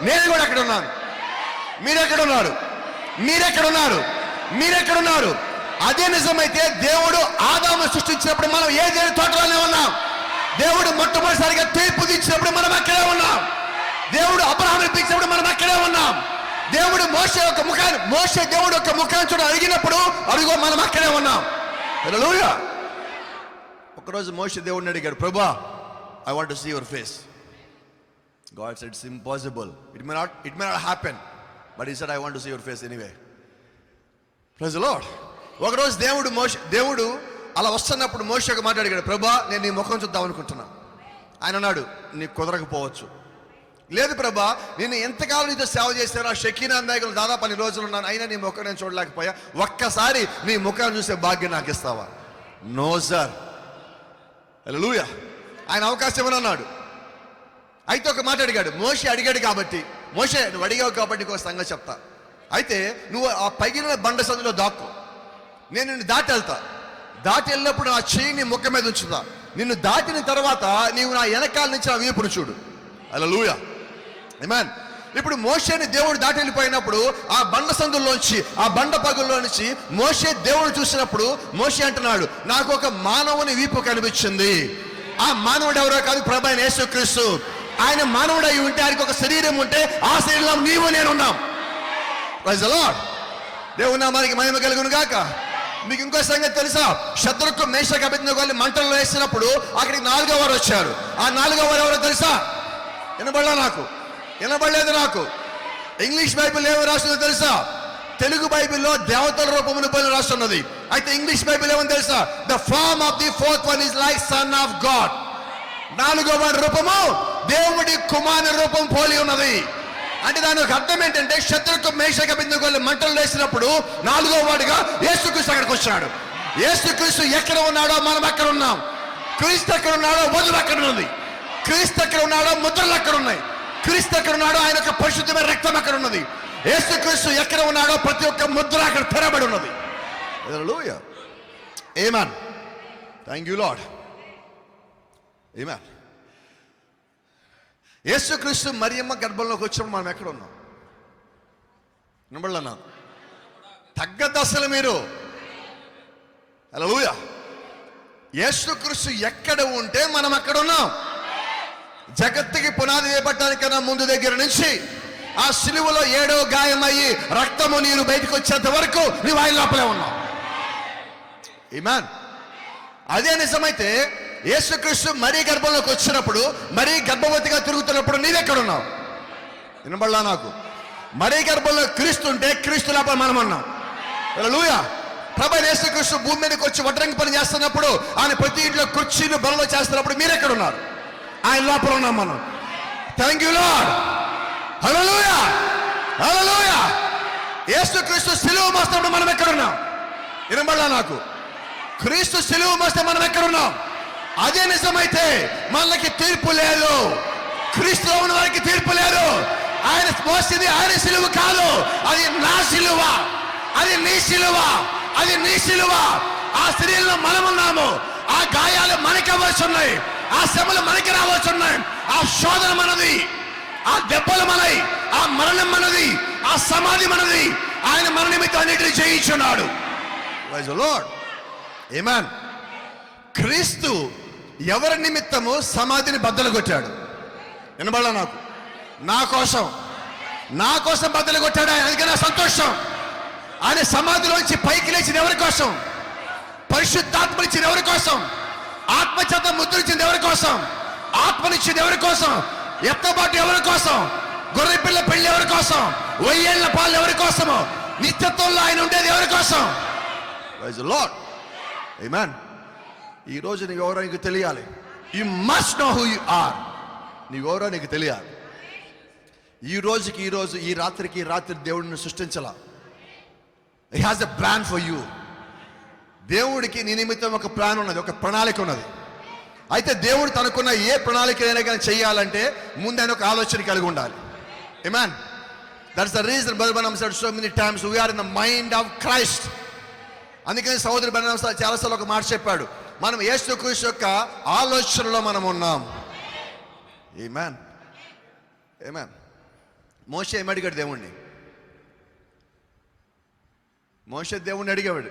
నేను కూడా అక్కడ ఉన్నాను. మీరెక్కడున్నారు? మీరెక్కడున్నారు? మీరెక్కడున్నారు? అదే నిజమైతే దేవుడు ఆదాము సృష్టించినప్పుడు మనం ఏదైనా తోటలోనే ఉన్నాం. దేవుడు మొట్టమొదటిసారిగా తీర్పు తీర్చినప్పుడు మనం అక్కడే ఉన్నాం. దేవుడు అబ్రహాముని పిలిచినప్పుడు మనం అక్కడే ఉన్నాం. దేవుడు మోషే దేవుడు యొక్క ముఖాన్ని చూడ అడిగినప్పుడు అడుగో మనం అక్కడే ఉన్నాం. హల్లెలూయా. ఒకరోజు మోషే దేవుడిని అడిగాడు, ప్రభువా, I want to see your face. God said it's impossible. It may not happen. But he said, I want to see your face anyway. Praise the Lord. ఒకరోజు దేవుడు అలా వస్తున్నప్పుడు మోషేకు మాట్లాడాడు, ప్రభువా, నేను నీ ముఖం చూద్దాం అనుకుంటున్నా. ఆయన అన్నాడు, నీకు కుదరకపోవచ్చు. లేదు ప్రభా, నేను ఎంతకాలం నీతో సేవ చేశాను, ఆ షకీనా అందాయిలు దాదాపు 10 రోజులు ఉన్నాను, అయినా నీ ముఖం నేను చూడలేకపోయా. ఒక్కసారి నీ ముఖాన్ని చూసే భాగ్యం నాకు ఇస్తావా? No sir. హల్లెలూయా. ఆయన అవకాశం ఇవ్వను అన్నాడు. అయితే ఒక మాట అడిగాడు. మోషే అడిగాడు కాబట్టి, మోషే నువ్వు అడిగావు కాబట్టి నీకు ఒక సంగతి చెప్తా. అయితే నువ్వు ఆ పైన బండ సందులో దాక్కు, నేను నిన్ను దాటి వెళ్తా. దాటి వెళ్ళినప్పుడు నా చెయ్యి నీ ముఖం మీద ఉంచుతా. నిన్ను దాటిన తర్వాత నీవు నా వెనకాల నుంచి నా వీపును చూడు. హల్లెలూయా. ఆమేన్. ఇప్పుడు మోషేని దేవుడు దాటి వెళ్ళిపోయినప్పుడు ఆ బండ సందుల్లోంచి, ఆ బండ పగుల్లో నుంచి మోషే దేవుడు చూసినప్పుడు మోషే అంటున్నాడు, నాకు ఒక మానవుని వీపు కనిపించింది. ఆ మానవుడు ఎవరో కాదు, ప్రభు అయిన యేసుక్రీస్తు. ఆయన మానవుడు అయి ఉంటే, ఆయనకు ఒక శరీరం ఉంటే, ఆ శరీరంలో నీవు నేను ఉన్నాం. Praise the lord. దేవుని నామానికి మహిమ కలుగును గాక. మీకు ఇంకో సంగతి తెలుసా? శత్రుకు మేషకు అబేద్నెగోని మంటల్లో వేసినప్పుడు అక్కడికి 4వ వారు వచ్చారు. ఆ 4వ వారు ఎవరో తెలుసా? వినబడలేదు నాకు. ఇంగ్లీష్ బైబిల్ ఏమో రాస్తుందో తెలుసా? తెలుగు బైబిల్లో దేవతల రూపమును పోలి రాస్తున్నది. అయితే ఇంగ్లీష్ బైబిల్ ఏమని తెలుసా? The form of the fourth one is like son of God. 4వ వారి రూపము దేవుడి కుమారుని రూపం పోలి ఉన్నది. అంటే దాని ఒక అర్థం ఏంటంటే, శత్రుకు మేషకు అబేద్నెగోని మంటలు వేసినప్పుడు 4వ వాడిగా యేసుక్రీస్తు అక్కడికి వచ్చాడు. యేసుక్రీస్తు ఎక్కడ ఉన్నాడో మనం అక్కడ ఉన్నాం. క్రీస్తు ఎక్కడ ఉన్నాడో వధువు అక్కడ ఉంది. క్రీస్తు ఎక్కడ ఉన్నాడో ముద్రలు అక్కడ ఉన్నాయి. క్రీస్తు ఎక్కడ ఉన్నాడో ఆయన యొక్క పరిశుద్ధమైన రక్తం అక్కడ ఉన్నది. యేసుక్రీస్తు ఎక్కడ ఉన్నాడో ప్రతి ఒక్క ముద్ర అక్కడ తెరబడి ఉన్నది. Hallelujah. Amen. Thank you lord. Amen. యేసుక్రీస్తు మరియమ్మ గర్భంలోకి వచ్చినప్పుడు మనం ఎక్కడ ఉన్నాం? వినబడలేనా? తగ్గదు అసలు మీరు. హల్లెలూయా. యేసుక్రీస్తు ఎక్కడ ఉంటే మనం అక్కడ ఉన్నాం. జగత్తుకి పునాది వేయబడటానికన్నా ముందు దగ్గర నుంచి ఆ సిలువలో 7వ గాయం అయ్యి రక్తము నీరు బయటకు వచ్చేంత వరకు నువ్వు ఆయన లోపలే ఉన్నావు. ఆమేన్. అదే నిజమైతే యేసుక్రీస్తు మరీ గర్భంలోకి వచ్చినప్పుడు, మరీ గర్భవతిగా తిరుగుతున్నప్పుడు నీవెక్కడున్నావు? వినబడలా నాకు? మరీ గర్భంలో క్రీస్తు ఉంటే క్రీస్తు లోపల మనం ఉన్నాం. హల్లెలూయా. ప్రభు యేసుక్రీస్తు భూమి మీదకి వచ్చి వడ్రంగి పని చేస్తున్నప్పుడు, ఆయన ప్రతి ఇంట్లో కుర్చీలు బలలో చేస్తున్నప్పుడు మీరెక్కడున్నారు? ఆయన లోపల ఉన్నాం మనం. Thank you lord. Hallelujah. Hallelujah. యేసుక్రీస్తు సిలువ మోస్తున్నప్పుడు మనం ఎక్కడున్నాం? వినబడలా నాకు? క్రీస్తు సిలువ మోస్తే మనం ఎక్కడున్నాం? అదే నిజమైతే మనకి తీర్పు లేదు. క్రీస్తులో ఉన్న వారికి తీర్పు లేదు. ఆయన మోసింది ఆయన సిలువ కాదు, అది నా సిలువ, అది నీ సిలువ, అది నీ సిలువ. ఆ శరీరంలో మనం ఉన్నాము. ఆ గాయాలు మనకి అవ్వాల్సి ఉన్నాయి. ఆ శ్రమలు మనకి రావాల్సి ఉన్నాయి. ఆ శోధన మనది, ఆ దెబ్బలు మనది, ఆ మరణం మనది, ఆ సమాధి మనది. ఆయన మన నిమిత్తం అన్నిటిని జయించున్నాడు. Praise the lord. ఆమేన్. క్రీస్తు ఎవరి నిమిత్తము సమాధిని బద్దలు కొట్టాడు? వినబడలా నాకు? నా కోసం బద్దలు కొట్టాడు ఆయన. అందుకే నా సంతోషం. ఆయన సమాధిలోంచి పైకి లేచిన ఎవరి కోసం? పరిశుద్ధాత్మ ఇచ్చిన ఎవరి కోసం? ఆత్మచేత ముద్రించింది ఎవరి కోసం? ఆత్మనిచ్చింది ఎవరి కోసం? ఎత్తబాటు ఎవరి కోసం? గొర్రె పిల్ల పెళ్లి ఎవరి కోసం? 1000 ఏళ్ల పాలు ఎవరి కోసము? నిత్యత్వంలో ఆయన ఉండేది ఎవరి కోసం? Praise the lord. ఆమేన్. ఈ రోజు నీకు ఎవరో నీకు తెలియాలి. You must know who you are. నీకు ఎవరో నీకు తెలియాలి. ఈ రోజు ఈ రాత్రి దేవుడిని సృష్టించాల. He has a plan for you. దేవుడికి నీ నిమిత్తం ఒక ప్లాన్ ఉన్నది, ఒక ప్రణాళిక ఉన్నది. అయితే దేవుడు తనకున్న ఏ ప్రణాళికైనా కానీ చేయాలంటే ముందు ఆయన ఒక ఆలోచన కలిగి ఉండాలి. Amen. That's the reason brother Branham said so many times we are in the mind of Christ. అందుకని సహోదరి బ్రనమ్ చాలాసార్లు ఒక మాట చెప్పాడు, మనం యేసుక్రీస్తు యొక్క ఆలోచనలో మనం ఉన్నాం. ఆమేన్. ఆమేన్. మోషే ఏమడిగాడు దేవుణ్ణి? మోషే దేవుణ్ణి అడిగాడు,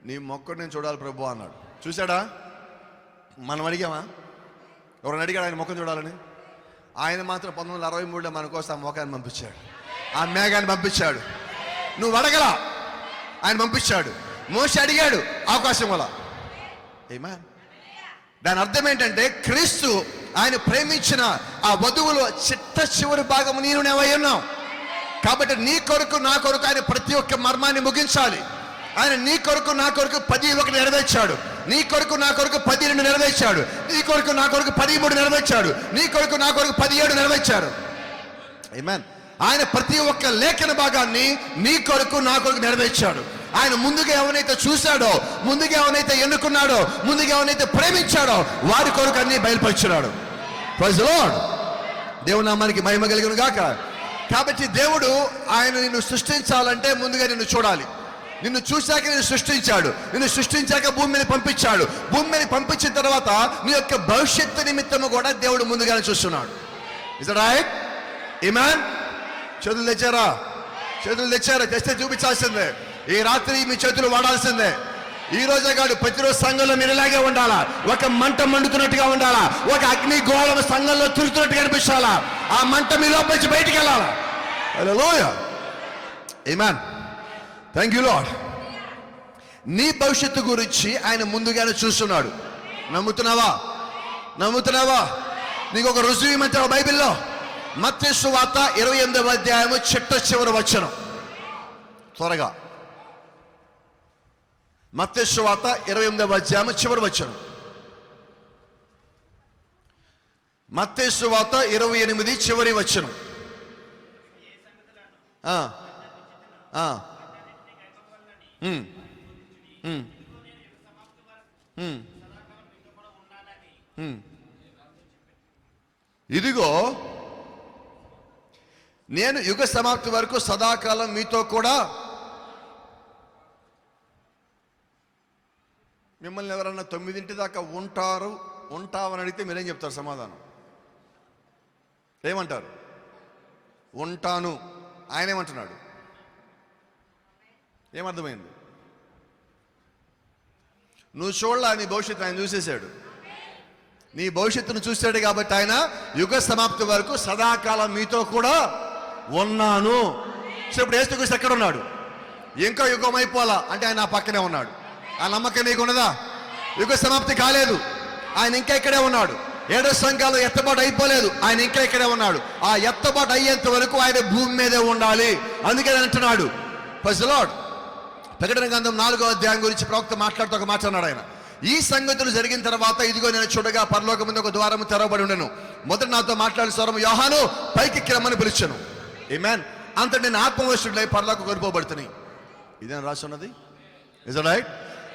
నీ మొక్కడు నేను చూడాలి ప్రభు అన్నాడు. చూశాడా? మనం అడిగామా? ఎవరైనా అడిగాడు ఆయన ముఖం చూడాలని? ఆయన మాత్రం 1963లో మన కోసం ఆ మోకాన్ని పంపించాడు, ఆ మేఘాన్ని పంపించాడు. నువ్వు అడగలా, ఆయన పంపించాడు. మోషే అడిగాడు, అవకాశం వల్ల. ఏమా దాని అర్థం ఏంటంటే క్రీస్తు ఆయన ప్రేమించిన ఆ వధువులో చిట్ట చివరి భాగము నేవై ఉన్నావు. కాబట్టి నీ కొరకు నా కొరకు ఆయన ప్రతి ఒక్క మర్మాన్ని ముగించాలి. ఆయన నీ కొరకు నా కొరకు 11 నెరవేర్చాడు, నీ కొరకు నా కొరకు 12 నెరవేర్చాడు, నీ కొరకు నా కొరకు 13 నెరవేర్చాడు, నీ కొరకు నా కొరకు 17 నెరవేర్చాడు. ఆమేన్. ఆయన ప్రతి ఒక్క లేఖన భాగాన్ని నీ కొరకు నా కొరకు నెరవేర్చాడు. ఆయన ముందుగా ఎవరైతే చూశాడో, ముందుగా ఎవరైతే ఎన్నుకున్నాడో, ముందుగా ఎవరైతే ప్రేమించాడో వారి కొరకు అన్ని బయలుపరిచాడు. Praise the lord. దేవుని నామానికి మహిమ కలుగును గాక. కాబట్టి దేవుడు ఆయన నిన్ను సృష్టించాలంటే ముందుగా నిన్ను చూడాలి. నిన్ను చూశాక నిన్ను సృష్టించాడు, నిన్ను సృష్టించాక భూమి మీద పంపించాడు. భూమి మీద పంపించిన తర్వాత నీ యొక్క భవిష్యత్తు నిమిత్తము కూడా దేవుడు ముందుగానే చూస్తున్నాడు. Is that right? ఆమేన్. చేతులు తెచ్చారా? చేతులు తెచ్చారా? తెస్తే చూపించాల్సిందే. ఈ రాత్రి మీ చేతులు వాడాల్సిందే. ఈ రోజే కాదు, ప్రతిరోజు సంఘంలో మీరు ఇలాగే ఉండాలా. ఒక మంట మండుతున్నట్టుగా ఉండాలా, ఒక అగ్ని గోళం సంఘంలో తిరుగుతున్నట్టుగా అనిపించాలా. ఆ మంట మీ లోపల నుంచి బయటికి వెళ్ళాలా. Hallelujah. Amen. Thank you lord. నీ భవిష్యత్తు గురించి ఆయన ముందుగానే చూస్తున్నాడు. నమ్ముతున్నావా? నమ్ముతున్నావా? నీకు ఒక రుజువు ఇమ్మంటావా? బైబిల్లో మత్తయి సువార్త 28వ అధ్యాయము చిట్ట చివరి వచనం. త్వరగా మత్తయి సువార్త 28వ అధ్యాయము చివరి వచనం. మత్తయి సువార్త 28 చివరి వచనం. ఇదిగో నేను యుగ సమాప్తి వరకు సదాకాలం మీతో కూడా. మిమ్మల్ని ఎవరన్నా 9 దాకా ఉంటావని అడిగితే మీరేం చెప్తారు సమాధానం? ఏమంటారు? ఉంటాను. ఆయన ఏమంటున్నాడు? ఏమర్థమైంది? నువ్వు చూడలా, నీ భవిష్యత్తు ఆయన చూసేశాడు. నీ భవిష్యత్తును చూశాడు కాబట్టి ఆయన యుగ సమాప్తి వరకు సదాకాలం మీతో కూడా ఉన్నాను. సో ఇప్పుడు యేసుక్రీస్తు ఎక్కడ ఉన్నాడు? ఇంకా యుగం అయిపోవాలా అంటే ఆయన నా పక్కనే ఉన్నాడు. ఆ నమ్మకం నీకు ఉన్నదా? యుగ సమాప్తి కాలేదు, ఆయన ఇంకా ఇక్కడే ఉన్నాడు. 7వ సంఘాలు ఎత్తబాటు అయిపోలేదు, ఆయన ఇంకా ఇక్కడే ఉన్నాడు. ఆ ఎత్తబాటు అయ్యేంత వరకు ఆయన భూమి మీదే ఉండాలి. అందుకే అంటున్నాడు. Praise the lord. ప్రకటన గ్రంథం 4వ అధ్యాయం గురించి ప్రవక్త మాట్లాడుతూ ఒక మాట అన్నాడు ఆయన. ఈ సంగతులు జరిగిన తర్వాత ఇదిగో నేను చూడగా పరలోకముందు ఒక ద్వారము తెరవబడి ఉండెను. మొదట నాతో మాట్లాడిన స్వరము, యోహాను పైకి రమ్మని పిలిచాను. ఆమేన్. అంత నేను ఆత్మవశుడై పరలోకం కొనిపోబడుతున్నాయి. ఇదేనా రాసి ఉన్నది? Is that right?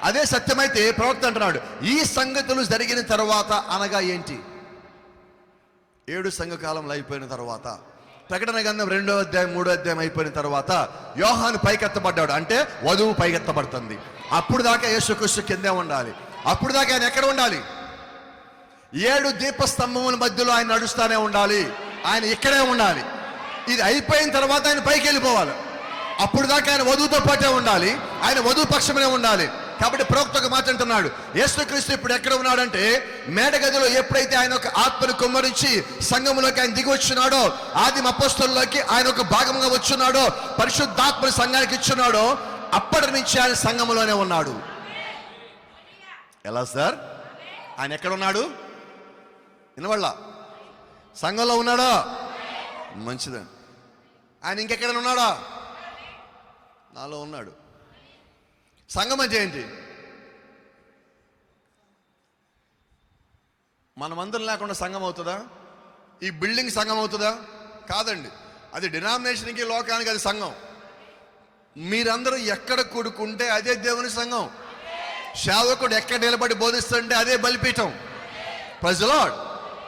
అదే సత్యమైతే ప్రవక్త అంటున్నాడు, ఈ సంగతులు జరిగిన తర్వాత అనగా ఏంటి? 7 సంఘకాలంలో అయిపోయిన తర్వాత, ప్రకటన గ్రంథం 2వ అధ్యాయం 3వ అధ్యాయం అయిపోయిన తర్వాత యోహాను పైకెత్తబడ్డాడు. అంటే వధువు పైకెత్తబడుతుంది. అప్పుడు దాకా యేసుక్రీస్తు కిందే ఉండాలి. అప్పుడు దాకా ఆయన ఎక్కడ ఉండాలి? 7 దీపస్తంభముల మధ్యలో ఆయన నడుస్తూనే ఉండాలి. ఆయన ఇక్కడే ఉండాలి. ఇది అయిపోయిన తర్వాత ఆయన పైకి వెళ్ళిపోవాలి. అప్పుడు దాకా ఆయన వధువుతో పాటే ఉండాలి, ఆయన వధువు పక్షమే ఉండాలి. కాబట్టి ప్రవక్త ఒక మాట అంటున్నాడు, యేసుక్రీస్తు ఇప్పుడు ఎక్కడ ఉన్నాడంటే మేడగదిలో ఎప్పుడైతే ఆయన ఒక ఆత్మను కుమ్మరించి సంఘములోకి ఆయన దిగి వచ్చున్నాడో, ఆదిమ అపోస్తలులోకి ఆయన ఒక భాగంగా వచ్చున్నాడో, పరిశుద్ధాత్మని సంఘానికి ఇచ్చున్నాడో, అప్పటి నుంచి ఆయన సంఘములోనే ఉన్నాడు. ఎలా సార్? ఆయన ఎక్కడ ఉన్నాడు? వినవల్ల సంఘంలో ఉన్నాడా? మంచిదండి. ఆయన ఇంకెక్కడ ఉన్నాడా? నాలో ఉన్నాడు. సంఘం అంటే ఏంటి? మనమందరం లేకుండా సంఘం అవుతుందా? ఈ బిల్డింగ్ సంఘం అవుతుందా? కాదండి. అది డినామినేషన్కి, లోకానికి అది సంఘం. మీరందరూ ఎక్కడ కూడుకుంటే అదే దేవుని సంఘం. సేవకుడు ఎక్కడ నిలబడి బోధిస్తుంటే అదే బలిపీఠం. Praise the lord.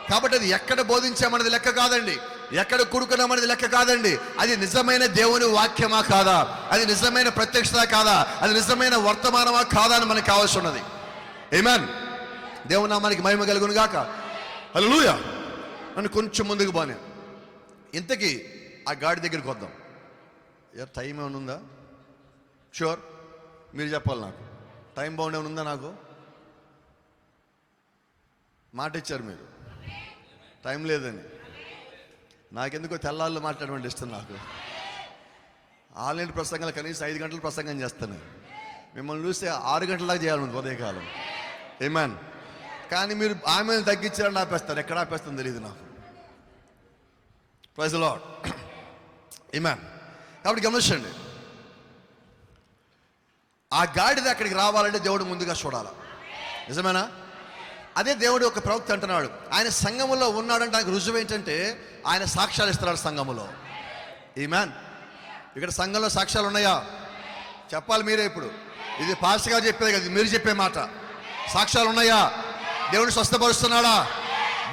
కాబట్టి అది ఎక్కడ బోధించామన్నది లెక్క కాదండి, ఎక్కడ కూడుకున్నామనేది లెక్క కాదండి. అది నిజమైన దేవుని వాక్యమా కాదా? అది నిజమైన ప్రత్యక్షత కాదా? అది నిజమైన వర్తమానమా కాదా అని మనకు కావాల్సి ఉన్నది. ఆమేన్. దేవుని నామానికి మహిమ కలుగును గాక. హల్లెలూయా. నన్ను కొంచెం ముందుకు పోనీ. ఇంతకీ ఆ గాడి దగ్గరికి వద్దాం. టైం ఏమైనా ఉందా? షూర్, మీరు చెప్పాలి. నాకు టైం బౌండ్ ఏమైనా ఉందా? నాకు మాట ఇచ్చారు మీరు, టైం లేదని. నాకెందుకో తెల్లాళ్ళు మాట్లాడమంటే ఇష్టం. నాకు ఆన్లైన్ ప్రసంగాలు కనీసం 5 గంటలు ప్రసంగం చేస్తాను. మిమ్మల్ని చూస్తే 6 గంటలకు చేయాలి ఉదయకాలం. ఏమన్, కానీ మీరు ఆమెను తగ్గించారని ఆపేస్తారు. ఎక్కడ ఆపేస్తుందో తెలియదు నాకు. Praise the lord. ఆమేన్. కాబట్టి గమనించండి, ఆ గాడిద అక్కడికి రావాలంటే దేవుడు ముందుగా చూడాలి. నిజమేనా? అదే దేవుడు ఒక ప్రవక్త అంటున్నాడు, ఆయన సంఘములో ఉన్నాడంటే ఆయనకు రుజువు ఏంటంటే ఆయన సాక్ష్యాలు ఇస్తున్నాడు సంఘములో. ఆమేన్. ఇక్కడ సంఘంలో సాక్ష్యాలు ఉన్నాయా? చెప్పాలి మీరే. ఇప్పుడు ఇది పాస్టర్ గారు చెప్పేది కదా, మీరు చెప్పే మాట. సాక్ష్యాలు ఉన్నాయా? దేవుడు స్వస్థపరుస్తున్నాడా?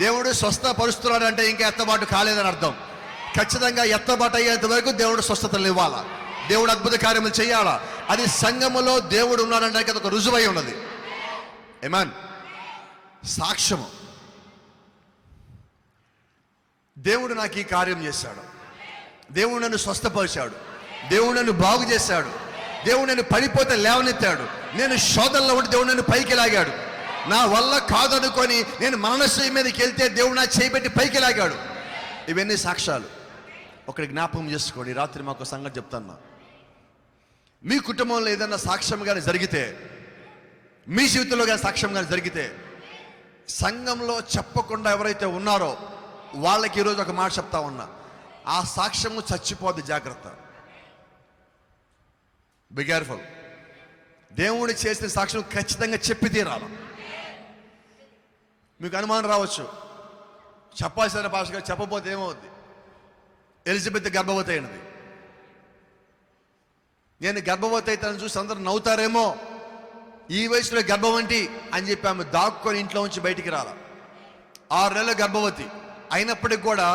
దేవుడు స్వస్థపరుస్తున్నాడు అంటే ఇంకా ఎత్తబాటు కాలేదని అర్థం. ఖచ్చితంగా ఎత్తబాటు అయ్యేంత వరకు దేవుడు స్వస్థతలు ఇవ్వాలా, దేవుడు అద్భుత కార్యములు చేయాలా. అది సంఘములో దేవుడు ఉన్నాడంటే అది ఒక రుజువై ఉన్నది. ఆమేన్. సాక్ష్యము. దేవుడు నాకు ఈ కార్యం చేశాడు, దేవుడు నన్ను స్వస్థపరిచాడు, దేవుడు నన్ను బాగు చేశాడు, దేవుడు నన్ను పడిపోతే లేవనెత్తాడు, నేను శోధనలో ఉండి దేవుడు నన్ను పైకి లాగాడు, నా వల్ల కాదనుకొని నేను మరణశ్రేయ మీదకి వెళ్తే దేవుడు నా చేయబెట్టి పైకి లాగాడు. ఇవన్నీ సాక్ష్యాలు. ఒకటి జ్ఞాపకం చేసుకోండి. రాత్రి మాకు సంగతి చెప్తాను. మీ కుటుంబంలో ఏదైనా సాక్ష్యం కానీ జరిగితే, మీ జీవితంలో కానీ సాక్ష్యం కానీ జరిగితే, సంఘంలో చెప్పకుండా ఎవరైతే ఉన్నారో వాళ్ళకి ఈరోజు ఒక మాట చెప్తా ఉన్నా, ఆ సాక్ష్యము చచ్చిపోద్ది. జాగ్రత్త, బి కేర్ఫుల్. దేవుడు చేసిన సాక్ష్యం ఖచ్చితంగా చెప్పి తీరాలి. మీకు అనుమానం రావచ్చు, చెప్పాల్సిన భాషగా చెప్పబోతే ఏమవుద్ది? ఎలిజబెత్ గర్భవతి అయినది. నేను గర్భవతి అయితే చూసి అందరూ నవ్వుతారేమో, ఈ వయసులో గర్భవంతి అని చెప్పి ఆమె దాక్కొని ఇంట్లో నుంచి బయటికి రాల. 6 నెలల గర్భవతి అయినప్పటికి కూడా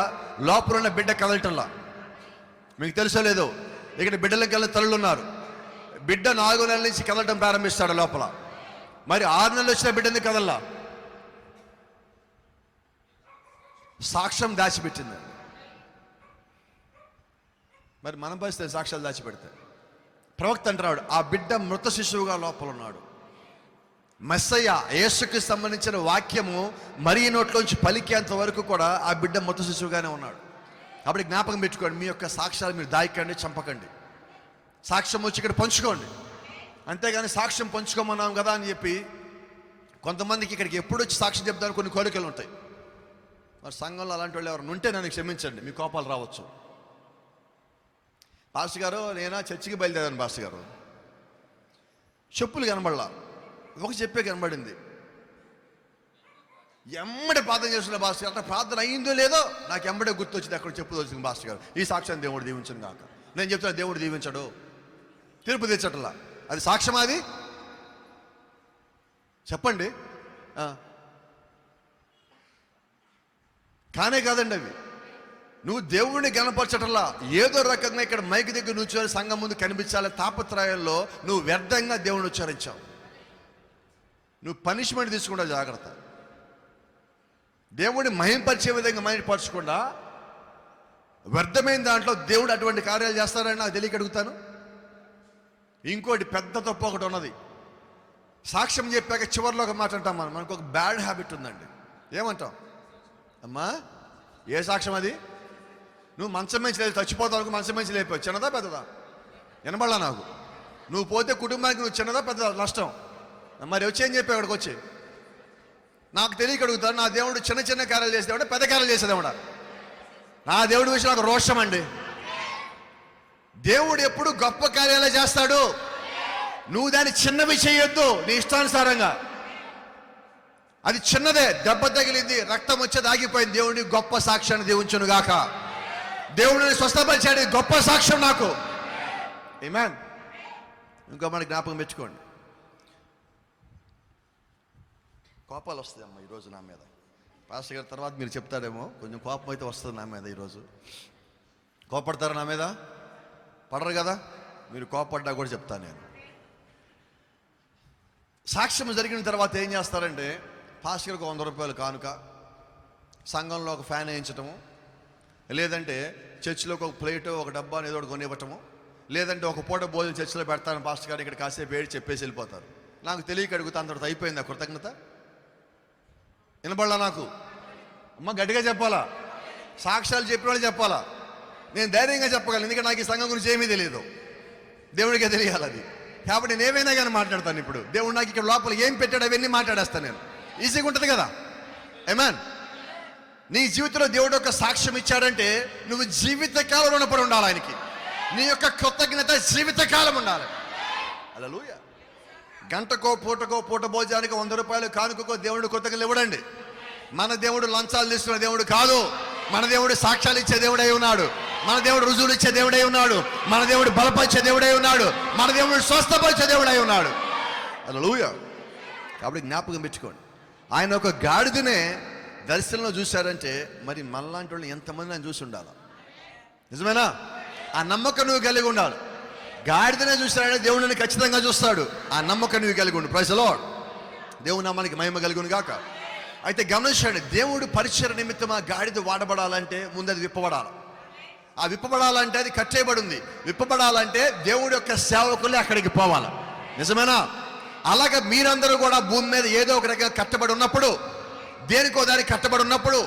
లోపల ఉన్న బిడ్డ కదలటంలా. మీకు తెలుసో లేదో, ఇక్కడ బిడ్డలకు వెళ్ళిన తల్లులు ఉన్నారు. బిడ్డ 4 నెలల నుంచి కదలటం ప్రారంభిస్తాడు లోపల. మరి 6 నెలలు వచ్చిన బిడ్డని కదల్లా. సాక్ష్యం దాచిపెట్టింది. మరి మనం పరిస్థితి సాక్ష్యాలు దాచిపెడితే, ప్రవక్త అంటున్నాడు ఆ బిడ్డ మృత శిశువుగా లోపల ఉన్నాడు. మెస్సయ్య యేసుకి సంబంధించిన వాక్యము మరి నోట్లోంచి పలికేంత వరకు కూడా ఆ బిడ్డ మృత శిశువుగానే ఉన్నాడు. కాబట్టి జ్ఞాపకం పెట్టుకోండి, మీ యొక్క సాక్ష్యాలు మీరు దాయకండి, చంపకండి. సాక్ష్యం వచ్చి ఇక్కడ పంచుకోండి. అంతేగాని సాక్ష్యం పంచుకోమన్నాం కదా అని చెప్పి కొంతమందికి ఇక్కడికి ఎప్పుడు వచ్చి సాక్ష్యం చెప్తాను కొన్ని కోరికలు ఉంటాయి. మరి సంఘంలో అలాంటి వాళ్ళు ఎవరు ఉంటే నన్ను క్షమించండి, మీ కోపాలు రావచ్చు. పాస్టర్ గారు, నేనా చర్చికి బయలుదేరాను పాస్టర్ గారు, చెప్పులు కనబడలా, ఒక చెప్పే కనబడింది. ఎమ్మడే ప్రార్థన చేస్తున్న పాస్టర్ గారు, ప్రార్థన అయిందో లేదో నాకు ఎమ్మడే గుర్తొచ్చింది, అక్కడ చెప్పులు వచ్చింది పాస్టర్ గారు. ఈ సాక్ష్యం దేవుడు దీవించను కాక. నేను చెప్తున్నా దేవుడు దీవించడు, తీర్పు తెచ్చట్లా. అది సాక్ష్యం. అది చెప్పండి. కానే కాదండి అవి. నువ్వు దేవుడిని గణపరచటల్లా, ఏదో రకంగా ఇక్కడ మైక్ దగ్గర నుంచో సంఘం ముందు కనిపించాలి తాపత్రయంలో నువ్వు వ్యర్థంగా దేవుడిని ఉచ్చరించావు. నువ్వు పనిష్మెంట్ తీసుకుంటా, జాగ్రత్త. దేవుడిని మహింపరిచే విధంగా మహింపరచకుండా వ్యర్థమైన దాంట్లో దేవుడు అటువంటి కార్యాలు చేస్తారని నాకు తెలియక అడుగుతాను. ఇంకోటి పెద్ద తప్పు ఒకటి ఉన్నది. సాక్ష్యం చెప్పాక చివరిలో ఒక మాట అంటాం మనం. మనకు ఒక బ్యాడ్ హ్యాబిట్ ఉందండి. ఏమంటాం? అమ్మా, ఏ సాక్ష్యం అది? నువ్వు మంచం మంచి లేదు, చచ్చిపోతావు అనుకో, మంచం మంచి లేకపో. చిన్నదా పెద్దదా? వినబడలా నాకు. నువ్వు పోతే కుటుంబానికి నువ్వు చిన్నదా పెద్దదా నష్టం? మరి వచ్చి ఏం చెప్పావు అక్కడికి వచ్చి? నాకు తెలియక అడుగుతాను. నా దేవుడు చిన్న చిన్న కార్యాలు చేసేదేవాడా, పెద్ద కార్యాలు చేసేదేవాడా? నా దేవుడి విషయం నాకు రోషం అండి. దేవుడు ఎప్పుడు గొప్ప కార్యాలు చేస్తాడు. నువ్వు దాన్ని చిన్నవి చేయొద్దు నీ ఇష్టానుసారంగా. అది చిన్నదే, దెబ్బ తగిలింది, రక్తం వచ్చేది, ఆగిపోయింది. దేవుడిని గొప్ప సాక్ష్యాన్ని దీవించును గాక. దేవుడిని స్వస్థపరిచాడు, గొప్ప సాక్ష్యం నాకు. ఆమేన్. ఇంకో మన జ్ఞాపకం పెట్టుకోండి. కోపాలు వస్తాయి అమ్మ ఈరోజు నా మీద. పాస్టర్ గారి తర్వాత మీరు చెప్తాడేమో, కొంచెం కోపం అయితే వస్తుంది నా మీద ఈరోజు. కోపడతారా నా మీద? పడరు కదా. మీరు కోపడ్డా కూడా చెప్తాను నేను. సాక్ష్యం జరిగిన తర్వాత ఏం చేస్తారంటే, పాస్టర్ గారికి 100 రూపాయలు కానుక, సంఘంలో ఒక ఫ్యాన్ వేయించటము, లేదంటే చర్చిలోకి ఒక ప్లేటు ఒక డబ్బా ఏదో ఒకటి కొనివ్వటము, లేదంటే ఒక పూట భోజనం చర్చిలో పెడతాను పాస్టర్ గారు ఇక్కడ కాసేపు ఏడు చెప్పేసి వెళ్ళిపోతారు. నాకు తెలియక అడుగుతా, అంతటి అయిపోయింది ఆ కృతజ్ఞత? వినబడలా నాకు? అమ్మ గట్టిగా చెప్పాలా, సాక్ష్యాలు చెప్పిన వాళ్ళు చెప్పాలా. నేను ధైర్యంగా చెప్పగలను, ఎందుకంటే నాకు ఈ సంఘం గురించి ఏమీ తెలియదు, దేవుడికే తెలియాలి అది. కాబట్టి నేను ఏమైనా కానీ మాట్లాడతాను. ఇప్పుడు దేవుడు నాకు ఇక్కడ లోపల ఏం పెట్టాడు అవన్నీ మాట్లాడేస్తాను నేను. ఈజీగా ఉంటుంది కదా. ఆమేన్. నీ జీవితంలో దేవుడు ఒక సాక్ష్యం ఇచ్చాడంటే నువ్వు జీవితకాలం రుణపడి ఉండాలి ఆయనకి. నీ యొక్క కృతజ్ఞత జీవితకాలం ఉండాలి. హల్లెలూయా. గంటకో పూటకో పూట భోజనానికి 100 రూపాయలు కానుకో దేవుడు కృతజ్ఞతలు ఇవ్వడండి. మన దేవుడు లంచాలు తీసుకున్న దేవుడు కాదు. మన దేవుడు సాక్ష్యాలు ఇచ్చే దేవుడై ఉన్నాడు. మన దేవుడు రుజువులు ఇచ్చే దేవుడై ఉన్నాడు. మన దేవుడు బలపరిచే దేవుడై ఉన్నాడు. మన దేవుడు స్వస్థపరిచే దేవుడై ఉన్నాడు. హల్లెలూయా. కాబట్టి జ్ఞాపకం పెట్టుకోండి, ఆయన ఒక గాడిదనే దర్శనంలో చూశారంటే మరి మనలాంటి వాళ్ళు ఎంతమంది ఆయన చూసి ఉండాలి. నిజమేనా? ఆ నమ్మకం నువ్వు కలిగి ఉండాలి. గాడిదనే చూశాడంటే దేవుడిని ఖచ్చితంగా చూస్తాడు. ఆ నమ్మకం నువ్వు కలిగి ఉండు. Praise the lord. దేవుని నామానికి మహిమ కలుగును గాక. అయితే గమనించండి, దేవుడు పరిచయ నిమిత్తం ఆ గాడిద వాడబడాలంటే ముందు అది విప్పబడాలి. ఆ విప్పబడాలంటే అది కట్టేయబడి ఉంది. విప్పబడాలంటే దేవుడి యొక్క సేవకులే అక్కడికి పోవాలి. నిజమేనా? అలాగే మీరందరూ కూడా భూమి మీద ఏదో ఒక రకంగా కట్టబడి ఉన్నప్పుడు, దేనికో దానికి కట్టబడి ఉన్నప్పుడు,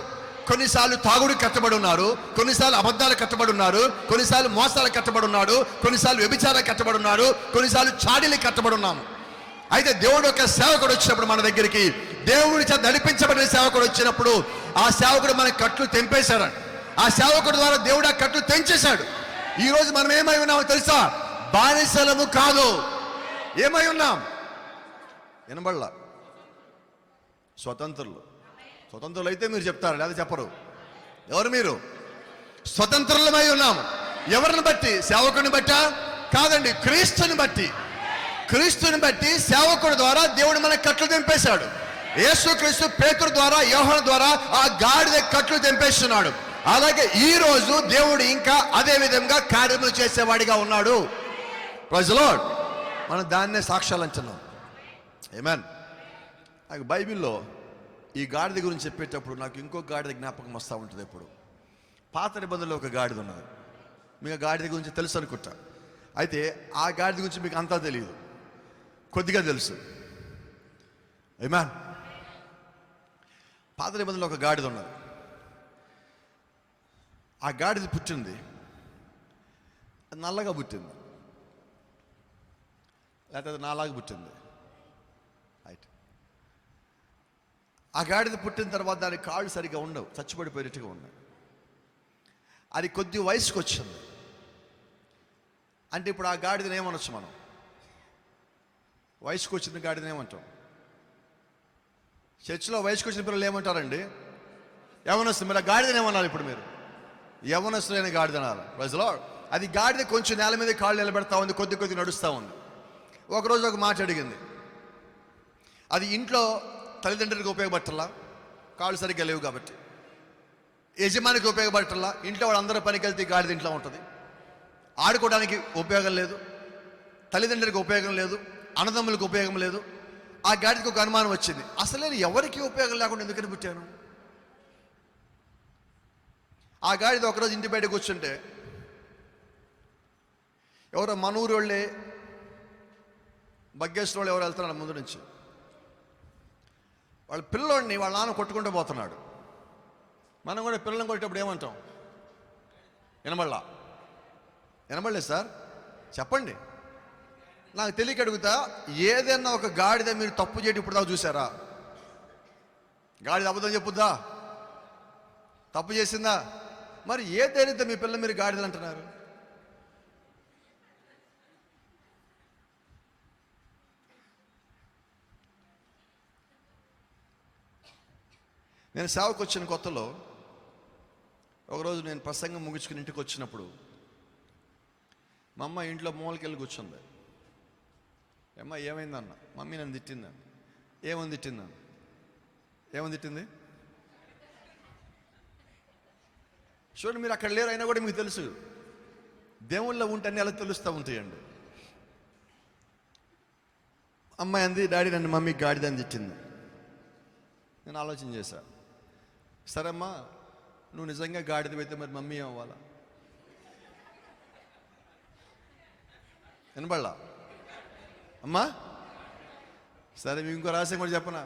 కొన్నిసార్లు తాగుడికి కట్టబడి ఉన్నారు, కొన్నిసార్లు అబద్ధాలు కట్టబడి ఉన్నారు, కొన్నిసార్లు మోసాలకు కట్టబడి ఉన్నాడు, కొన్నిసార్లు వ్యభిచారాలకు కట్టబడి ఉన్నారు, కొన్నిసార్లు చాడీలకు కట్టబడి ఉన్నాము. అయితే దేవుడు ఒక సేవకుడు వచ్చినప్పుడు మన దగ్గరికి, దేవుడి చేత నడిపించబడిన సేవకుడు వచ్చినప్పుడు ఆ సేవకుడు మన కట్లు తెంపేశాడు. ఆ సేవకుడు ద్వారా దేవుడు ఆ కట్లు తెంచేశాడు. ఈరోజు మనం ఏమై ఉన్నామో తెలుసా? బానిసలము కాదు. ఏమై ఉన్నాం? వినబడలా? స్వతంత్రులు. స్వతంత్రులు అయితే మీరు చెప్తారు, లేదా చెప్పరు. ఎవరు మీరు? స్వతంత్రులమై ఉన్నాము. ఎవరిని బట్టి? సేవకుని బట్టా? కాదండి, క్రీస్తుని బట్టి. క్రీస్తుని బట్టి సేవకుడి ద్వారా దేవుడు మన కట్లు తెంపేశాడు. యేసు క్రీస్తు పేతురు ద్వారా, యోహాను ద్వారా ఆ గాడిద కట్లు తెంపేస్తున్నాడు. అలాగే ఈ రోజు దేవుడు ఇంకా అదే విధంగా కార్యములు చేసేవాడిగా ఉన్నాడు. Praise the lord. మనం దాన్నే సాక్ష్యాలు అంటున్నాం. ఆమేన్. నాకు బైబిల్లో ఈ గాడిద గురించి చెప్పేటప్పుడు నాకు ఇంకో గాడిద జ్ఞాపకం వస్తూ ఉంటుంది. ఎప్పుడు పాత నిబంధనలో ఒక గాడిద ఉన్నది. మీకు గాడిద గురించి తెలుసు అనుకుంటా. అయితే ఆ గాడిద గురించి మీకు అంతా తెలియదు, కొద్దిగా తెలుసు. ఆమేన్. పాత నిబంధనలో ఒక గాడిద ఉన్నది. ఆ గాడిద పుట్టింది, నల్లగా పుట్టింది, లేకపోతే నాలాగా పుట్టింది. రైట్. ఆ గాడిద పుట్టిన తర్వాత దాని కాళ్ళు సరిగా ఉండవు, చచ్చిపడిపోయేట్టుగా ఉన్నాయి. అది కొద్ది వయసుకు వచ్చింది అంటే ఇప్పుడు ఆ గాడిదని ఏమనొచ్చు మనం? వయసుకు వచ్చిన గాడిదని ఏమంటాం? చర్చిలో వయసుకు వచ్చిన పిల్లలు ఏమంటారండి? యవనస్తులు. మరి ఆ గాడిదని ఏమన్నారు ఇప్పుడు మీరు? యవనస్తులైన గాడిద అనాలి. Praise the lord. అది గాడిద కొంచెం నేల మీద కాళ్ళు నిలబెడతా ఉంది, కొద్ది నడుస్తూ ఉంది. ఒకరోజు ఒక మాట అడిగింది. అది ఇంట్లో తల్లిదండ్రులకు ఉపయోగపడటల్లా, కాళ్ళు సరిగ్గా లేవు కాబట్టి. యజమానికి ఉపయోగపడటల్లా, ఇంట్లో వాళ్ళందరూ పనికి వెళ్తే గాడిద ఇంట్లో ఉంటుంది. ఆడుకోవడానికి ఉపయోగం లేదు, తల్లిదండ్రులకు ఉపయోగం లేదు, అన్నదమ్ములకు ఉపయోగం లేదు. ఆ గాడిదకి ఒక అనుమానం వచ్చింది, అసలు నేను ఎవరికి ఉపయోగం లేకుండా ఎందుకని పుట్టాను? ఆ గాడిద ఒకరోజు ఇంటి బయట కూర్చుంటే ఎవరో మనూరు వాళ్ళే బగ్గేసిన వాళ్ళు ఎవరు వెళ్తున్నారు ముందు నుంచి. వాళ్ళ పిల్లోడిని వాళ్ళ నాన్న కొట్టుకుంటూ పోతున్నాడు. మనం కూడా పిల్లల్ని కొట్టేటప్పుడు ఏమంటాం? వినబడలేదు సార్, చెప్పండి. నాకు తెలియక అడుగుతా, ఏదైనా ఒక గాడిద మీరు తప్పు చేయడం ఇప్పుడు దాకా చూసారా? గాడిద అబద్ధం చెప్పుద్దా? తప్పు చేసిందా? మరి ఏ ధైర్యంతో మీ పిల్లలు మీరు గాడిదలు అంటున్నారు? నేను సేవకు వచ్చిన కొత్తలో ఒకరోజు నేను ప్రసంగం ముగించుకుని ఇంటికి వచ్చినప్పుడు మా అమ్మ ఇంట్లో మూలకెళ్ళి కూర్చుంది. అమ్మ ఏమైందన్న? మమ్మీ నన్ను తిట్టిందని. ఏమని తిట్టిందని? ఏమని తిట్టింది? చూడండి, మీరు అక్కడ లేరు అయినా కూడా మీకు తెలుసు. దేవుళ్ళలో ఉంటే అన్నీ అలా తెలుస్తూ ఉంటాయండి. అమ్మాయి అంది, డాడీ నన్ను మమ్మీ గాడిదని తిట్టింది. నేను ఆలోచన చేశా, సరే అమ్మా నువ్వు నిజంగా గాడిదవైతే మరి మమ్మీ అవ్వాలా? వినబడలా అమ్మా? సరే మీకు ఇంకో రహస్యం కూడా చెప్పనా?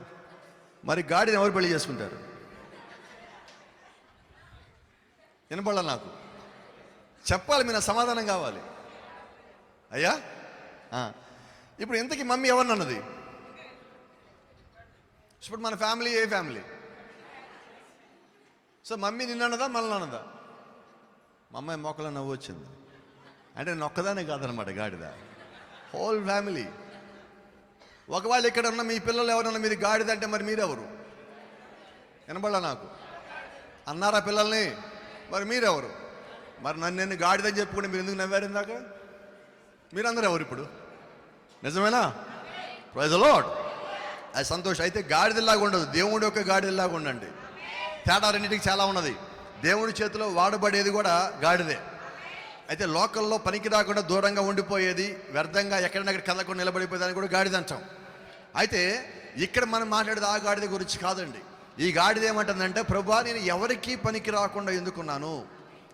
మరి గాడిని ఎవరు పెళ్లి చేసుకుంటారు? వినపడాలి, నాకు చెప్పాలి, మీరు సమాధానం కావాలి అయ్యా. ఇప్పుడు ఇంతకీ మమ్మీ ఎవరిని అన్నది? ఇప్పుడు మన ఫ్యామిలీ ఏ ఫ్యామిలీ? సో మమ్మీ నిన్నన్నదా మనల్ని అన్నదా? మా అమ్మాయి మొక్కలో నవ్వు వచ్చింది అంటే నేను ఒక్కదానే కాదనమాట గాడిద, హోల్ ఫ్యామిలీ. ఒకవేళ ఇక్కడ ఉన్న మీ పిల్లలు ఎవరన్నా మీరు గాడిద అంటే మరి మీరెవరు? వినబడలా నాకు? అన్నారా పిల్లల్ని? మరి మీరెవరు? మరి నేను గాడిదని చెప్పుకుంటే మీరు ఎందుకు నవ్వారు ఇందాక? మీరందరూ ఎవరు ఇప్పుడు? నిజమేనా? Praise the lord. అది సంతోషం. అయితే గాడిదలాగా ఉండదు, దేవుడి యొక్క గాడిదలాగా ఉండండి. తేడా రెండింటికి చాలా ఉన్నది. దేవుడి చేతిలో వాడబడేది కూడా గాడిదే. అయితే లోకల్లో పనికి రాకుండా దూరంగా ఉండిపోయేది, వ్యర్థంగా ఎక్కడెక్కడ కదలకుండా నిలబడిపోయేదాన్ని కూడా గాడిద అంటాం. అయితే ఇక్కడ మనం మాట్లాడేది ఆ గాడిద గురించి కాదండి. ఈ గాడిద ఏమంటుందంటే, ప్రభువా నేను ఎవరికీ పనికి రాకుండా ఎందుకున్నాను,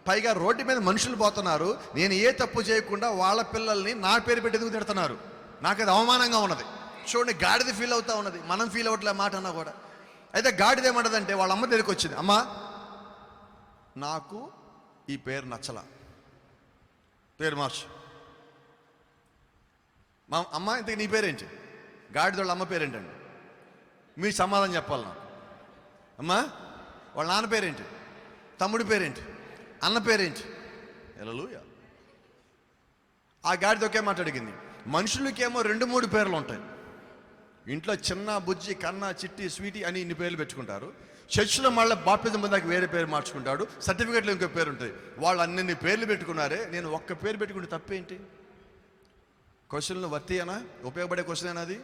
పైగా రోడ్డు మీద మనుషులు పోతున్నారు, నేను ఏ తప్పు చేయకుండా వాళ్ళ పిల్లల్ని నా పేరు పెట్టి ఎందుకు తిడుతున్నారు, నాకు అది అవమానంగా ఉన్నది. చూడండి, గాడిద ఫీల్ అవుతా ఉన్నది, మనం ఫీల్ అవ్వట్లే మాట అన్నా కూడా. అయితే గాడిద ఏమంటదంటే, వాళ్ళ అమ్మ దగ్గరికి వచ్చింది, అమ్మా నాకు ఈ పేరు నచ్చలా, పేరు మార్చు. మా అమ్మ ఇంతకు నీ పేరేంటి? గాడిద వాళ్ళ అమ్మ పేరేంటండి? మీరు సమాధానం చెప్పాలి నాకు. అమ్మా వాళ్ళ నాన్న పేరేంటి? తమ్ముడి పేరేంటి? అన్న పేరేంటి? హల్లెలూయా. ఆ గాడిద ఒకే మాట అడిగింది. మనుషులకేమో 2-3 పేర్లు ఉంటాయి. ఇంట్లో చిన్న, బుజ్జి, కన్న, చిట్టి, స్వీటీ అని ఇన్ని పేర్లు పెట్టుకుంటారు. చర్చిలో మళ్ళీ బాప్తిజం పొందాక వేరే పేరు మార్చుకుంటాడు, సర్టిఫికేట్లో ఇంకో పేరు ఉంటుంది. వాళ్ళు అన్ని పేర్లు పెట్టుకున్నారే, నేను ఒక్క పేరు పెట్టుకుంటే తప్పేంటి? క్వశ్చన్లు వర్తియేనా? ఉపయోగపడే క్వశ్చన్ అయినా అది?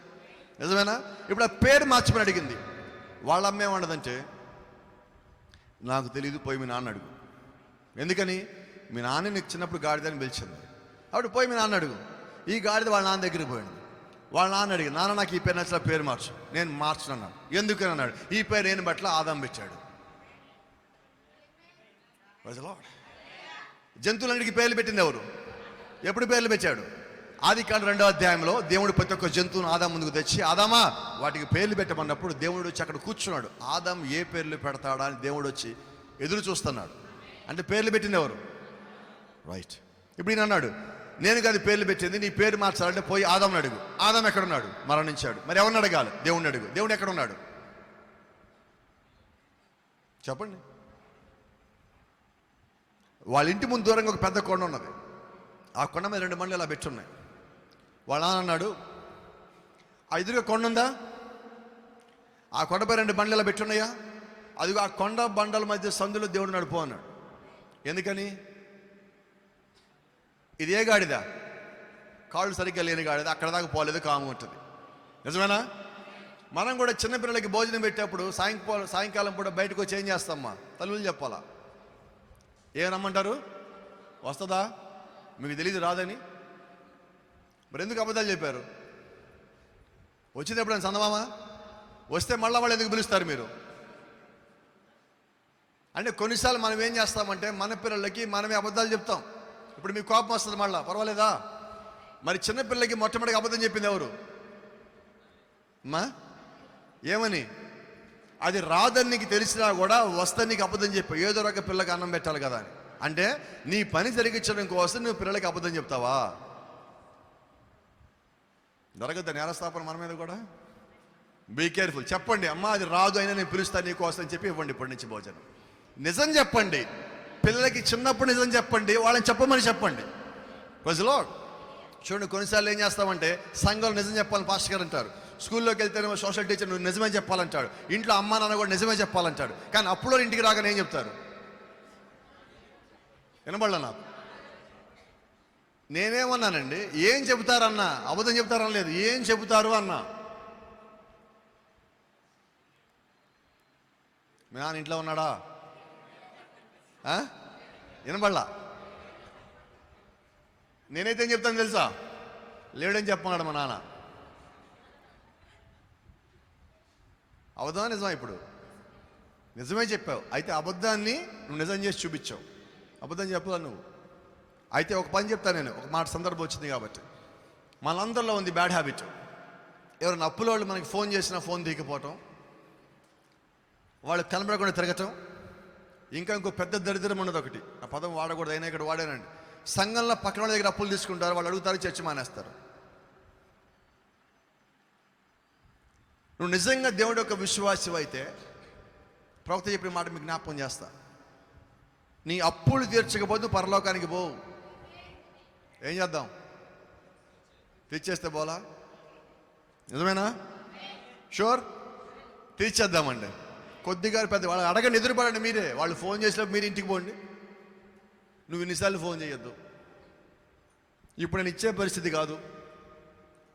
నిజమేనా? ఇప్పుడు ఆ పేరు మార్చమని అడిగింది. వాళ్ళ అమ్మ ఏమన్నదంటే, నాకు తెలియదు, పోయి మీ నాన్న అడుగు. ఎందుకని? మీ నాన్న నీకు చిన్నప్పుడు గాడిదని పిలిచింది, అప్పుడు పోయి మీ నాన్న అడుగు. ఈ గాడిద వాళ్ళ నాన్న దగ్గరికి పోయింది. వాళ్ళ నాన్న అడిగి, నాన్న నాకు ఈ పేరు నచ్చల, పేరు మార్చు. నేను మార్చను అన్నాడు. ఎందుకని అన్నాడు, ఈ పేరు నేను బట్ల ఆదాం పెట్టాడు. జంతువులన్నిటికీ పేర్లు పెట్టింది ఎవరు? ఎప్పుడు పేర్లు పెట్టాడు? ఆదికాండం 2వ అధ్యాయంలో దేవుడు ప్రతి ఒక్క జంతువును ఆదాం ముందుకు తెచ్చి, ఆదామా వాటికి పేర్లు పెట్టమన్నప్పుడు దేవుడు వచ్చి అక్కడ కూర్చున్నాడు. ఆదాం ఏ పేర్లు పెడతాడా అని దేవుడు వచ్చి ఎదురు చూస్తున్నాడు. అంటే పేర్లు పెట్టింది ఎవరు? రైట్. ఇప్పుడు ఈయన అన్నాడు, నేను కాదు పేర్లు పెట్టింది, నీ పేరు మార్చాలంటే పోయి ఆదాంని అడుగు. ఆదాం ఎక్కడున్నాడు? మరణించాడు. మరి ఎవరిని అడగాలి? దేవుడిని అడుగు. దేవుడు ఎక్కడున్నాడు చెప్పండి? వాళ్ళ ఇంటి ముందు దూరంగా ఒక పెద్ద కొండ ఉన్నది. ఆ కొండ మీద 2 బండ్లు ఇలా పెట్టున్నాయి. వాళ్ళ నాన్న అన్నాడు, ఆ ఎదురుగా కొండ ఉందా? ఆ కొండపై 2 బండ్లు ఇలా పెట్టున్నాయా? అదిగో ఆ కొండ బండల మధ్య సందులో దేవుడు నడుపు అన్నాడు. ఎందుకని? ఇది ఏ గాడిద? కాళ్ళు సరిగ్గా లేని గాడిద, అక్కడ దాకా పోలేదు, కాము ఉంటుంది. నిజమేనా? మనం కూడా చిన్నపిల్లలకి భోజనం పెట్టేప్పుడు సాయంకాలం పూట బయటకు వచ్చి ఏం చేస్తామ్మా? తల్లులు చెప్పాలా? ఏమనమ్మంటారు? వస్తుందా? మీకు తెలియదు రాదని. మరి ఎందుకు అబద్ధాలు చెప్పారు? వచ్చింది ఎప్పుడైనా చందమామా? వస్తే మళ్ళీ వాళ్ళు ఎందుకు పిలుస్తారు మీరు? అంటే కొన్నిసార్లు మనం ఏం చేస్తామంటే, మన పిల్లలకి మనమే అబద్ధాలు చెప్తాం. ఇప్పుడు మీకు కోపం వస్తుంది, మళ్ళా పర్వాలేదా? మరి చిన్నపిల్లలకి మొట్టమొదటిగా అబద్ధం చెప్పింది ఎవరు అమ్మా? ఏమని? అది రాదని నీకు తెలిసినా కూడా వస్తే నీకు అబద్ధం చెప్పావు, ఏదో రక పిల్లకి అన్నం పెట్టాలి కదా అని. అంటే నీ పని జరిగించడం కోసం నువ్వు పిల్లలకి అబద్ధం చెప్తావా? జరగద్దా నేరస్థాపన మన మీద కూడా? Be careful. చెప్పండి, అమ్మా అది రాదు అయినా నేను పిలుస్తాను నీకోసం అని చెప్పి ఇవ్వండి ఇప్పటి నుంచి భోజనం. నిజం చెప్పండి పిల్లలకి, చిన్నప్పుడు నిజం చెప్పండి, వాళ్ళని చెప్పమని చెప్పండి. ప్రజలో చూడండి, కొన్నిసార్లు ఏం చేస్తామంటే, సంఘంలో నిజం చెప్పాలని పాస్టర్ గారు అంటారు, స్కూల్లోకి వెళ్తేనేమో సోషల్ టీచర్ నువ్వు నిజమే చెప్పాలంటాడు, ఇంట్లో అమ్మా నాన్న కూడా నిజమే చెప్పాలంటాడు. కానీ అప్పుడు ఇంటికి రాగానే ఏం చెప్తారు? వినబడలా నాకు. నేనేమన్నానండి, ఏం చెబుతారన్నా? అబద్ధం చెబుతారని లేదు, ఏం చెబుతారు అన్నా. మీ నాన్న ఇంట్లో ఉన్నాడా? వినబడలా. నేనైతే ఏం చెప్తాను తెలుసా? లేడని చెప్పన్నాడు మా నాన్న. అవదా నిజమా? ఇప్పుడు నిజమే చెప్పావు, అయితే అబద్ధాన్ని నువ్వు నిజం చేసి చూపించావు. అబద్ధం చెప్పాల నువ్వు. అయితే ఒక పని చెప్తాను నేను, ఒక మాట సందర్భం వచ్చింది కాబట్టి. మనందరిలో ఉంది బ్యాడ్ హ్యాబిట్. ఎవరైనా అప్పుల వాళ్ళు మనకి ఫోన్ చేసినా ఫోన్ తీయకపోవటం, వాళ్ళు కనబడకుండా తిరగటం. ఇంకా ఇంకో పెద్ద దరిద్రం ఉన్నది ఒకటి, ఆ పదం వాడకూడదు అయినా ఇక్కడ వాడానండి. సంఘంలో పక్కన వాళ్ళ దగ్గర అప్పులు తీసుకుంటారు, వాళ్ళు అడుగుతారు, చర్చి మానేస్తారు. నువ్వు నిజంగా దేవుడి యొక్క విశ్వాసం అయితే ప్రవక్త చెప్పిన మాట మీకు జ్ఞాపకం చేస్తా, నీ అప్పులు తీర్చకపోతే పరలోకానికి పోవు. ఏం చేద్దాం? తీర్చేస్తే పోలా? నిజమేనా? షూర్, తీర్చేద్దామండి. కొద్దిగా పెద్ద వాళ్ళు అడగండి, ఎదురుపడండి మీరే. వాళ్ళు ఫోన్ చేసినప్పుడు మీరు ఇంటికి పోండి, నువ్వు ఇన్నిసార్లు ఫోన్ చేయొద్దు. ఇప్పుడు నేను ఇచ్చే పరిస్థితి కాదు,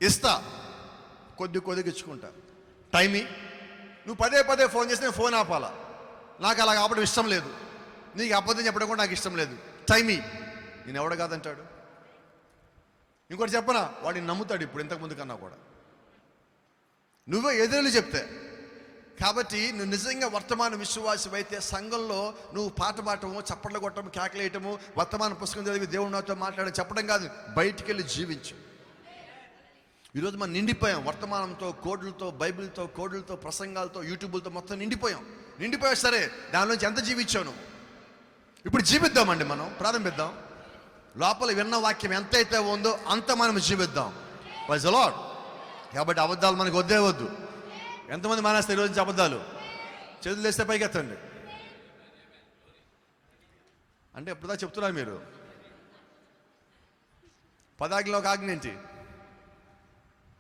ఇస్తా, కొద్దిగా ఇచ్చుకుంటా. టైమి నువ్వు పదే పదే ఫోన్ చేస్తే నేను ఫోన్ ఆపాలా? నాకు అలా ఆపడం ఇష్టం లేదు. నీకు అబద్ధం చెప్పడం కూడా నాకు ఇష్టం లేదు. టైమి నేను ఎవడ కాదంటాడు. ఇంకోటి చెప్పనా, వాడిని నమ్ముతాడు ఇప్పుడు ఇంతకుముందు కన్నా కూడా, నువ్వే ఎదురు చెప్తే. కాబట్టి నువ్వు నిజంగా వర్తమాన విశ్వాసం అయితే సంఘంలో నువ్వు పాట పాడటము, చప్పట్లు కొట్టడం, కేకలేయటము, వర్తమాన పుస్తకం చదివి దేవుడు నాతో మాట్లాడడం చెప్పడం కాదు, బయటికి వెళ్ళి జీవించు. ఈరోజు మనం నిండిపోయాం వర్తమానంతో, కోడ్లతో, బైబిల్తో, కోడ్లతో, ప్రసంగాలతో, యూట్యూబ్లతో మొత్తం నిండిపోయాం. సరే, దానిలోంచి ఎంత జీవించాను? ఇప్పుడు జీవిద్దామండి, మనం ప్రారంభిద్దాం. లోపల విన్న వాక్యం ఎంతైతే ఉందో అంత మనం జీవిద్దాం. Praise the lord. కాబట్టి అబద్ధాలు మనకు వద్దే వద్దు. ఎంతమంది మానేస్తారు ఈరోజు నుంచి అబద్ధాలు? చేతులు వేస్తే పైకి ఎత్తండి. అంటే ఎప్పుడుదా చెప్తున్నారు మీరు, పదాకిలో ఒక ఆజ్ఞ ఏంటి?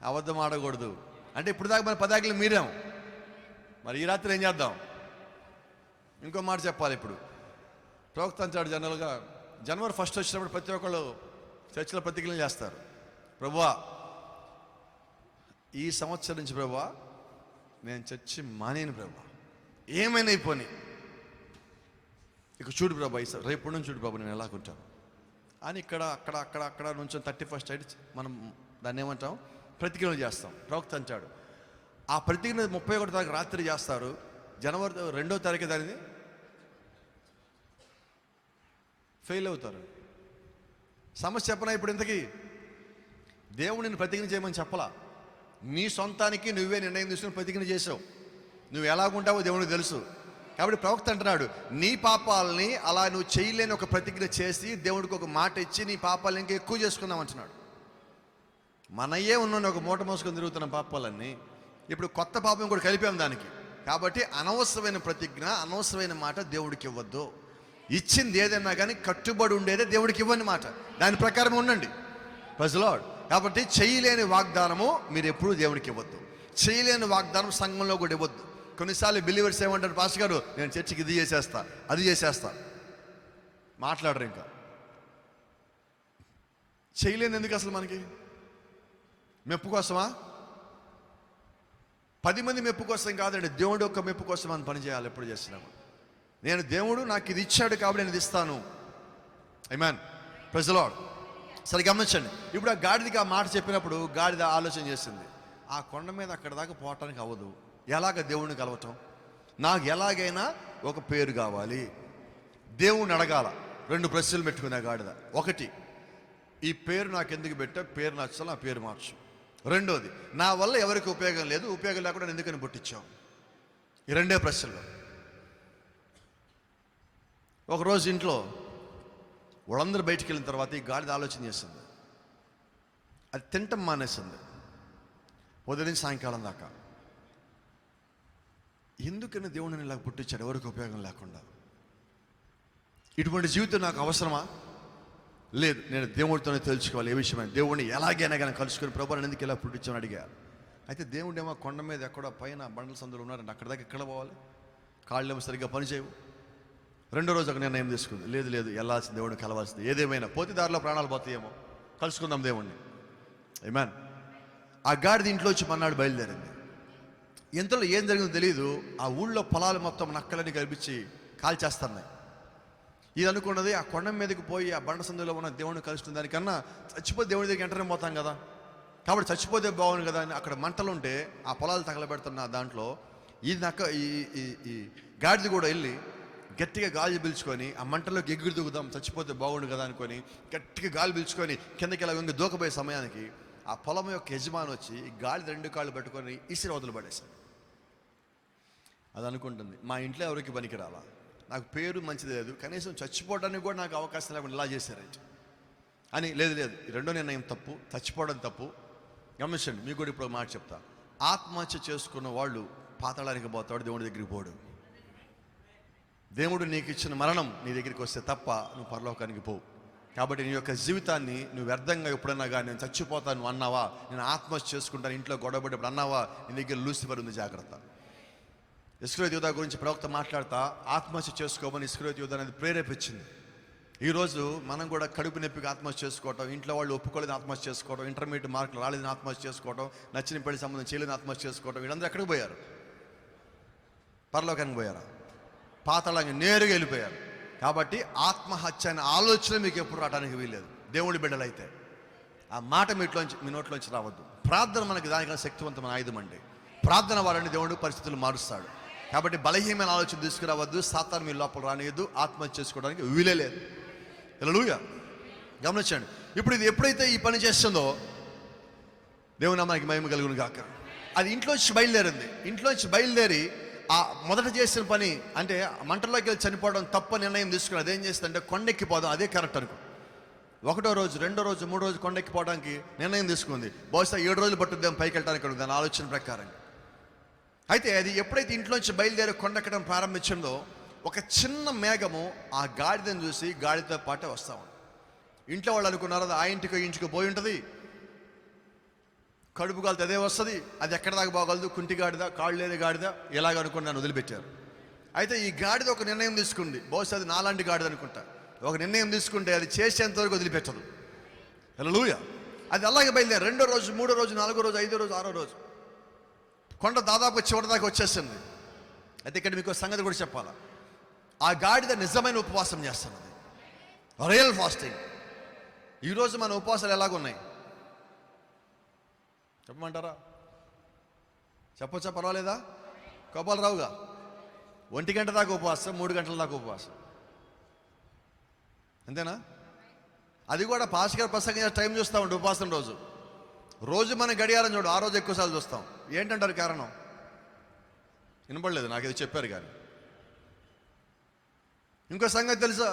అబద్ధం ఆడకూడదు. అంటే ఇప్పుడు దాకా మన పదాకిలు మీరాం. మరి ఈ రాత్రి ఏం చేద్దాం? ఇంకో మాట చెప్పాలి. ఇప్పుడు ప్రవక్త అంటాడు, జనరల్గా జనవరి 1 వచ్చినప్పుడు ప్రతి ఒక్కళ్ళు చర్చిలో ప్రతిజ్ఞలు చేస్తారు. ప్రభువా, ఈ సంవత్సరం నుంచి ప్రభువా నేను చర్చి మానేను ప్రభువా, ఏమైనా అయిపోని. ఇక చూడు ప్రభా, రేపు నుంచి చూడు ప్రభా నేను ఎలాగుంటాను అని ఇక్కడ అక్కడ అక్కడ అక్కడ నుంచి 31st అయితే మనం దాన్ని ఏమంటాం? ప్రతిజ్ఞలు చేస్తాం. ప్రవక్త అంటాడు ఆ ప్రతిజ్ఞ 31వ తారీఖు రాత్రి చేస్తారు. జనవరి 2వ తారీఖు దానిది ఫెయిల్ అవుతారు. సమస్య చెప్పనా? ఇప్పుడు ఇంతకీ దేవుడిని ప్రతిజ్ఞ చేయమని చెప్పలా, నీ సొంతానికి నువ్వే నిర్ణయం తీసుకుని ప్రతిజ్ఞ చేసావు. నువ్వు ఎలాగుంటావో దేవుడికి తెలుసు. కాబట్టి ప్రవక్త అంటున్నాడు, నీ పాపాలని అలా నువ్వు చేయలేని ఒక ప్రతిజ్ఞ చేసి దేవుడికి ఒక మాట ఇచ్చి నీ పాపాలను ఇంకా ఎక్కువ చేసుకుందాం అంటున్నాడు. మనయే ఉన్న ఒక మూట మోసుకొని తిరుగుతున్న పాపాలన్నీ ఇప్పుడు కొత్త పాపం కూడా కలిపాం దానికి. కాబట్టి అనవసరమైన ప్రతిజ్ఞ, అనవసరమైన మాట దేవుడికి ఇవ్వద్దు. ఇచ్చింది ఏదైనా కానీ కట్టుబడి ఉండేదే దేవుడికి ఇవ్వని మాట, దాని ప్రకారం ఉండండి. Praise the lord. కాబట్టి చేయలేని వాగ్దానము మీరు ఎప్పుడూ దేవుడికి ఇవ్వద్దు. చేయలేని వాగ్దానం సంఘంలో కూడా ఇవ్వద్దు. కొన్నిసార్లు బిలీవర్స్ ఏమంటారు, పాస్టర్ గారు నేను చర్చికి ఇది చేసేస్తా, అది చేసేస్తా, మాట్లాడరు. ఇంకా చేయలేని ఎందుకు అసలు? మనకి మెప్పు కోసమా? 10 మంది మెప్పు కోసం కాదండి, దేవుడు యొక్క మెప్పు కోసం మనం పని చేయాలి. ఎప్పుడు చేస్తున్నాము, నేను దేవుడు నాకు ఇది ఇచ్చాడు కాబట్టి నేను ఇది ఇస్తాను. ఆమేన్. Praise the lord. సరే గమనించండి. ఇప్పుడు ఆ గాడిదకి ఆ మాట చెప్పినప్పుడు గాడిద ఆలోచన చేసింది, ఆ కొండ మీద అక్కడ దాకా పోవటానికి అవ్వదు, ఎలాగ దేవుడిని కలవటం? నాకు ఎలాగైనా ఒక పేరు కావాలి. దేవుడిని అడగాల. 2 ప్రశ్నలు పెట్టుకున్నా గాడిద. ఒకటి, ఈ పేరు నాకు ఎందుకు పెట్టా? పేరు నచ్చాలి, ఆ పేరు మార్చు. రెండోది, నా వల్ల ఎవరికి ఉపయోగం లేదు, ఉపయోగం లేకుండా ఎందుకని పుట్టించావు? ఈ 2 ప్రశ్నలు. ఒకరోజు ఇంట్లో వాళ్ళందరూ బయటికి వెళ్ళిన తర్వాత ఈ గాడిద ఆలోచన చేస్తుంది. అది తింటం మానేసింది ఉదయం నుంచి సాయంకాలం దాకా. ఎందుకని దేవుడిని ఇలా పుట్టించాడు ఎవరికి ఉపయోగం లేకుండా? ఇటువంటి జీవితం నాకు అవసరమా? లేదు, నేను దేవుడితోనే తెలుసుకోవాలి ఏ విషయమైనా. దేవుడిని ఎలాగైనా కానీ కలుసుకొని ప్రభువుని ఎందుకు ఇలా పుట్టించామని అడిగారు. అయితే దేవుడేమో కొండ మీద ఎక్కడో పైన బండల సందులు ఉన్నారంటే అక్కడ దాకా ఎక్కడ పోవాలి? కాళ్ళేమో సరిగ్గా పనిచేయవు. 2వ రోజు ఒక నిర్ణయం తీసుకుంది, లేదు లేదు వెళ్ళాల్సింది, దేవుడిని కలవాల్సింది. ఏదేమైనా పోతే దారిలో ప్రాణాలు పోతాయేమో, కలుసుకుందాం దేవుణ్ణి. ఆమేన్. ఆ గాడిద ఇంట్లో వచ్చి మన్నాడు బయలుదేరింది. ఇంతలో ఏం జరిగిందో తెలియదు, ఆ ఊళ్ళో పొలాలు మొత్తం నక్కలని కనిపించి కాల్చేస్తున్నాయి. ఇది అనుకున్నది, ఆ కొండ మీదకి పోయి ఆ బండ సందులో ఉన్న దేవుడిని కలుసుకున్న దానికన్నా చచ్చిపోతే దేవుడి దగ్గరికి ఎంటనే పోతాం కదా, కాబట్టి చచ్చిపోతే బాగుంది కదా అని అక్కడ మంటలు ఉంటే ఆ పొలాలు తగలబెడుతున్న దాంట్లో ఈ నక్క ఈ గాడిద కూడా వెళ్ళి గట్టిగా గాలి పీల్చుకొని ఆ మంటలోకి ఎగురు దిగుదాం, చచ్చిపోతే బాగుండు కదా అనుకొని గట్టిగా గాలి పీల్చుకొని కిందకి ఇలా వంగి దూకపోయే సమయానికి ఆ పొలం యొక్క యజమాని వచ్చి ఈ గాలి 2 కాళ్ళు పెట్టుకొని ఇసిరి వదిలి పడేశాడు. అది అనుకుంటుంది, మా ఇంట్లో ఎవరికి పనికిరాలా, నాకు పేరు మంచిది లేదు, కనీసం చచ్చిపోవడానికి కూడా నాకు అవకాశం లేకుండా ఇలా చేశారంటే అని. లేదు లేదు, ఈ రెండో నిర్ణయం తప్పు, చచ్చిపోవడం తప్పు. గమనించండి, మీకు కూడా ఇప్పుడు మాట చెప్తా. ఆత్మహత్య చేసుకున్న వాళ్ళు పాతాళానికి పోతాడు, దేవుడి దగ్గరికి పోడు. దేవుడు నీకు ఇచ్చిన మరణం నీ దగ్గరికి వస్తే తప్ప నువ్వు పరలోకానికి పోవు. కాబట్టి నీ యొక్క జీవితాన్ని నువ్వు వ్యర్థంగా ఎప్పుడన్నా కానీ నేను చచ్చిపోతాను అన్నావా, నేను ఆత్మహత్య చేసుకుంటాను ఇంట్లో గొడవపడేప్పుడు అన్నావా, నీ దగ్గర లూసిఫర్ ఉంది, జాగ్రత్త. ఇస్కరియోతు యూదా గురించి ప్రవక్త మాట్లాడతా ఆత్మహత్య చేసుకోమని ఇస్కరియోతు యూదా అనేది ప్రేరేపించింది. ఈరోజు మనం కూడా కడుపు నొప్పికి ఆత్మహత్య చేసుకోవటం, ఇంట్లో వాళ్ళు ఒప్పుకోలేని ఆత్మహత్య చేసుకోవడం, ఇంటర్మీడియట్ మార్కులు రాలేదని ఆత్మహత్య చేసుకోవడం, నచ్చిన పెళ్లి సంబంధం చేయలేని ఆత్మహత్య చేసుకోవడం, వీళ్ళందరూ ఎక్కడికి పోయారు? పరలోకానికి పోయారా? పాతాళానికి నేరుగా వెళ్ళిపోయారు. కాబట్టి ఆత్మహత్య అనే ఆలోచన మీకు ఎప్పుడు రావడానికి వీల్లేదు. దేవుడి బిడ్డలైతే ఆ మాట మీ నోట్లోంచి రావద్దు. ప్రార్థన మనకి దానికన్నా శక్తివంతమైన ఆయుధం అండి. ప్రార్థన వారిని దేవుడు పరిస్థితులు మారుస్తాడు. కాబట్టి బలహీనమైన ఆలోచన తీసుకురావద్దు, సాతాను మీ లోపల రానియద్దు, ఆత్మహత్య చేసుకోవడానికి వీలే లేదు. హల్లెలూయా. గమనించండి, ఇప్పుడు ఇది ఎప్పుడైతే ఈ పని చేస్తుందో దేవుని నామానికి మహిమ కలుగును గాక. అది ఇంట్లోంచి బయలుదేరింది. ఇంట్లోంచి బయలుదేరి ఆ మొదట చేసిన పని అంటే మంటల్లోకి వెళ్ళి చనిపోవడం తప్ప నిర్ణయం తీసుకుని అదేం చేస్తుందంటే కొండెక్కిపోదాం, అదే కరెక్ట్ అనుకో. 1వ రోజు 2వ రోజు 3వ రోజు కొండెక్కిపోవడానికి నిర్ణయం తీసుకుంది. బహుశా 7 రోజులు పట్టుద్దాం పైకి వెళ్ళడానికి దాని ఆలోచన ప్రకారం. అయితే అది ఎప్పుడైతే ఇంట్లోంచి బయలుదేరి కొండెక్కడం ప్రారంభించిందో ఒక చిన్న మేఘము ఆ గాడిదను చూసి గాడితో పాటే వస్తా ఉంది. ఇంట్లో వాళ్ళు అనుకున్నారు అది ఆ ఇంటికి ఇంటికి పోయి ఉంటుంది, కడుపు కాలితే అదే వస్తుంది, అది ఎక్కడ దాకా బాగలదు, కుంటి గాడిద, కాళ్ళు లేని గాడిద, ఎలాగ అనుకుని నన్ను వదిలిపెట్టారు. అయితే ఈ గాడిద ఒక నిర్ణయం తీసుకుంది. బహుశా అది నాలాంటి గాడిద అనుకుంటా. ఒక నిర్ణయం తీసుకుంటే అది చేసేంతవరకు వదిలిపెట్టదు. హల్లెలూయా. అది అలాగే బయలుదేరి 2వ రోజు 3వ రోజు 4వ రోజు 5వ రోజు 6వ రోజు కొండ దాదాపు చివరి దాకా వచ్చేసింది. అయితే ఇక్కడ మీకు సంగతి కూడా చెప్పాలా, ఆ గాడిద నిజమైన ఉపవాసం చేస్తున్నది, రియల్ ఫాస్టింగ్. ఈరోజు మన ఉపవాసాలు ఎలాగున్నాయి చెప్పమంటారా? చెప్పొచ్చా? పర్వాలేదా? కోపాలరావుగా 1 గంట దాకా ఉపవాసం, 3 గంటల దాకా ఉపవాసం, అంతేనా? అది కూడా పాస్టర్ ప్రసంగం టైం చూస్తూ ఉంటే ఉపవాసం రోజు మనం గడియారం చూడు, ఆ రోజు ఎక్కువసార్లు చూస్తాం. ఏంటంటారు కారణం? వినపడలేదు నాకు, ఇది చెప్పారు కానీ. ఇంకో సంగతి తెలుసా,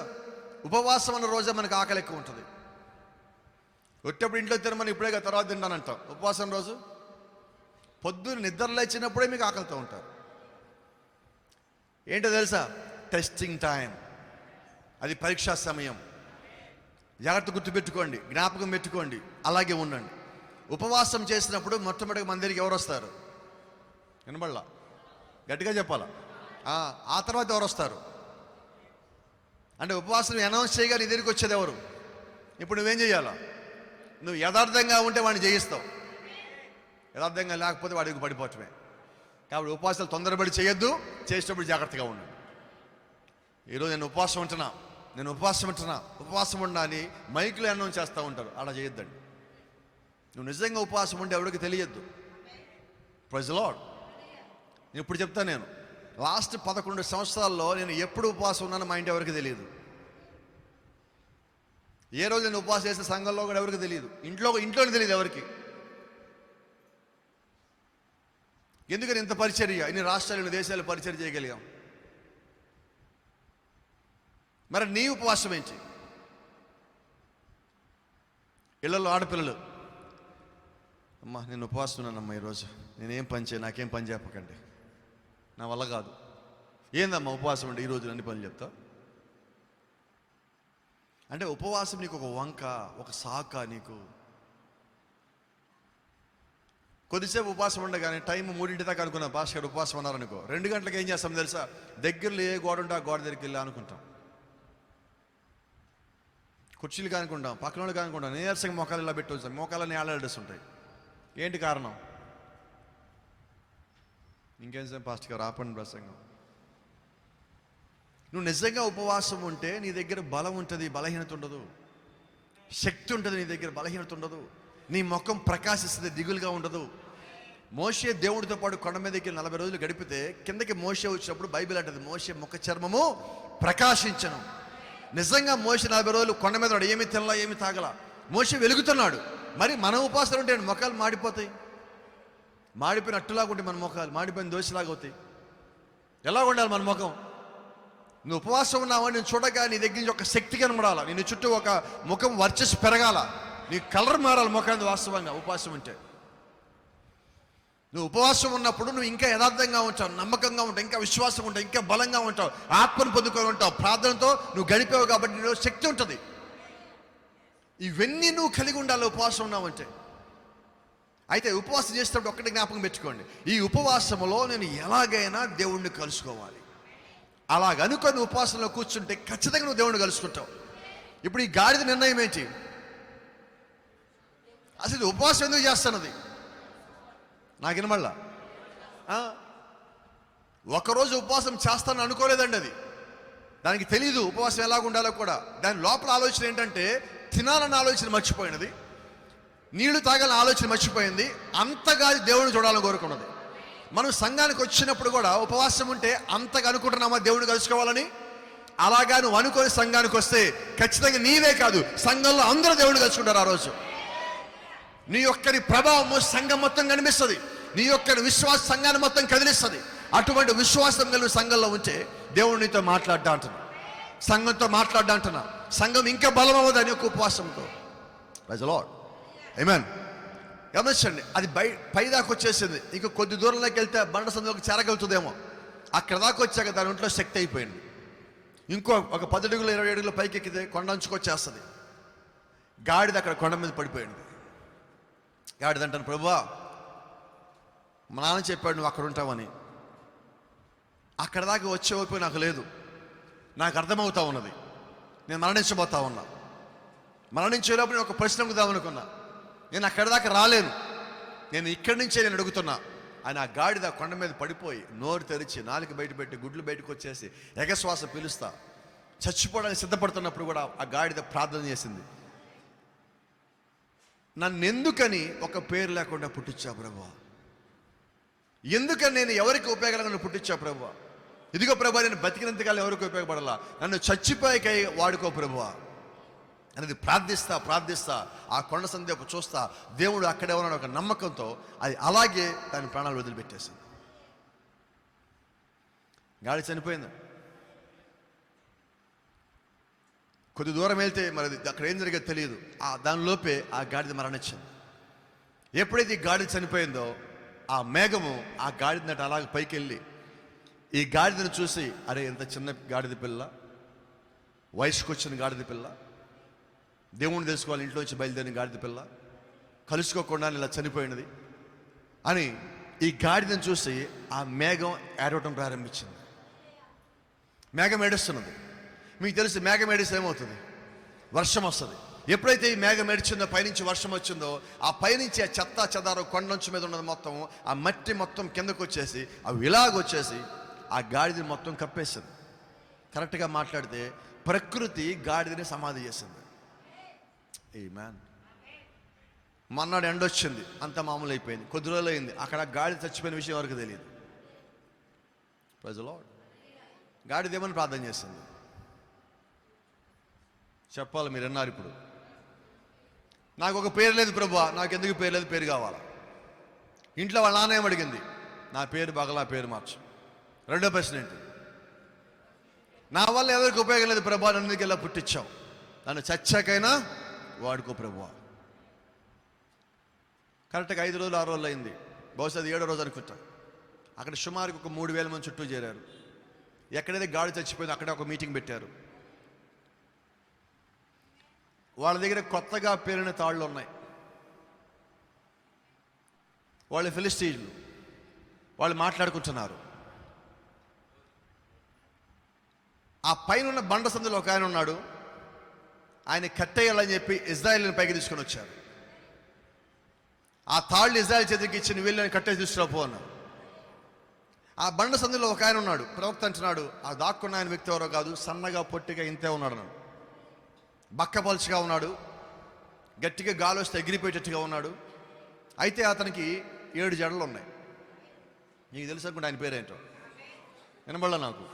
ఉపవాసం అన్న రోజే మనకు ఆకలి ఎక్కువ ఉంటుంది. వచ్చేప్పుడు ఇంట్లో తినమని ఇప్పుడే తర్వాత తింటానంటాం. ఉపవాసం రోజు పొద్దున్న నిద్ర లేచినప్పుడే మీకు ఆకలితో ఉంటారు. ఏంటో తెలుసా? టెస్టింగ్ టైం, అది పరీక్షా సమయం. జాగ్రత్త గుర్తుపెట్టుకోండి, జ్ఞాపకం పెట్టుకోండి, అలాగే ఉండండి. ఉపవాసం చేసినప్పుడు మొట్టమొదటిగా మన దగ్గరికి ఎవరు వస్తారు? వినబడలా, గట్టిగా చెప్పాలా? ఆ తర్వాత ఎవరు వస్తారు అంటే ఉపవాసం అనౌన్స్ చేయగా నీ దగ్గరికి వచ్చేది ఎవరు? ఇప్పుడు నువ్వేం చేయాలా? నువ్వు యథార్థంగా ఉంటే వాడిని జయిస్తావు, యథార్థంగా లేకపోతే వాడికి పడిపోవటమే. కాబట్టి ఉపవాసాలు తొందరపడి చేయొద్దు, చేసేటప్పుడు జాగ్రత్తగా ఉండండి. ఈరోజు నేను ఉపవాసం ఉంటున్నా అని మైకులు అనౌన్స్ చేస్తూ ఉంటారు, అలా చేయొద్దండి. నువ్వు నిజంగా ఉపవాసం ఉంటే ఎవరికి తెలియద్దు. Praise the lord. నేను ఇప్పుడు చెప్తాను, నేను లాస్ట్ 11 సంవత్సరాల్లో నేను ఎప్పుడు ఉపవాసం ఉన్నానో మా ఇంటి ఎవరికి తెలియదు. ఏ రోజు నేను ఉపవాసం చేసే సంఘంలో కూడా ఎవరికి తెలియదు, ఇంట్లోనే తెలియదు ఎవరికి. ఎందుకని ఇంత పరిచర్య, ఇన్ని రాష్ట్రాలు, ఇన్ని దేశాలు పరిచర్య చేయగలిగాం? మరి నీ ఉపవాసం ఏంటి? ఇళ్లలో ఆడపిల్లలు, అమ్మా నేను ఉపవాసం ఉన్నానమ్మా, ఈరోజు నేనేం పని చేయ, నాకేం పని చెప్పకండి, నా వల్ల కాదు. ఏందమ్మా ఉపవాసం అంటే ఈరోజు అన్ని పనులు చెప్తా అంటే ఉపవాసం నీకు ఒక వంక, ఒక సాక. నీకు కొద్దిసేపు ఉపవాసం ఉండగానే టైం 3 దాకా అనుకున్నాం, పాస్టర్ గారు ఉపవాసం అన్నారనుకో, 2 గంటలకు ఏం చేస్తాం తెలుసా? దగ్గరలో ఏ గోడ ఉంటే ఆ గోడ దగ్గరికి వెళ్ళి అనుకుంటాం, కుర్చీలు కానుకుంటాం, పక్కన వాళ్ళు కానుకుంటాం, నీరసంగా మోకాలు ఇలా పెట్టి వచ్చాం, మోకాలని ఆడేస్తుంటాయి. ఏంటి కారణం? ఇంకేం సార్ పాస్టర్ గారు ఆపండి ప్రసంగం. నువ్వు నిజంగా ఉపవాసం ఉంటే నీ దగ్గర బలం ఉంటుంది, బలహీనత ఉండదు. శక్తి ఉంటుంది నీ దగ్గర, బలహీనత ఉండదు. నీ ముఖం ప్రకాశిస్తుంది, దిగులుగా ఉండదు. మోషే దేవుడితో పాటు కొండ మీదకి 40 రోజులు గడిపితే కిందకి మోషే వచ్చినప్పుడు బైబిల్ అంటది మోషే ముఖ చర్మము ప్రకాశించను. నిజంగా మోషే 40 రోజులు కొండ మీద ఉన్నాడు, ఏమి తినలా ఏమి తాగల, మోషే వెలుగుతున్నాడు. మరి మన ఉపాసన ఉంటే ముఖాలు మాడిపోతాయి, మాడిపోయిన అట్టులాగా ఉంటాయి మన ముఖాలు, మాడిపోయిన దోశలాగా అవుతాయి. ఎలా ఉండాలి మన ముఖం? నువ్వు ఉపవాసం ఉన్నావా, నేను చూడగా నీ దగ్గర నుంచి ఒక శక్తి కనబడాలా, నేను చుట్టూ ఒక ముఖం వర్చస్సు పెరగాల, నీ కలర్ మారాలి ముఖాన్ని. వాస్తవంగా ఉపవాసం ఉంటే నువ్వు ఉపవాసం ఉన్నప్పుడు నువ్వు ఇంకా యథార్థంగా ఉంటావు, నమ్మకంగా ఉంటావు, ఇంకా విశ్వాసం ఉంటావు, ఇంకా బలంగా ఉంటావు, ఆత్మను పొందుకొని ఉంటావు. ప్రార్థనతో నువ్వు గడిపావు కాబట్టి నీలో శక్తి ఉంటుంది. ఇవన్నీ నువ్వు కలిగి ఉండాలి ఉపవాసం ఉన్నావంటే. అయితే ఉపవాసం చేసేటప్పుడు ఒక్కటి జ్ఞాపకం పెట్టుకోండి, ఈ ఉపవాసములో నేను ఎలాగైనా దేవుణ్ణి కలుసుకోవాలి. అలాగనుకొని ఉపవాసంలో కూర్చుంటే ఖచ్చితంగా నువ్వు దేవుణ్ణి కలుసుకుంటావు. ఇప్పుడు ఈ గాడిద నిర్ణయం ఏంటి? అసలు ఉపవాసం ఎందుకు చేస్తున్నది నాకు వినమల్లా. ఒకరోజు ఉపవాసం చేస్తాను అనుకోలేదండి అది, దానికి తెలీదు ఉపవాసం ఎలాగ ఉండాలో కూడా. దాని లోపల ఆలోచన ఏంటంటే తినాలన్న ఆలోచన మర్చిపోయినది, నీళ్లు తాగాలని ఆలోచన మర్చిపోయింది, అంతగా దేవుడిని చూడాలని కోరుకున్నది. మనం సంఘానికి వచ్చినప్పుడు కూడా ఉపవాసం ఉంటే అంతగా అనుకుంటున్నామా దేవుడిని కలుసుకోవాలని? అలాగా నువ్వు అనుకొని సంఘానికి వస్తే ఖచ్చితంగా నీవే కాదు సంఘంలో అందరూ దేవుడిని కలుసుకుంటారు. ఆ రోజు నీ యొక్కని ప్రభావము సంఘం మొత్తం కనిపిస్తుంది, నీ యొక్క విశ్వాస సంఘాన్ని మొత్తం కదిలిస్తుంది. అటువంటి విశ్వాసం కలిగిన సంఘంలో ఉంటే దేవుడు నీతో మాట్లాడ్డా అంటున్నా, సంఘంతో మాట్లాడ్డా అంటున్నా. సంఘం ఇంకా బలం అవ్వదు అని యొక్క ఉపవాసంతో. ప్రైజ్ ది లార్డ్, ఆమేన్. గమనించండి, అది పై దాకా వచ్చేసింది. ఇంకా కొద్ది దూరంలోకి వెళ్తే బండ సందులోకి చేరగలుగుతుందేమో. అక్కడ దాకా వచ్చాక దాని ఒంట్లో శక్తి అయిపోయింది. ఇంకో ఒక 10 అడుగులు 20 అడుగులు పైకి ఎక్కితే కొండ అంచుకొచ్చేస్తుంది. గాడిద అక్కడ కొండ మీద పడిపోయింది. గాడిద అంటాను, ప్రభువా మా నాన్న చెప్పాడు నువ్వు అక్కడ ఉంటావని. అక్కడ దాకా వచ్చే వైపు నాకు లేదు, నాకు అర్థమవుతా ఉన్నది, నేను మరణించబోతా ఉన్నా. మరణించేటప్పుడు నేను ఒక ప్రశ్న అడుగుదామనుకున్నా, నేను అక్కడ దాకా రాలేను, నేను ఇక్కడి నుంచే నేను అడుగుతున్నా అని. ఆ గాడిద కొండ మీద పడిపోయి నోరు తెరిచి నాలుక బయట పెట్టి గుడ్లు బయటకు వచ్చేసి ఎగశ్వాస పీలుస్తా చచ్చిపోవడానికి సిద్ధపడుతున్నప్పుడు కూడా ఆ గాడిద ప్రార్థన చేసింది, నన్నెందుకని ఒక పేరు లేకుండా పుట్టించా ప్రభువా, ఎందుకని నేను ఎవరికి ఉపయోగకరంగా పుట్టించా ప్రభువా, ఇదిగో ప్రభువా నేను బతికినంతకాలం ఎవరికి ఉపయోగపడాలా, నన్ను చచ్చిపోయాకై వాడుకో ప్రభువా అనేది ప్రార్థిస్తా ఆ కొండ సందేపు చూస్తా దేవుడు అక్కడే ఉన్నాడు ఒక నమ్మకంతో అది అలాగే దాని ప్రాణాలు వదిలిపెట్టేసింది. గాడి చనిపోయింది. కొద్ది దూరం వెళ్తే మరి అక్కడ ఏం జరిగేది తెలియదు. దానిలోపే ఆ గాడిద మరణించింది. ఎప్పుడైతే ఈ గాడిద చనిపోయిందో ఆ మేఘము ఆ గాడిద నట అలాగే పైకి వెళ్ళి ఈ గాడిదను చూసి, అరే ఎంత చిన్న గాడిద పిల్ల, వయసుకు వచ్చిన గాడిద పిల్ల, దేవుణ్ణి తెలుసుకోవాలి ఇంట్లో వచ్చి బయలుదేరిన గాడిద పిల్ల, కలుసుకోకుండా ఇలా చనిపోయినది అని ఈ గాడిదను చూసి ఆ మేఘం ఏడవటం ప్రారంభించింది. మేఘం ఏడుస్తున్నది. మీకు తెలుసు మేఘం ఏడిస్తే ఏమవుతుంది? వర్షం వస్తుంది. ఎప్పుడైతే ఈ మేఘం ఏడ్చిందో, పైనుంచి వర్షం వచ్చిందో, ఆ పైనుంచి ఆ చెత్త చెదారం కొండంచు మీద ఉన్నది మొత్తం, ఆ మట్టి మొత్తం కిందకు వచ్చేసి అవి ఇలాగొచ్చేసి ఆ గాడిదని మొత్తం కప్పేసింది. కరెక్ట్గా మాట్లాడితే ప్రకృతి గాడిదని సమాధి చేసింది. ఆమేన్. మన్నాడు ఎండ వచ్చింది, అంత మామూలు అయిపోయింది. కొద్ది రోజులు అయింది, అక్కడ గాడి చచ్చిపోయిన విషయం వరకు తెలియదు. Praise the lord. గాడిదేమని ప్రార్థన చేసింది చెప్పాలి, మీరు అన్నారు. ఇప్పుడు నాకు ఒక పేరు లేదు ప్రభువా, నాకు ఎందుకు పేరు లేదు, పేరు కావాలా. ఇంట్లో వాళ్ళ నాన్న ఏం అడిగింది, నా పేరు బగలా, పేరు మార్చు. రెండో ప్రశ్న ఏంటి, నా వల్ల ఎవరికి ఉపయోగం లేదు ప్రభువా, నన్ను ఎందుకు ఇలా పుట్టించావు, నన్ను చచ్చాకైనా వాడుకో ప్రభువా. కరెక్ట్గా 5 రోజులు 6 రోజులు అయింది, బహుశా అది 7వ రోజు అనుకుంటా. అక్కడ సుమారుగా ఒక 3000 మంది చుట్టూ చేరారు. ఎక్కడైతే గాడి చచ్చిపోయిందో అక్కడే ఒక మీటింగ్ పెట్టారు. వాళ్ళ దగ్గర కొత్తగా పేరిన తాళ్ళు ఉన్నాయి. వాళ్ళు ఫిలిస్తీన్లు, వాళ్ళు మాట్లాడుకుంటున్నారు. ఆ పైన ఉన్న బండ సందులో ఒక ఆయన ఉన్నాడు, ఆయన కట్టేయాలని చెప్పి ఇజ్రాయేల్ని పైకి తీసుకొని వచ్చారు. ఆ తాళ్ళు ఇజ్రాయేల్ చేతికి ఇచ్చి నువ్వు వెళ్ళని కట్టేసి తీసుకురాపో అన్నారు. ఆ బండ సందులో ఒక ఆయన ఉన్నాడు, ప్రవక్త అంటున్నాడు, ఆ దాక్కున్న ఆయన వ్యక్తి ఎవరో కాదు, సన్నగా పొట్టిగా ఇంతే ఉన్నాడు అన్నాడు. బక్కపలుచుగా ఉన్నాడు, గట్టిగా గాలి వస్తే ఎగిరిపోయేటట్టుగా ఉన్నాడు. అయితే అతనికి 7 జడలు ఉన్నాయి. మీకు తెలుసు అనుకుంటే ఆయన పేరు ఏంటో, వినబడలా నాకు.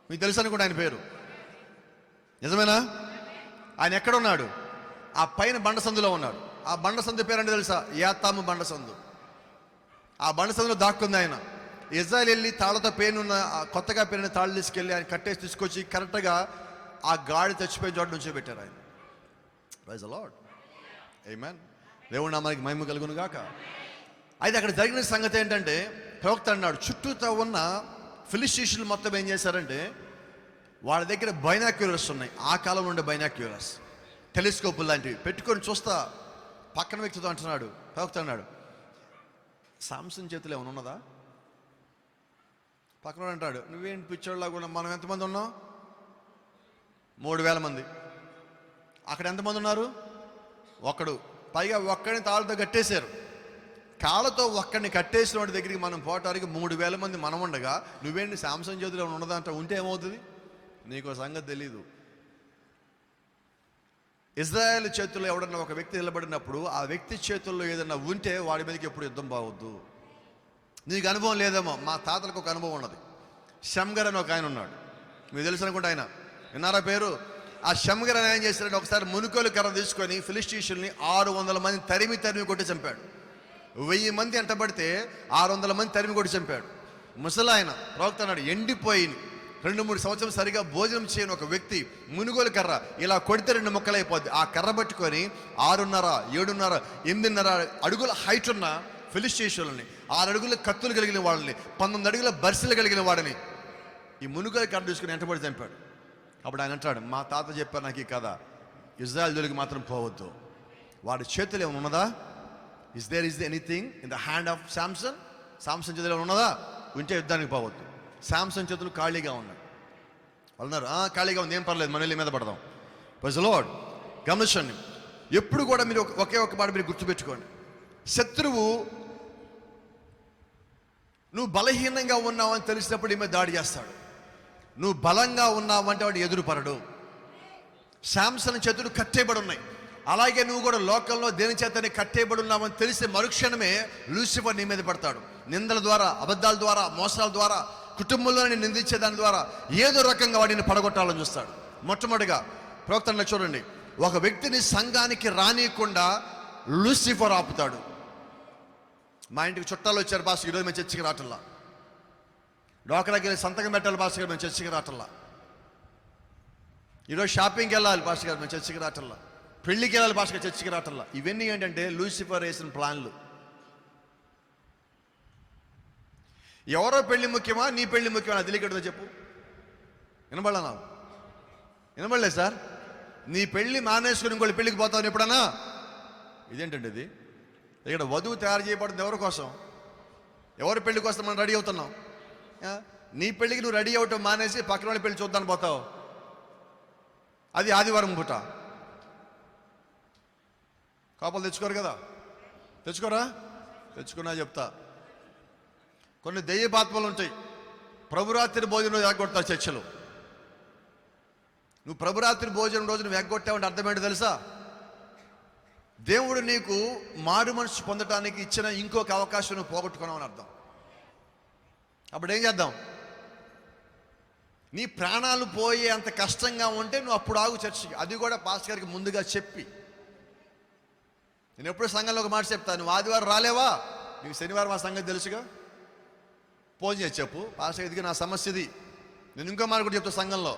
మీకు తెలుసు అనుకుంటే ఆయన పేరు, నిజమేనా? ఆయన ఎక్కడ ఉన్నాడు? ఆ పైన బండసందులో ఉన్నాడు. ఆ బండసందు పేరంటే తెలుసా? యాతాము బండసందు. ఆ బండసందులో దాక్కుంది ఆయన. ఇజ్రాయెల్ వెళ్ళి తాళ్ళతో పేనున్న కొత్తగా పేరున్న తాళ్ళు తీసుకెళ్ళి ఆయన కట్టేసి తీసుకొచ్చి కరెక్ట్గా ఆ గాడి చచ్చిపోయిన చోట నుంచో పెట్టారు ఆయన. ప్రైజ్ ది లార్డ్, ఆమేన్. దేవుడు నామానికి మహిమ కలుగును గాక. అయితే అక్కడ జరిగిన సంగతి ఏంటంటే, ప్రవక్త అన్నాడు, చుట్టూతో ఉన్న ఫిలిస్టీషియన్లు మొత్తం ఏం చేశారంటే, వాళ్ళ దగ్గర బైనాక్యులర్స్ ఉన్నాయి. ఆ కాలంలో ఉండే బైనాక్యులర్స్, టెలిస్కోపులు లాంటివి పెట్టుకొని చూస్తా. పక్కన వ్యక్తితో అంటున్నాడు, ప్రవక్త అన్నాడు, సామ్సన్ చేతిలో ఏమైనా ఉన్నదా? పక్కన అంటాడు, నువ్వేంటి పిచ్చోళ్ళగా కూడా, మనం ఎంతమంది ఉన్నాం? 3000 మంది. అక్కడ ఎంతమంది ఉన్నారు? ఒక్కడు. పైగా ఒక్కడిని తాళ్ళతో కట్టేశారు. కాళ్ళతో ఒక్కడిని కట్టేసిన వాడి దగ్గరికి మనం పోవటానికి 3000 మంది మనం ఉండగా, నువ్వేంటి సామ్సన్ చేతిలో ఉన్నదా అంటే, ఉంటే ఏమవుతుంది? నీకు సంగతి తెలీదు. ఇజ్రాయెల్ చేతుల్లో ఎవడన్నా ఒక వ్యక్తి నిలబడినప్పుడు, ఆ వ్యక్తి చేతుల్లో ఏదన్నా ఉంటే వాడి మీదకి ఎప్పుడు యుద్ధం బాగొద్దు. నీకు అనుభవం లేదేమో, మా తాతలకు ఒక అనుభవం ఉన్నది. షమ్గర్ అని ఒక ఆయన ఉన్నాడు, మీకు తెలుసు అనుకుంటే. ఆయన విన్నారా పేరు? ఆ షమ్గర్ అని ఏం చేశాడంటే, ఒకసారి మునుకోలు కర్ర తీసుకొని ఫిలిస్టీషియన్ని 600 మంది తరిమి కొట్టి చంపాడు. 1000 మంది ఎంటబడితే 600 మంది తరిమి కొట్టి చంపాడు. ముసలాయన. ప్రవక్త అన్నాడు, ఎండిపోయి 2-3 సంవత్సరం సరిగా భోజనం చేయని ఒక వ్యక్తి మునుగోలు కర్ర ఇలా కొడితే 2 ముక్కలు అయిపోద్ది. ఆ కర్ర పట్టుకొని 6.5, 7.5, 8.5 అడుగుల హైట్ ఉన్న ఫిలిస్టీషియన్ని, 6 అడుగుల కత్తులు కలిగిన వాళ్ళని, 19 అడుగుల బర్సిలు కలిగిన వాడిని ఈ మునుగోలు కర్ర తీసుకుని ఎంటబడి చంపాడు. అప్పుడు ఆయన అంటాడు, మా తాత చెప్పారు నాకు ఈ కథ, ఇజ్రాయెల్ జోలికి మాత్రం పోవద్దు. వాడి చేతులు ఏమైనా ఉన్నదా? Is anything in the hand of Samson? Samson చేతులు ఏమైనా ఉన్నదా? ఉంటే యుద్ధానికి పోవద్దు. సామ్సన్ చేతులు ఖాళీగా ఉన్నాయి. వాళ్ళు అన్నారు, ఖాళీగా ఉంది, ఏం పర్లేదు, మన వెళ్ళి మీద పడదాం. Praise the lord. గమనించండి, ఎప్పుడు కూడా మీరు ఒకే ఒక మాట మీరు గుర్తుపెట్టుకోండి. శత్రువు నువ్వు బలహీనంగా ఉన్నావు అని తెలిసినప్పుడు ఈ మీద దాడి చేస్తాడు. నువ్వు బలంగా ఉన్నావు అంటే వాడు ఎదురుపడడు. శాంసన్ చేతులు కట్టేయబడి ఉన్నాయి. అలాగే నువ్వు కూడా లోకంలో దేని చేతనే కట్టేయబడి ఉన్నావని తెలిసే మరుక్షణమే లూసిఫర్ నీ మీద పడతాడు. నిందల ద్వారా, అబద్ధాల ద్వారా, మోసాల ద్వారా, కుటుంబంలో నిందించే దాని ద్వారా ఏదో రకంగా వాడిని పడగొట్టాలని చూస్తాడు. మొట్టమొదటిగా ప్రవక్తలో చూడండి, ఒక వ్యక్తిని సంఘానికి రానియకుండా లూసిఫర్ ఆపుతాడు. మా ఇంటికి చుట్టాలు వచ్చారు, బాస్ ఈరోజు మేము చర్చికి రావటంలా. డోకరాకి వెళ్ళి సంతకం పెట్టాలి బాస్ గారు, మేము చర్చికి రావటంలా. ఈరోజు షాపింగ్కి వెళ్ళాలి బాస్ గారు, మేము చర్చికి రావటంలా. పెళ్ళికి వెళ్ళాలి బాస్ గారు, చర్చికి రావటంలా. ఇవన్నీ ఏంటంటే లూసిఫర్ వేసిన ప్లాన్లు. ఎవరో పెళ్లి ముఖ్యమా, నీ పెళ్లి ముఖ్యమా? అది తెలియకూడదు చెప్పు. వినబడలా నాకు? వినబడలేదు సార్. నీ పెళ్లి మానేసుకుని ఇంకోటి పెళ్లికి పోతావు ఎప్పుడన్నా? ఇదేంటండి ఇది? ఇక్కడ వధువు తయారు చేయబడుతుంది ఎవరి కోసం? ఎవరి పెళ్లి కోసం మనం రెడీ అవుతున్నాం? నీ పెళ్లికి నువ్వు రెడీ అవటం మానేసి పక్కన వాళ్ళ పెళ్లి చూద్దానికి పోతావు. అది ఆదివారం పూట. కాపాలు తెచ్చుకోరు కదా? తెచ్చుకోరా? తెచ్చుకున్నా చెప్తా. కొన్ని దెయ్యపాత్మలు ఉంటాయి, ప్రభురాత్రి భోజనం ఎగ్గొడతారు చర్చలు. నువ్వు ప్రభురాత్రి భోజనం రోజు నువ్వు ఎగ్గొట్టావంటే అర్థం ఏంటో తెలుసా? దేవుడు నీకు మారు మనసు పొందటానికి ఇచ్చిన ఇంకొక అవకాశం నువ్వు పోగొట్టుకున్నావు అని అర్థం. అప్పుడు ఏం చేద్దాం? నీ ప్రాణాలు పోయే అంత కష్టంగా ఉంటే నువ్వు అప్పుడు ఆగు చర్చికి. అది కూడా పాస్టర్ గారికి ముందుగా చెప్పి. నేను ఎప్పుడు సంఘంలో ఒక మాట చెప్తాను, నువ్వు ఆదివారం రాలేవా? నీకు శనివారం ఆ సంగతి తెలుసుగా, ఫోన్ చేసి చెప్పు, పాస్టర్ ఎదిగి నా సమస్య ఇది. నేను ఇంకో మాట కూడా చెప్తా సంఘంలో,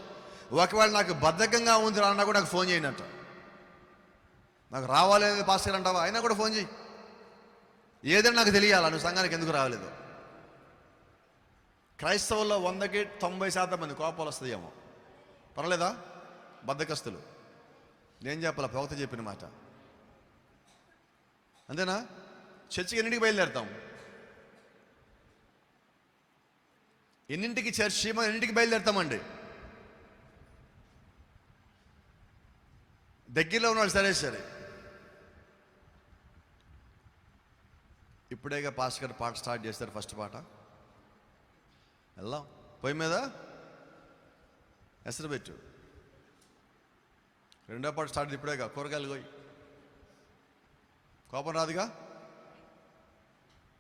ఒకవేళ నాకు బద్ధకంగా ఉంది అన్నా కూడా నాకు ఫోన్ చేయండి అంట. నాకు రావాలేదు పాస్టర్ అంటావా? అయినా కూడా ఫోన్ చేయి. ఏదైనా నాకు తెలియాలా నువ్వు సంఘానికి ఎందుకు రావలేదు. క్రైస్తవుల్లో 100కి 90% మంది కోపాలు వస్తాయేమో, పర్లేదా? బద్ధకస్తులు. నేను చెప్పాల, ప్రవక్త చెప్పిన మాట అంతేనా? చర్చికి ఎన్నింటికి బయలుదేరుతాం? ఎన్నింటికి చర్చి? మనం ఎన్నింటికి బయలుదేరుతామండి? దగ్గరలో ఉన్నాడు, సరే సరే. ఇప్పుడేగా పాస్టర్ గారు పాట స్టార్ట్ చేస్తారు. ఫస్ట్ పాట వెళ్దాం. పొయ్యి మీద ఎసరు పెట్టు. రెండో పాట స్టార్ట్ ఇప్పుడేగా. కూరగాయలు పోయి కోపం రాదుగా.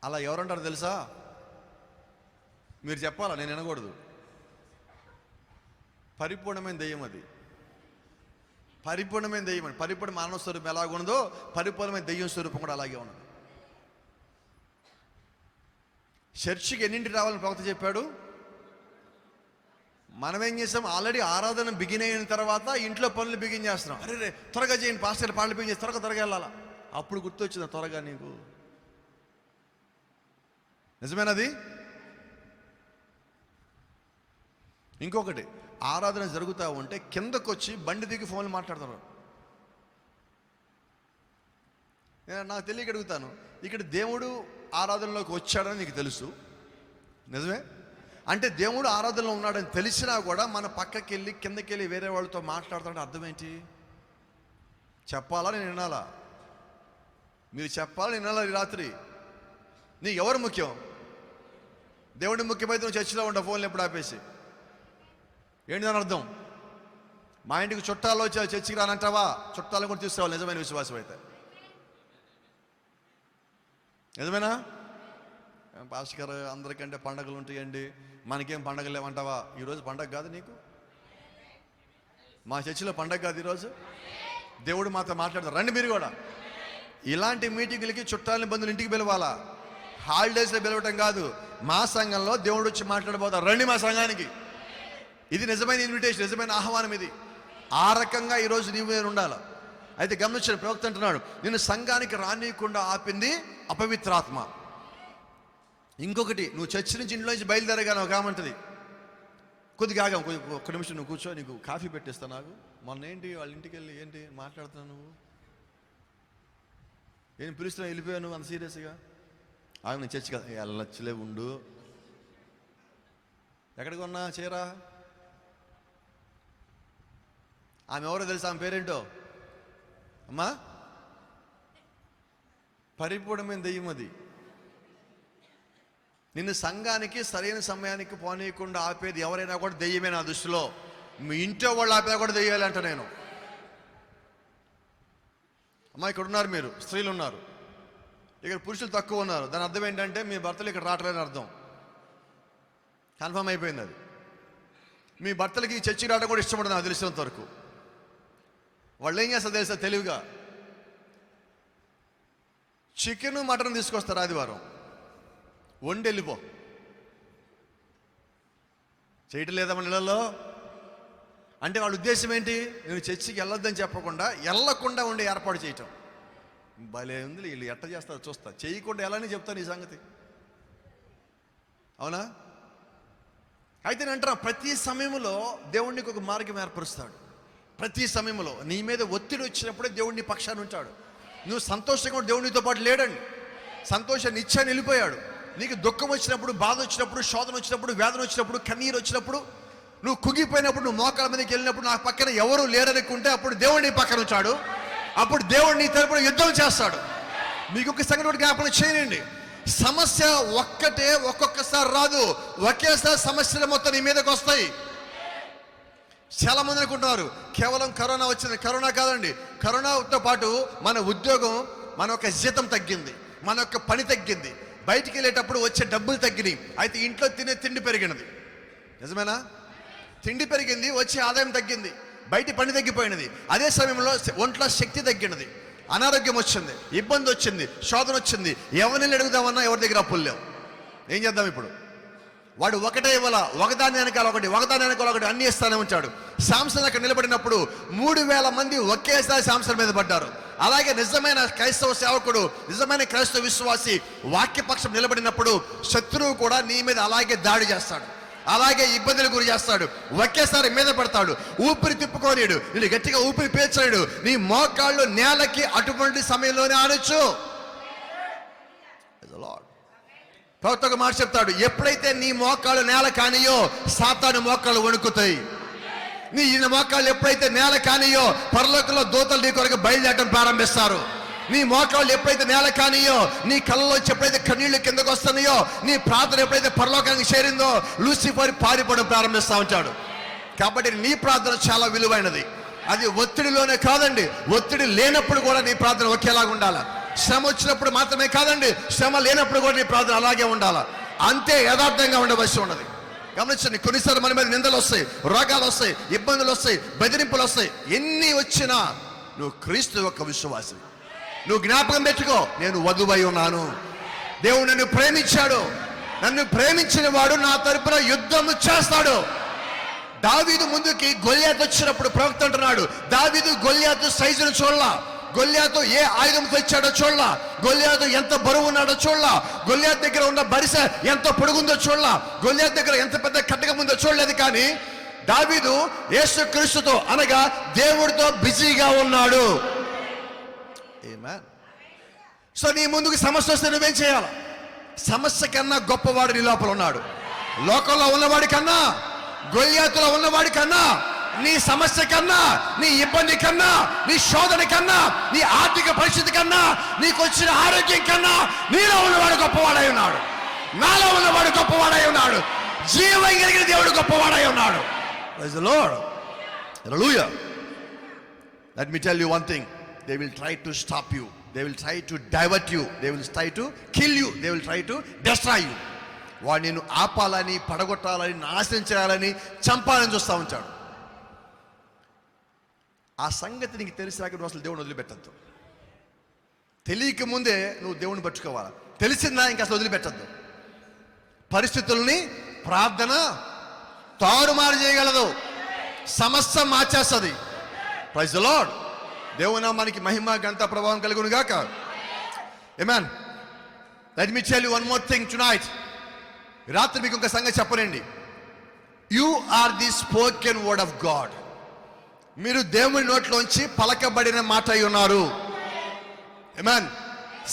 అలా ఎవరంటారు తెలుసా? మీరు చెప్పాలా, నేను వినకూడదు. పరిపూర్ణమైన దెయ్యం అది. పరిపూర్ణమైన దెయ్యం అని. పరిపూర్ణ మానవ స్వరూపం ఎలాగుందో పరిపూర్ణమైన దెయ్యం స్వరూపం కూడా అలాగే ఉన్నది. చర్చికి ఎన్నింటి రావాలని ప్రవక్త చెప్పాడు? మనం ఏం చేసాం? ఆల్రెడీ ఆరాధన బిగిన్ అయిన తర్వాత ఇంట్లో పనులు బిగిన్ చేస్తున్నాం. అరే త్వరగా చేయండి పాస్టర్, పాటలు బిగిన్ చేసి త్వరగా వెళ్ళాలా. అప్పుడు గుర్తొచ్చింది త్వరగా నీకు. నిజమేనది. ఇంకొకటి, ఆరాధన జరుగుతూ ఉంటే కిందకు వచ్చి బండి దిగి ఫోన్లు మాట్లాడతారు. నేను నాకు తెలియక అడుగుతాను, ఇక్కడ దేవుడు ఆరాధనలోకి వచ్చాడని నీకు తెలుసు, నిజమే? అంటే దేవుడు ఆరాధనలో ఉన్నాడని తెలిసినా కూడా మన పక్కకి వెళ్ళి కిందకి వెళ్ళి వేరే వాళ్ళతో మాట్లాడుతాడంటే అర్థం ఏంటి? చెప్పాలా నేను వినాలా? మీరు చెప్పాలా నేను వినాలా? ఈ రాత్రి నీకు ఎవరు ముఖ్యం? దేవుడి ముఖ్యమైతే నువ్వు చర్చిలో ఉండవు, ఫోన్లు ఎప్పుడు ఆపేసి. ఏంటి దాని అర్థం? మా ఇంటికి చుట్టాలు వచ్చి చర్చికి రానంటావా? చుట్టాలను కూడా తీసుకురావాలి నిజమైన విశ్వాసం అయితే. నిజమేనా? పాస్టర్ గారు అందరికంటే పండగలు ఉంటాయండి, మనకేం పండగలు లేవంటావా? ఈరోజు పండగ కాదు నీకు? మా చర్చిలో పండగ కాదు ఈరోజు? దేవుడు మాతో మాట్లాడతారు, రండి మీరు కూడా. ఇలాంటి మీటింగులకి చుట్టాలని బంధువులు ఇంటికి పిలవాలా? హాలిడేస్లో పిలవటం కాదు. మా సంఘంలో దేవుడు వచ్చి మాట్లాడబోతారు, రండి మా సంఘానికి. ఇది నిజమైన ఇన్విటేషన్, నిజమైన ఆహ్వానం ఇది. ఆ రకంగా ఈరోజు నీవు నేను ఉండాలి. అయితే గమనించిన ప్రవక్త అంటున్నాడు, నిన్ను సంఘానికి రానియకుండా ఆపింది అపవిత్రాత్మ. ఇంకొకటి, నువ్వు చర్చి నుంచి ఇంట్లో నుంచి బయలుదేరగానే ఒక ఆమంటది, కొద్దిగా ఆగాం, ఒక్క నిమిషం నువ్వు కూర్చో, నీకు కాఫీ పెట్టిస్తా. నాకు మొన్న ఏంటి వాళ్ళ ఇంటికి వెళ్ళి ఏంటి మాట్లాడుతున్నావు నువ్వు? ఏం పిలుస్తున్నావు, వెళ్ళిపోయావు నువ్వు అంత సీరియస్గా? ఆమె నేను చర్చి కదా, వెళ్ళొచ్చులే ఉండు. ఎక్కడికి ఉన్నా చేరా? ఆమె ఎవరో తెలుసా? ఆమె పేరేంటో అమ్మా? పరిపూర్ణమైన దెయ్యం అది. నిన్ను సంఘానికి సరైన సమయానికి పోనీయకుండా ఆపేది ఎవరైనా కూడా దెయ్యమే నా దృష్టిలో. మీ ఇంట్లో వాళ్ళు ఆపేదా కూడా దెయ్యాలంట నేను. అమ్మా ఇక్కడ ఉన్నారు మీరు, స్త్రీలు ఉన్నారు, ఇక్కడ పురుషులు తక్కువ ఉన్నారు. దాని అర్థం ఏంటంటే మీ భర్తలు ఇక్కడ రావట్లేదని అర్థం. కన్ఫర్మ్ అయిపోయింది అది. మీ భర్తలకి చర్చికి రావడం కూడా ఇష్టపడదు నాకు తెలిసినంత వరకు. వాళ్ళు ఏం చేస్తారు తెలుసా? తెలివిగా చికెన్ మటన్ తీసుకొస్తారు ఆదివారం, వండి వెళ్ళిపో. చేయటం లేదా మన ఇళ్ళల్లో? అంటే వాళ్ళ ఉద్దేశం ఏంటి? నేను చర్చికి వెళ్ళొద్దని చెప్పకుండా వెళ్ళకుండా ఉండే ఏర్పాటు చేయటం. భలే ఉంది. వీళ్ళు ఎట్ట చేస్తారు చూస్తా. చేయకుండా ఎలానే చెప్తాను ఈ సంగతి, అవునా? అయితే నేను అంటున్నా, ప్రతి సమయంలో దేవుడికి ఒక మార్గం ఏర్పరుస్తాడు. ప్రతి సమయంలో నీ మీద ఒత్తిడి వచ్చినప్పుడే దేవుడిని పక్షాన్ని ఉంటాడు. నువ్వు సంతోషంగా కూడా దేవుడితో పాటు లేడండి. సంతోషాన్ని ఇచ్చాని వెళ్ళిపోయాడు. నీకు దుఃఖం వచ్చినప్పుడు, బాధ వచ్చినప్పుడు, శోధన వచ్చినప్పుడు, వేదన వచ్చినప్పుడు, కన్నీరు వచ్చినప్పుడు, నువ్వు కుగిపోయినప్పుడు, నువ్వు మోకాళ్ళ మీదకి వెళ్ళినప్పుడు నా పక్కన ఎవరు లేరనుకుంటే అప్పుడు దేవుడిని పక్కన వచ్చాడు. అప్పుడు దేవుడు నీ తరపున యుద్ధం చేస్తాడు. మీకు ఒక సంగతి జ్ఞాపకం చేయండి, సమస్య ఒక్కటే ఒక్కొక్కసారి రాదు, ఒకేసారి సమస్యలు మొత్తం నీ మీదకి వస్తాయి. చాలా మంది అనుకుంటున్నారు కేవలం కరోనా వచ్చింది. కరోనా కాదండి. కరోనాతో పాటు మన ఉద్యోగం, మన యొక్క జీతం తగ్గింది, మన యొక్క పని తగ్గింది, బయటికి వెళ్ళేటప్పుడు వచ్చే డబ్బులు తగ్గినాయి. అయితే ఇంట్లో తినే తిండి పెరిగినది. నిజమేనా? తిండి పెరిగింది, వచ్చే ఆదాయం తగ్గింది, బయట పని తగ్గిపోయినది. అదే సమయంలో ఒంట్లో శక్తి తగ్గినది, అనారోగ్యం వచ్చింది, ఇబ్బంది వచ్చింది, శోధన వచ్చింది. ఎవరిని అడుగుదామన్నా ఎవరి దగ్గర అప్పులు లేవు. ఏం చేద్దాం ఇప్పుడు? వాడు ఒకటే ఇవ్వాల, ఒకదాని వెనకాల ఒకటి, ఒకదాని వెనకాల ఒకటి, అన్ని ఇస్తానే ఉంచాడు. శాంసన్ అక్కడ నిలబడినప్పుడు 3000 మంది ఒకేసారి శాంసన్ మీద పడ్డారు. అలాగే నిజమైన క్రైస్తవ సేవకుడు, నిజమైన క్రైస్తవ విశ్వాసి వాక్యపక్షం నిలబడినప్పుడు శత్రువు కూడా నీ మీద అలాగే దాడి చేస్తాడు, అలాగే ఇబ్బందులు గురి చేస్తాడు, ఒకేసారి మీద పడతాడు. ఊపిరి తిప్పుకోలేడు, నేను గట్టిగా ఊపిరి పీల్చలేడు. నీ మోకాళ్ళు నేలకి అటువంటి సమయంలోనే ఆనొచ్చు. ప్రవక్త ఒక మాట చెప్తాడు, ఎప్పుడైతే నీ మోకాళ్ళు నేల కానియో సాతాను మోకాళ్ళు వణుకుతాయి. నీ మోకాళ్ళు ఎప్పుడైతే నేల కానియో పరలోకంలో దూతలు నీ కొరకు బయలుదేరడం ప్రారంభిస్తారు. నీ మోకాళ్ళు ఎప్పుడైతే నేల కానియో, నీ కళ్ళలోంచి ఎప్పుడైతే కన్నీళ్లు కిందకు వస్తున్నాయో, నీ ప్రార్థన ఎప్పుడైతే పరలోకానికి చేరిందో లూసిఫర్ పారిపోవడం ప్రారంభిస్తూ ఉంటాడు. కాబట్టి నీ ప్రార్థన చాలా విలువైనది. అది ఒత్తిడిలోనే కాదండి, ఒత్తిడి లేనప్పుడు కూడా నీ ప్రార్థన ఒకేలాగా ఉండాలి. శ్రమ వచ్చినప్పుడు మాత్రమే కాదండి, శ్రమ లేనప్పుడు కూడా నీ ప్రార్థన అలాగే ఉండాలా, అంతే యథార్థంగా ఉండవలసి ఉన్నది. గమనించండి, కొన్నిసార్లు మన మీద నిందలు వస్తాయి, రోగాలు వస్తాయి, ఇబ్బందులు వస్తాయి, బెదిరింపులు వస్తాయి. ఎన్ని వచ్చినా నువ్వు క్రీస్తు యొక్క విశ్వాసి. నువ్వు జ్ఞాపకం పెట్టుకో, నేను వధువై ఉన్నాను. దేవుడు నన్ను ప్రేమించాడు, నన్ను ప్రేమించిన వాడు నా తరపున యుద్ధము చేస్తాడు. దావీదు ముందుకి గొల్యాతు వచ్చినప్పుడు ప్రవక్త అంటున్నాడు, దావీదు గొల్యాతు సైజును చూడలా, గొల్యాతు ఏ ఆయుధం తెచ్చాడో చూడలా, గొల్యాతు ఎంత బరువు ఉన్నాడో చూడలా, గొల్యాతు దగ్గర ఉన్న బరిస ఎంత పొడుగుందో చూడలా, గొల్యాతు దగ్గర ఎంత పెద్ద కట్టకం ఉందో చూడలేదు. కానీ దావీదు యేసుక్రీస్తుతో అనగా దేవుడితో బిజీగా ఉన్నాడు. ఆమేన్. సో నీ ముందుకు సమస్య వస్తే నువ్వేం చేయాలి? సమస్య కన్నా గొప్పవాడు నీ లోపల ఉన్నాడు. లోకంలో ఉన్నవాడి కన్నా, గొల్యాతులో ఉన్నవాడి కన్నా, నీ సమస్య కన్నా, నీ ఇబ్బంది కన్నా, నీ శోధన కన్నా, నీ ఆర్థిక పరిస్థితి కన్నా, నీకు వచ్చిన ఆరోగ్యం కన్నా నీలో ఉన్నవాడు గొప్పవాడై ఉన్నాడు. నాలో ఉన్నవాడు గొప్పవాడై ఉన్నాడు. జీవం కలిగిన దేవుడు గొప్పవాడై ఉన్నాడు. Praise the Lord. Hallelujah. Let me tell you one thing. They will try to stop you. They will try to divert you. They will try to kill you. They will try to destroy you. వాడు నేను ఆపాలని, పడగొట్టాలని, నాశనం చేయాలని, చంపాలని చూస్తూ ఉంటాడు. ఆ సంగతి నీకు తెలిసాక నువ్వు అసలు దేవుని వదిలిపెట్టద్దు. తెలియక ముందే నువ్వు దేవుని పట్టుకోవాలి. తెలిసిందా ఇంకా అసలు వదిలిపెట్టద్దు. పరిస్థితుల్ని ప్రార్థన తారుమారు చేయగలదు, సమస్య మార్చేస్తుంది. Praise the lord. దేవుని మనకి మహిమ ఘనత ప్రభావం కలుగును గాక. Amen. Let me tell you one more thing tonight. రాత్రి మీకు ఒక సంగతి చెప్పనండి. You are the spoken word of God. మీరు దేవుని నోట్లోంచి పలకబడిన మాట అయి ఉన్నారు. ఆమేన్.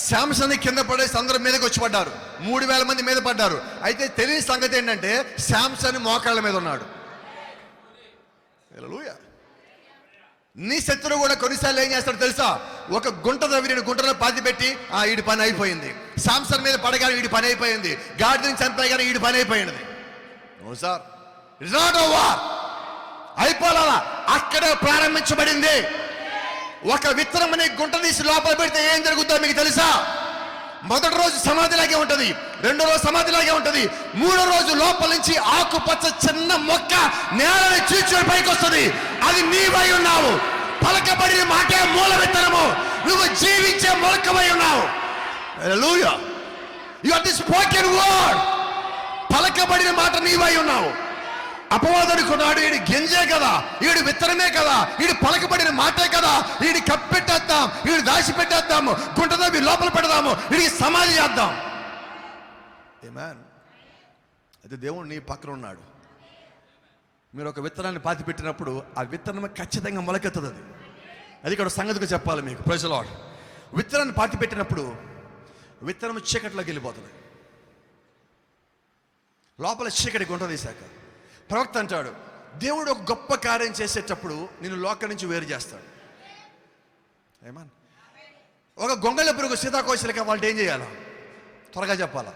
శాంసన్ కింద పడేసి అందరి మీదకి వచ్చి పడ్డారు. 3000 మంది మీద పడ్డారు. అయితే తెలియని సంగతి ఏంటంటే శాంసన్ మోకాళ్ళ మీద ఉన్నాడు. హల్లెలూయా. నీ శత్రువు కూడా కొన్నిసార్లు ఏం చేస్తాడు తెలుసా? ఒక గుంట తవ్వి గుంటలో పాతి పెట్టి వీడి పని అయిపోయింది. శాంసన్ మీద పడగానే వీడి పని అయిపోయింది. గాడిదని చంపేగానే వీడి పని అయిపోయింది. No sir, it's not over. అయిపోలా, అక్కడే ప్రారంభించబడింది. ఒక విత్తనం అనే గుంట తీసి లోపల పెడితే ఏం జరుగుతుందో మీకు తెలుసా? మొదటి రోజు సమాధిలాగే ఉంటుంది, రెండో రోజు సమాధిలాగే ఉంటుంది, మూడో రోజు లోపల నుంచి ఆకుపచ్చ చిన్న మొక్క నేలని చీల్చుకొని పైకి వస్తుంది. అది నీవై ఉన్నావు. పలకబడిన మాటే మూల విత్తనము. నువ్వు జీవించే మొలకమై ఉన్నావు. Hallelujah. You are the spoken word. పలకబడిన మాట నీవై ఉన్నావు. అపవాదనుకున్నాడు, వీడి గింజే కదా, వీడి విత్తనమే కదా, వీడి పలకబడిన మాటే కదా, వీడి కప్పెట్టేద్దాం, వీడి దాచిపెట్టేద్దాము, గుంటతో లోపల పెడదాము, వీడికి సమాధి చేద్దాం. ఆమేన్. అయితే దేవుడు నీ పక్కన ఉన్నాడు. మీరు ఒక విత్తనాన్ని పాతి పెట్టినప్పుడు ఆ విత్తనం ఖచ్చితంగా మొలకెత్తది. అది ఇక్కడ సంగతిగా చెప్పాలి మీకు. Praise the lord. విత్తనాన్ని పాతి పెట్టినప్పుడు విత్తనం చీకటిలోకి వెళ్ళిపోతుంది. లోపల చీకటి గుంట తీశాక ప్రవక్త అంటాడు, దేవుడు ఒక గొప్ప కార్యం చేసేటప్పుడు నేను లోకం నుంచి వేరు చేస్తాడు. ఏమన్. ఒక గొంగళ పురుగు సీతాకోశలకి వాళ్ళు ఏం చేయాలి? త్వరగా చెప్పాలా.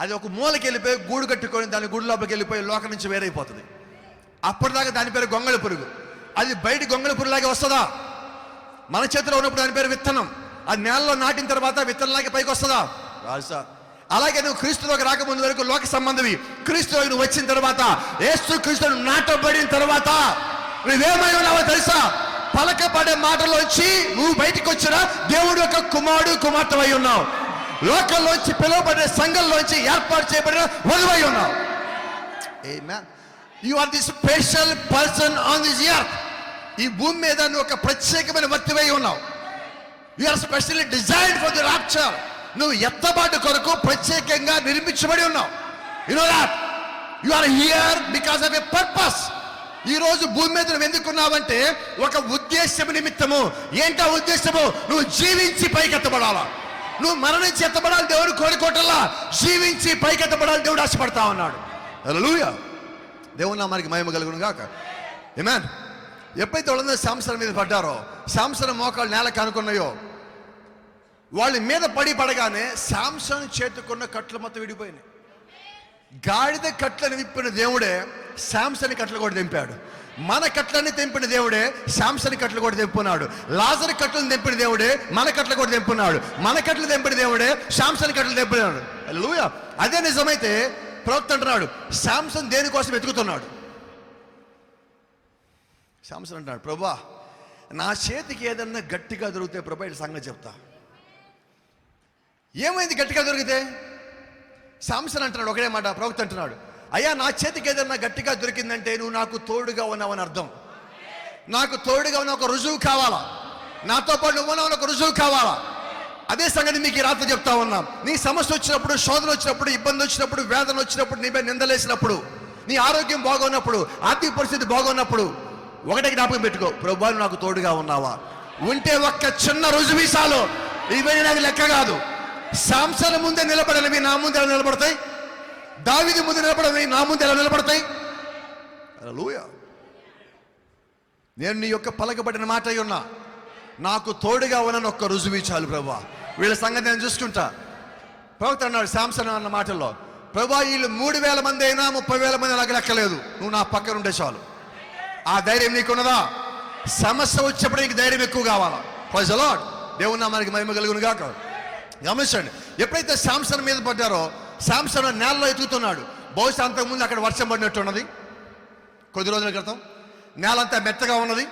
అది ఒక మూలకి వెళ్ళిపోయి గూడు కట్టుకొని దాని గూడు లోపలికి వెళ్ళిపోయి లోకం నుంచి వేరైపోతుంది. అప్పటిదాకా దాని పేరు గొంగళ పురుగు. అది బయట గొంగళ పురుగులాగే వస్తుందా? మన చేతిలో ఉన్నప్పుడు దాని పేరు విత్తనం. అది నేలలో నాటిన తర్వాత విత్తనంలాగే పైకి వస్తుందా? రాదు సార్. అలాగే నువ్వు క్రీస్తులోకి రాకముందు వరకు లోక సంబంధవి. క్రీస్తులోకి నువ్వు వచ్చిన తర్వాత, యేసు క్రీస్తును నాటబడిన తర్వాత నువ్వేమై ఉన్నావో తెలుసా? పలకబడే మాటలోంచి నువ్వు బయటికి వచ్చిన దేవుడు యొక్క కుమారుడు కుమార్తె అయి ఉన్నావు. లోకంలోంచి పిలువబడే సంఘంలోంచి ఏర్పాటు చేయబడిన వధువై ఉన్నావు. Amen. You are the special person on this earth. ఈ భూమి మీద నువ్వు ఒక ప్రత్యేకమైన వ్యక్తివై ఉన్నావు. You are specially designed for the rapture. నువ్వు ఎత్తబాటు కొరకు ప్రత్యేకంగా నిర్మించబడి ఉన్నావు. You know that you are here because of a purpose. ఈ రోజు భూమి మీద నువ్వు ఎందుకున్నావంటే ఒక ఉద్దేశం నిమిత్తము. ఏంటా ఉద్దేశము? నువ్వు జీవించి పైకెత్తబడాలా. నువ్వు మరణించి ఎత్తబడాలి దేవుడు కోరుకోవటంలా, జీవించి పైకెత్తబడాలి దేవుడు ఆశపడతా ఉన్నాడు. హల్లెలూయా. దేవుని నామానికి మహిమ కలుగును గాక. ఆమేన్. ఎప్పుడైతే వాళ్ళందరూ శాంసన్ మీద పడ్డారో, శాంసన్ మోకాళ్ళు నేల కనుక్కున్నాయో, వాళ్ళ మీద పడగానే శాంసన్ చేతుకున్న కట్లు మొత్తం విడిపోయినాయి. గాడిద కట్లను విప్పిన దేవుడే శాంసన్ కట్లు కూడా తెంపాడు. మన కట్లన్నీ తెంపిన దేవుడే శాంసన్ కట్లు కూడా తెంపున్నాడు. లాజరు కట్లను తెంపిన దేవుడే మన కట్లు కూడా తెంపున్నాడు. మన కట్లు తెంపిన దేవుడే శాంసన్ కట్లు తెంపినాడు. హల్లెలూయా. అదే నిజమైతే ప్రవక్త అంటున్నాడు, శాంసన్ దేనికోసం వెతుకుతున్నాడు? శాంసన్ అంటున్నాడు, ప్రభువా నా చేతికి ఏదన్నా గట్టిగా దొరికితే ప్రభా ఇట్లా సంగతి చెప్తా. ఏమైంది గట్టిగా దొరికితే? శాంసన్ అంటున్నాడు ఒకటే మాట. ప్రవక్త అంటున్నాడు, అయ్యా నా చేతికి ఏదన్నా గట్టిగా దొరికిందంటే నువ్వు నాకు తోడుగా ఉన్నావని అర్థం. నాకు తోడుగా ఉన్న ఒక రుజువు కావాలా, నాతో పాటు నువ్వు ఉన్నావు ఒక రుజువు కావాలా. అదే సంగతి మీకు ఈ రాత్రి చెప్తా ఉన్నాం. నీ సమస్య వచ్చినప్పుడు, శోధన వచ్చినప్పుడు, ఇబ్బంది వచ్చినప్పుడు, వేదన వచ్చినప్పుడు, నీపై నిందలేసినప్పుడు, నీ ఆరోగ్యం బాగున్నప్పుడు, ఆర్థిక పరిస్థితి బాగున్నప్పుడు ఒకటే జ్ఞాపకం పెట్టుకో, ప్రభువా నాకు తోడుగా ఉన్నావా. ఉంటే ఒక్క చిన్న రుజువు చాలు. ఇవన్నీ నాకు లెక్క కాదు. శాంసన్ ముందే నిలబడనివి నా ముందు ఎలా నిలబడతాయి? దావీదు ముందు నిలబడనివి నా ముందు ఎలా నిలబడతాయి? హల్లెలూయా. నేను నీ యొక్క పలకబడిన మాట అయి ఉన్నా, నాకు తోడుగా ఉన్నాను ఒక్క రుజువు చాలు ప్రభువా. వీళ్ళ సంగతి నేను చూసుకుంటా. ప్రవక్త అన్నాడు శాంసన్ అన్న మాటల్లో, ప్రభువా వీళ్ళు 3,000 మంది అయినా 30,000 మంది నాకు లెక్కలేదు, నువ్వు నా పక్కన ఉంటే చాలు. ఆ ధైర్యం నీకున్నదా? సమస్య వచ్చేప్పుడు నీకు ధైర్యం ఎక్కువ కావాలా. Praise the lord. దేవుని నామానికి మహిమ కలుగును గాక. గమనించండి, ఎప్పుడైతే శాంసన్ మీద పడ్డారో శాంసన్ నేలలో ఎత్తుకుతున్నాడు. బహుశా అంతకుముందు అక్కడ వర్షం పడినట్టు ఉన్నది. కొద్ది రోజుల క్రితం నేలంతా మెత్తగా ఉన్నది.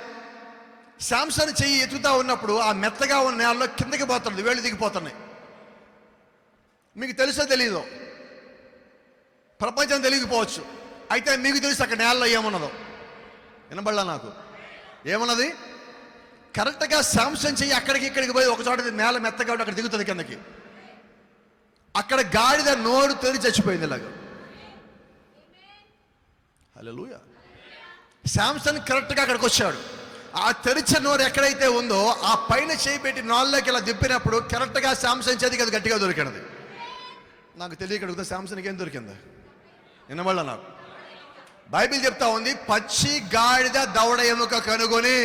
శాంసన్ చెయ్యి ఎత్తుకుతా ఉన్నప్పుడు ఆ మెత్తగా ఉన్న నేలలో కిందకి పోతుంది, వేళ్ళు దిగిపోతున్నాయి. మీకు తెలుసో తెలీదో, ప్రపంచం తెలియకపోవచ్చు, అయితే మీకు తెలుసు అక్కడ నేలలో ఏమున్నదో. వినబడలా నాకు ఏమన్నది? కరెక్ట్గా శాంసన్ చెయ్యి అక్కడికి ఇక్కడికి పోయి ఒక చోట నేల మెత్తగా అక్కడ దిగుతుంది కిందకి. అక్కడ గాడిద నోరు తెరి చచ్చిపోయింది ఇలాగ. హల్లెలూయా. శాంసన్ కరెక్ట్గా అక్కడికి వచ్చాడు. ఆ తెరిచిన నోరు ఎక్కడైతే ఉందో ఆ పైన చేయి పెట్టి నాలుగులోకి ఇలా దిప్పినప్పుడు కరెక్ట్గా శాంసన్ చేతికి అది గట్టిగా దొరికినది. నాకు తెలియకడుగుతా శాంసన్కి ఏం దొరికిందా? వినబడలా నాకు. బైబిల్ చెప్తా ఉంది, పచ్చి గాడిద దవడ ఎముక కనుగొని.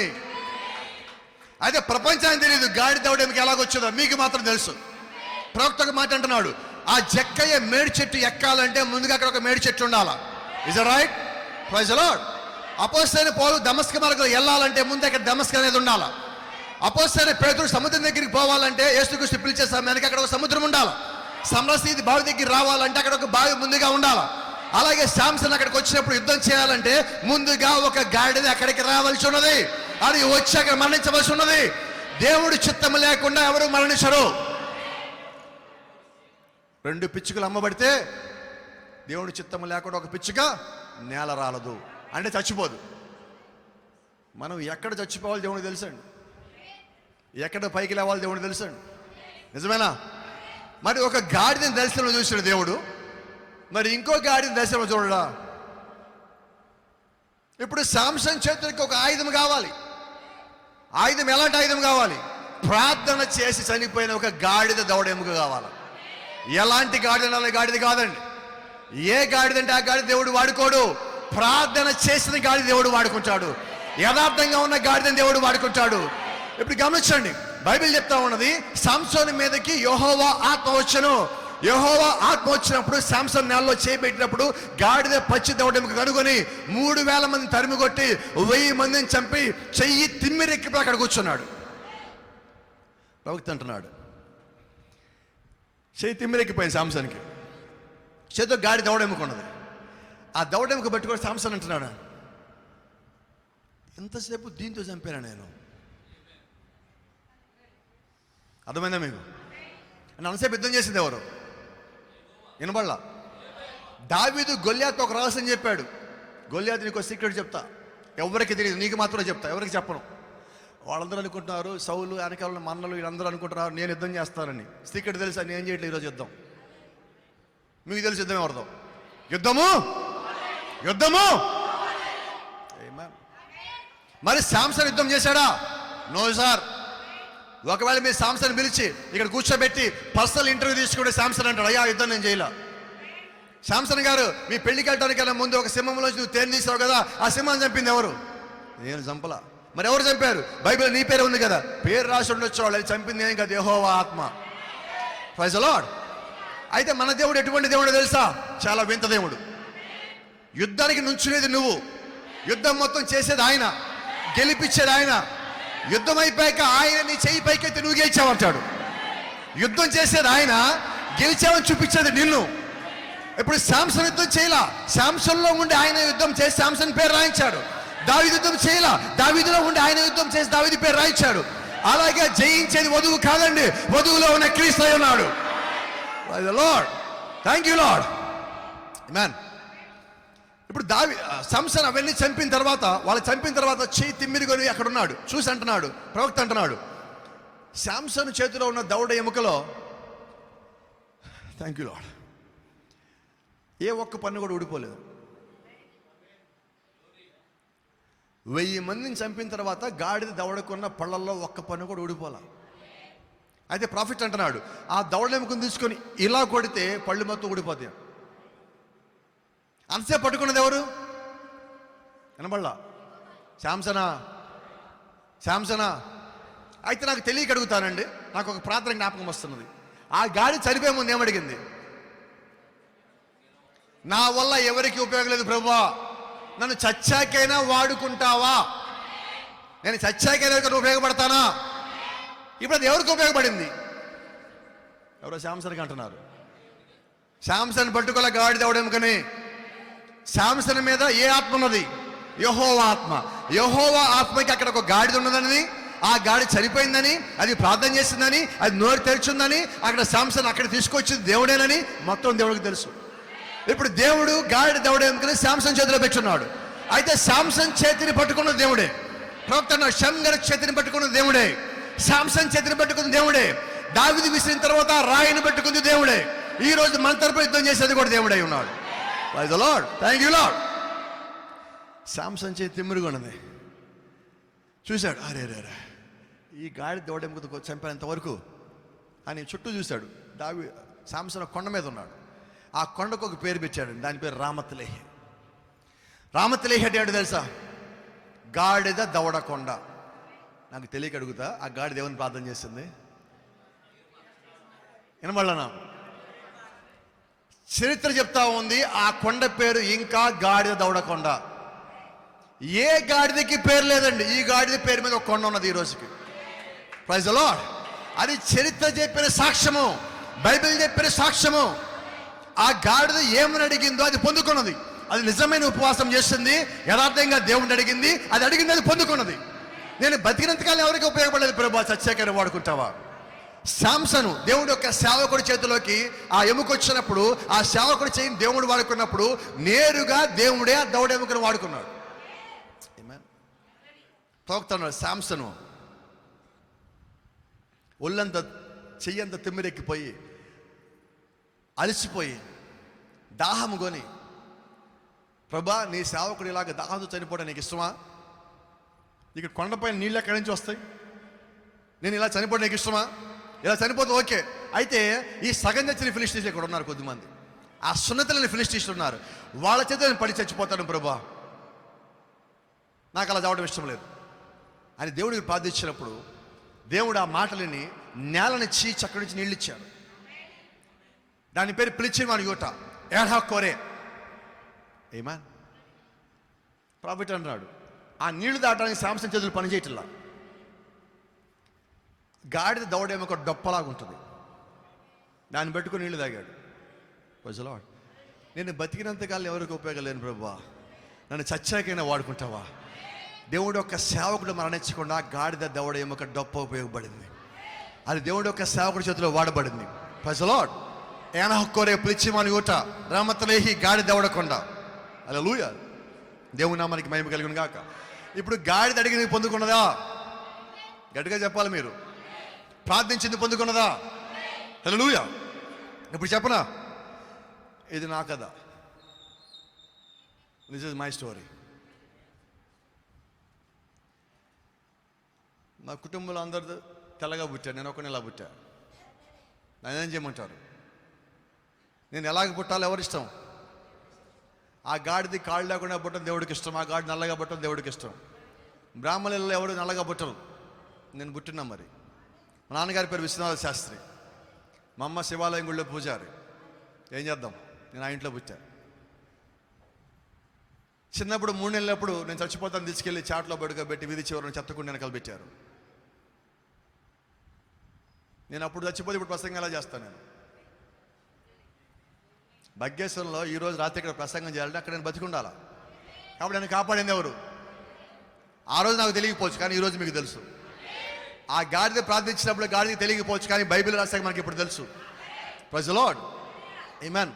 అయితే ప్రపంచానికి తెలియదు గాడిద దవడ ఎముక ఎలాగొచ్చిందో, మీకు మాత్రం తెలుసు. ప్రవక్త ఒక మాట అంటున్నాడు, ఆ జక్కయ్య మేడి చెట్టు ఎక్కాలంటే ముందుగా అక్కడ ఒక మేడి చెట్టు ఉండాలా. Is it right? Praise the lord. అపోస్తలుడైన పౌలు దమస్కు మార్గంలో వెళ్ళాలంటే ముందు అక్కడ దమస్కు అనేది ఉండాలా. అపోస్తలుడైన పేతురు సముద్రం దగ్గరికి పోవాలంటే యేసుక్రీస్తు పిలిచే సమయానికి అక్కడ ఒక సముద్రం ఉండాలా. సమరసీది బావి దగ్గర రావాలంటే అక్కడ ఒక బావి ముందుగా ఉండాలా. అలాగే శాంసన్ అక్కడికి వచ్చినప్పుడు యుద్ధం చేయాలంటే ముందుగా ఒక గాడిద అక్కడికి రావాల్సి ఉన్నది. అది వచ్చి అక్కడ మరణించవలసి ఉన్నది. దేవుడి చిత్తము లేకుండా ఎవరు మరణించరు. 2 పిచ్చుకలు అమ్మబడితే దేవుడి చిత్తము లేకుండా ఒక పిచ్చుక నేల రాలదు అంటే చచ్చిపోదు. మనం ఎక్కడ చచ్చిపోవాలి దేవుడికి తెలుసండి, ఎక్కడ పైకి లేవాలి దేవుడికి తెలుసండి. నిజమేనా? మరి ఒక గాడిదని దర్శనం చూసాడు దేవుడు, మరి ఇంకో గాడిని దర్శనం చూడడా? ఇప్పుడు శాంసన్ చేతులకి ఒక ఆయుధం కావాలి. ఆయుధం ఎలాంటి ఆయుధం కావాలి? ప్రార్థన చేసి చనిపోయిన ఒక గాడిద దవడ ఎముక కావాలి. ఎలాంటి గాడిద? గాడిద కాదండి. ఏ గాడిద అంటే ఆ గాడిద దేవుడు వాడుకోడు. ప్రార్థన చేసిన గాడిద దేవుడు వాడుకుంటాడు. యథార్థంగా ఉన్న గాడిదని దేవుడు వాడుకుంటాడు. ఇప్పుడు గమనించండి, బైబిల్ చెప్తా ఉన్నది, శాంసోను మీదకి యెహోవా ఆత్మ వచ్చెను. యెహోవా ఆత్మ వచ్చినప్పుడు శాంసన్ నేలలో చేపెట్టినప్పుడు గాడిద పచ్చి దవడ ఎముక కనుగొని 3,000 మందిని తరిమి కొట్టి 1000 మందిని చంపి చెయ్యి తిమ్మిరెక్కిపోయి అక్కడ కూర్చున్నాడు. ప్రవక్త అంటున్నాడు, చెయ్యి తిమ్మిరెక్కిపోయింది శాంసన్కి. చేతితో గాడి దవడ ఎముక ఉన్నది. ఆ దవడ ఎముక పెట్టుకొని శాంసన్ అంటున్నాడు, ఎంతసేపు దీంతో చంపాను నేను. అర్థమైందా మీకు? అంతసేపు యుద్ధం చేసింది ఎవరు? వినబడలా. దావీదు గొల్యాత్ ఒక రహస్యం చెప్పాడు. గొల్యాత్ నీకు సీక్రెట్ చెప్తా, ఎవరికి తెలియదు, నీకు మాత్రమే చెప్తా, ఎవరికి చెప్పను. వాళ్ళందరూ అనుకుంటున్నారు, సౌలు వెనకాల మన్నలు వీళ్ళందరూ అనుకుంటున్నారు నేను యుద్ధం చేస్తానని. సీక్రెట్ తెలుసా? నేను చేయట్లేదు ఈరోజు యుద్ధం. మీకు తెలుసు యుద్ధం ఎవరిదో? యుద్ధము యుద్ధము. మరి శాంసన్ యుద్ధం చేశాడా? No sir. ఒకవేళ మీరు శాంసన్ పిలిచి ఇక్కడ కూర్చోబెట్టి పర్సనల్ ఇంటర్వ్యూ తీసుకుంటే శాంసన్ అంటాడు, అయ్యా యుద్ధం నేను చేయలే. శాంసన్ గారు మీ పెళ్లికి వెళ్ళడానికన్నా ముందు ఒక సింహంలోంచి నువ్వు తేను తీసావు కదా, ఆ సింహాన్ని చంపింది ఎవరు? నేను చంపలా. మరి ఎవరు చంపారు? బైబిల్ నీ పేరు ఉంది కదా, పేరు రాసి ఉండొచ్చు. వాళ్ళు అది చంపింది ఏం కదా, యెహోవా ఆత్మ. Praise the lord. అయితే మన దేవుడు ఎటువంటి దేవుడో తెలుసా? చాలా వింత దేవుడు. యుద్ధానికి నుంచునేది నువ్వు, యుద్ధం మొత్తం చేసేది ఆయన, గెలిపించేది ఆయన. యుద్ధం అయిపోయాక ఆయన నీ చెయ్యి పైకైతే నువ్వు గెలిచావంటాడు. యుద్ధం చేసేది ఆయన, గెలిచావని చూపించేది నిన్ను. ఇప్పుడు శాంసన్ యుద్ధం చేయలా, శాంసన్లో ఉండి ఆయన యుద్ధం చేసి శాంసన్ పేరు రాయించాడు. దావీదు యుద్ధం చేయలా, దావీదులో ఉండి ఆయన యుద్ధం చేసి దావీదు పేరు రాయించాడు. అలాగే జయించేది వధువు కాదండి, వధువులో ఉన్న క్రీస్తు అయి ఉన్నాడు. లార్డ్, థ్యాంక్ యూ లార్డ్, ఆమేన్. ఇప్పుడు సంసన్ అవన్నీ చంపిన తర్వాత, వాళ్ళు చంపిన తర్వాత చెయ్యి తిమ్మిరికొని అక్కడ ఉన్నాడు. చూసి అంటున్నాడు, ప్రవక్త అంటున్నాడు, శాంసన్ చేతిలో ఉన్న దవడ ఎముకలో, థ్యాంక్ యూ లార్డ్, ఏ ఒక్క పన్ను కూడా ఊడిపోలేదు. 1000 మందిని చంపిన తర్వాత గాడిద దవడకున్న పళ్ళల్లో ఒక్క పన్ను కూడా ఊడిపోలా. అయితే ప్రాఫిట్ అంటున్నాడు, ఆ దవడ ఎముకను తీసుకొని ఇలా కొడితే పళ్ళు మొత్తం ఊడిపోతాయి. అంతసేపు పట్టుకున్నది ఎవరు? వినబడలా? శాంసనా. అయితే నాకు తెలియక అడుగుతానండి, నాకు ఒక ప్రార్థన జ్ఞాపకం వస్తున్నది. ఆ గాడి చనిపోయే ముందు ఏమడిగింది? నా వల్ల ఎవరికి ఉపయోగం లేదు ప్రభువా, నన్ను చచ్చాకైనా వాడుకుంటావా? నేను చచ్చాకైనా ఉపయోగపడతానా? ఇప్పుడు అది ఎవరికి ఉపయోగపడింది? ఎవరో శాంసన్కి అంటున్నారు. శాంసన్ పట్టుకోలే గాడి దవడెముకని. శాంసన్ మీద ఏ ఆత్మ ఉన్నది? యెహోవా ఆత్మ. యెహోవా ఆత్మకి అక్కడ ఒక గాడిద ఉన్నదని, ఆ గాడి చనిపోయిందని, అది ప్రార్థన చేసిందని, అది నోరు తెరిచిందని, అక్కడ శాంసన్ అక్కడ తీసుకొచ్చింది దేవుడేనని మొత్తం దేవుడికి తెలుసు. ఇప్పుడు దేవుడు గాడి దవడెముకని శాంసన్ చేతిలో పెట్టున్నాడు. అయితే శాంసన్ చేతిని పట్టుకున్న దేవుడే. ప్రవక్త షంగర్ చేతిని పట్టుకున్న దేవుడే, శాంసన్ చేతిని పట్టుకున్న దేవుడే. దావీదు విసిరిన తర్వాత రాయిని పట్టుకుంది దేవుడే. ఈ రోజు మన తరపు యుద్ధం చేసేది కూడా దేవుడై ఉన్నాడు. Praise the lord, thank you lord. Samson చేతి తిమ్మిరిగొన్నది. చూశాడు, అరే ఈ గాడి దవడెముకతో చంపేంత వరకు అని చుట్టూ చూశాడు. శాంసన్ కొండ మీద ఉన్నాడు. ఆ కొండకు ఒక పేరు పెట్టాడు, దాని పేరు రామత్లేహి. రామత్లేహి అంటే ఏంటో తెలుసా? గాడిద దవడ కొండ. నాకు తెలియక అడుగుతా, ఆ గాడి దేవుని ప్రార్థన చేస్తుంది వినబడనా? చరిత్ర చెప్తా ఉంది, ఆ కొండ పేరు ఇంకా గాడిద దవడ కొండ. ఏ గాడిదకి పేరు లేదండి, ఈ గాడిద పేరు మీద ఒక కొండ ఉన్నది ఈ రోజుకి. Praise the lord. అది చరిత్ర చెప్పిన సాక్ష్యము, బైబిల్ చెప్పిన సాక్ష్యము. ఆ గాడిద ఏమని అడిగిందో అది పొందుకున్నది. అది నిజమైన ఉపవాసం చేస్తుంది, యథార్థంగా దేవుడిని అడిగింది, అది అడిగింది, అది పొందుకున్నది. నేను బతికినంతకాలం ఎవరికి ఉపయోగపడలేదు ప్రభు, చచ్చాకని వాడుకుంటావా? శాంసను దేవుడు యొక్క సేవకుడి చేతిలోకి ఆ ఎముక వచ్చినప్పుడు, ఆ సేవకుడి చేయిని దేవుడు వాడుకున్నప్పుడు నేరుగా దేవుడే ఆ దవడ ఎముకను వాడుకున్నాడు. ప్రవక్తన్నాడు, శాంసను ఒళ్ళంత చెయ్యంత తిమ్మిరెక్కిపోయి అలసిపోయి దాహము కొని, ప్రభా నీ సేవకుడు ఇలాగ దాహంతో చనిపోవడం నీకు ఇష్టమా? ఇక్కడ కొండపైన నీళ్ళు ఎక్కడి నుంచి వస్తాయి? నేను ఇలా చనిపోవడం నీకు ఇష్టమా? ఇలా చనిపోతే ఓకే. అయితే ఈ సగం చచ్చిన ఫిలిస్టీన్లు ఇక్కడ ఉన్నారు కొద్దిమంది, ఆ సున్నతులని ఫిలిస్టీన్లు ఉన్నారు. వాళ్ళ చేత నేను పడి చచ్చిపోతాను ప్రభా, నాకు అలా చావడం ఇష్టం లేదు అని దేవుడికి ప్రార్థించినప్పుడు దేవుడు ఆ మాటలని నేలని చీచి అక్కడి నుంచి నీళ్ళు ఇచ్చాడు. దాని పేరు పిలిచిమాను యూట, ఏహా కోరే. ఏమా ప్రాఫిట్ అన్నాడు, ఆ నీళ్లు దాటడానికి శాంసన్ చేతులు పనిచేయట్లా. గాడిద దవడేమో ఒక డొప్పలాగా ఉంటుంది, దాన్ని పెట్టుకుని నీళ్లు తాగాడు. ప్రజలో నేను బతికినంతకాలం ఎవరికి ఉపయోగం లేను ప్రభువా, నన్ను చచ్చాకైనా వాడుకుంటావా? దేవుడు యొక్క సేవకుడు మరణించకుండా గాడిద దవడ ఎముక డొప్ప ఉపయోగపడింది. అది దేవుడు యొక్క సేవకుడి చేతిలో వాడబడింది. ప్రజలో ఏనహక్కోరే పిలిచిమాను యూట రామత్లేహి గాడి దవడకొండ. హల్లెలూయా, దేవుని నామానికి మహిమ కలుగును గాక. ఇప్పుడు గాడిద అడిగింది పొందుకున్నదా? గట్టిగా చెప్పాలి మీరు. ప్రార్థించింది పొందుకున్నదా? హల్లెలూయా. ఇప్పుడు చెప్పనా, ఇది నా కథ, దిస్ ఇస్ మై స్టోరీ. మా కుటుంబంలో అందరు తెల్లగా పుట్టాను, నేను ఒకరిని ఇలా పుట్టా. నేనేం చేయమంటారు? నేను ఎలాగ పుట్టాలో ఎవరిష్టం? ఆ గాడిది కాళ్ళు లేకుండా పుట్టడం దేవుడికి ఇష్టం, ఆ గాడి నల్లగా పుట్టడం దేవుడికి ఇష్టం. బ్రాహ్మణులలో ఎవరు నల్లగా పుట్టరు, నేను పుట్టినా. మరి మా నాన్నగారి పేరు విశ్వనాథ శాస్త్రి, మా అమ్మ శివాలయం గుళ్ళో పూజారి. ఏం చేద్దాం, నేను ఆ ఇంట్లో పుట్టా. చిన్నప్పుడు 3 నెలలప్పుడు నేను చచ్చిపోతాను తీసుకెళ్ళి చాట్లో పడుకోబెట్టి వీధి చివరిని చెత్తకుండా వెనకాల పెట్టారు. నేను అప్పుడు చచ్చిపోతే ఇప్పుడు ప్రసంగం ఎలా చేస్తాను? నేను భాగ్యేశ్వరంలో ఈరోజు రాత్రి ఇక్కడ ప్రసంగం చేయాలంటే అక్కడ నేను బతికుండాలా. కాబట్టి నన్ను కాపాడింది ఎవరు? ఆ రోజు నాకు తెలియకపోవచ్చు, కానీ ఈరోజు మీకు తెలుసు. ఆ గాడిద ప్రార్థించినప్పుడు గాడిద తెలియకపోవచ్చు, కానీ బైబిల్ రాసాక మనకి ఇప్పుడు తెలుసు. Praise the lord. ఆమేన్.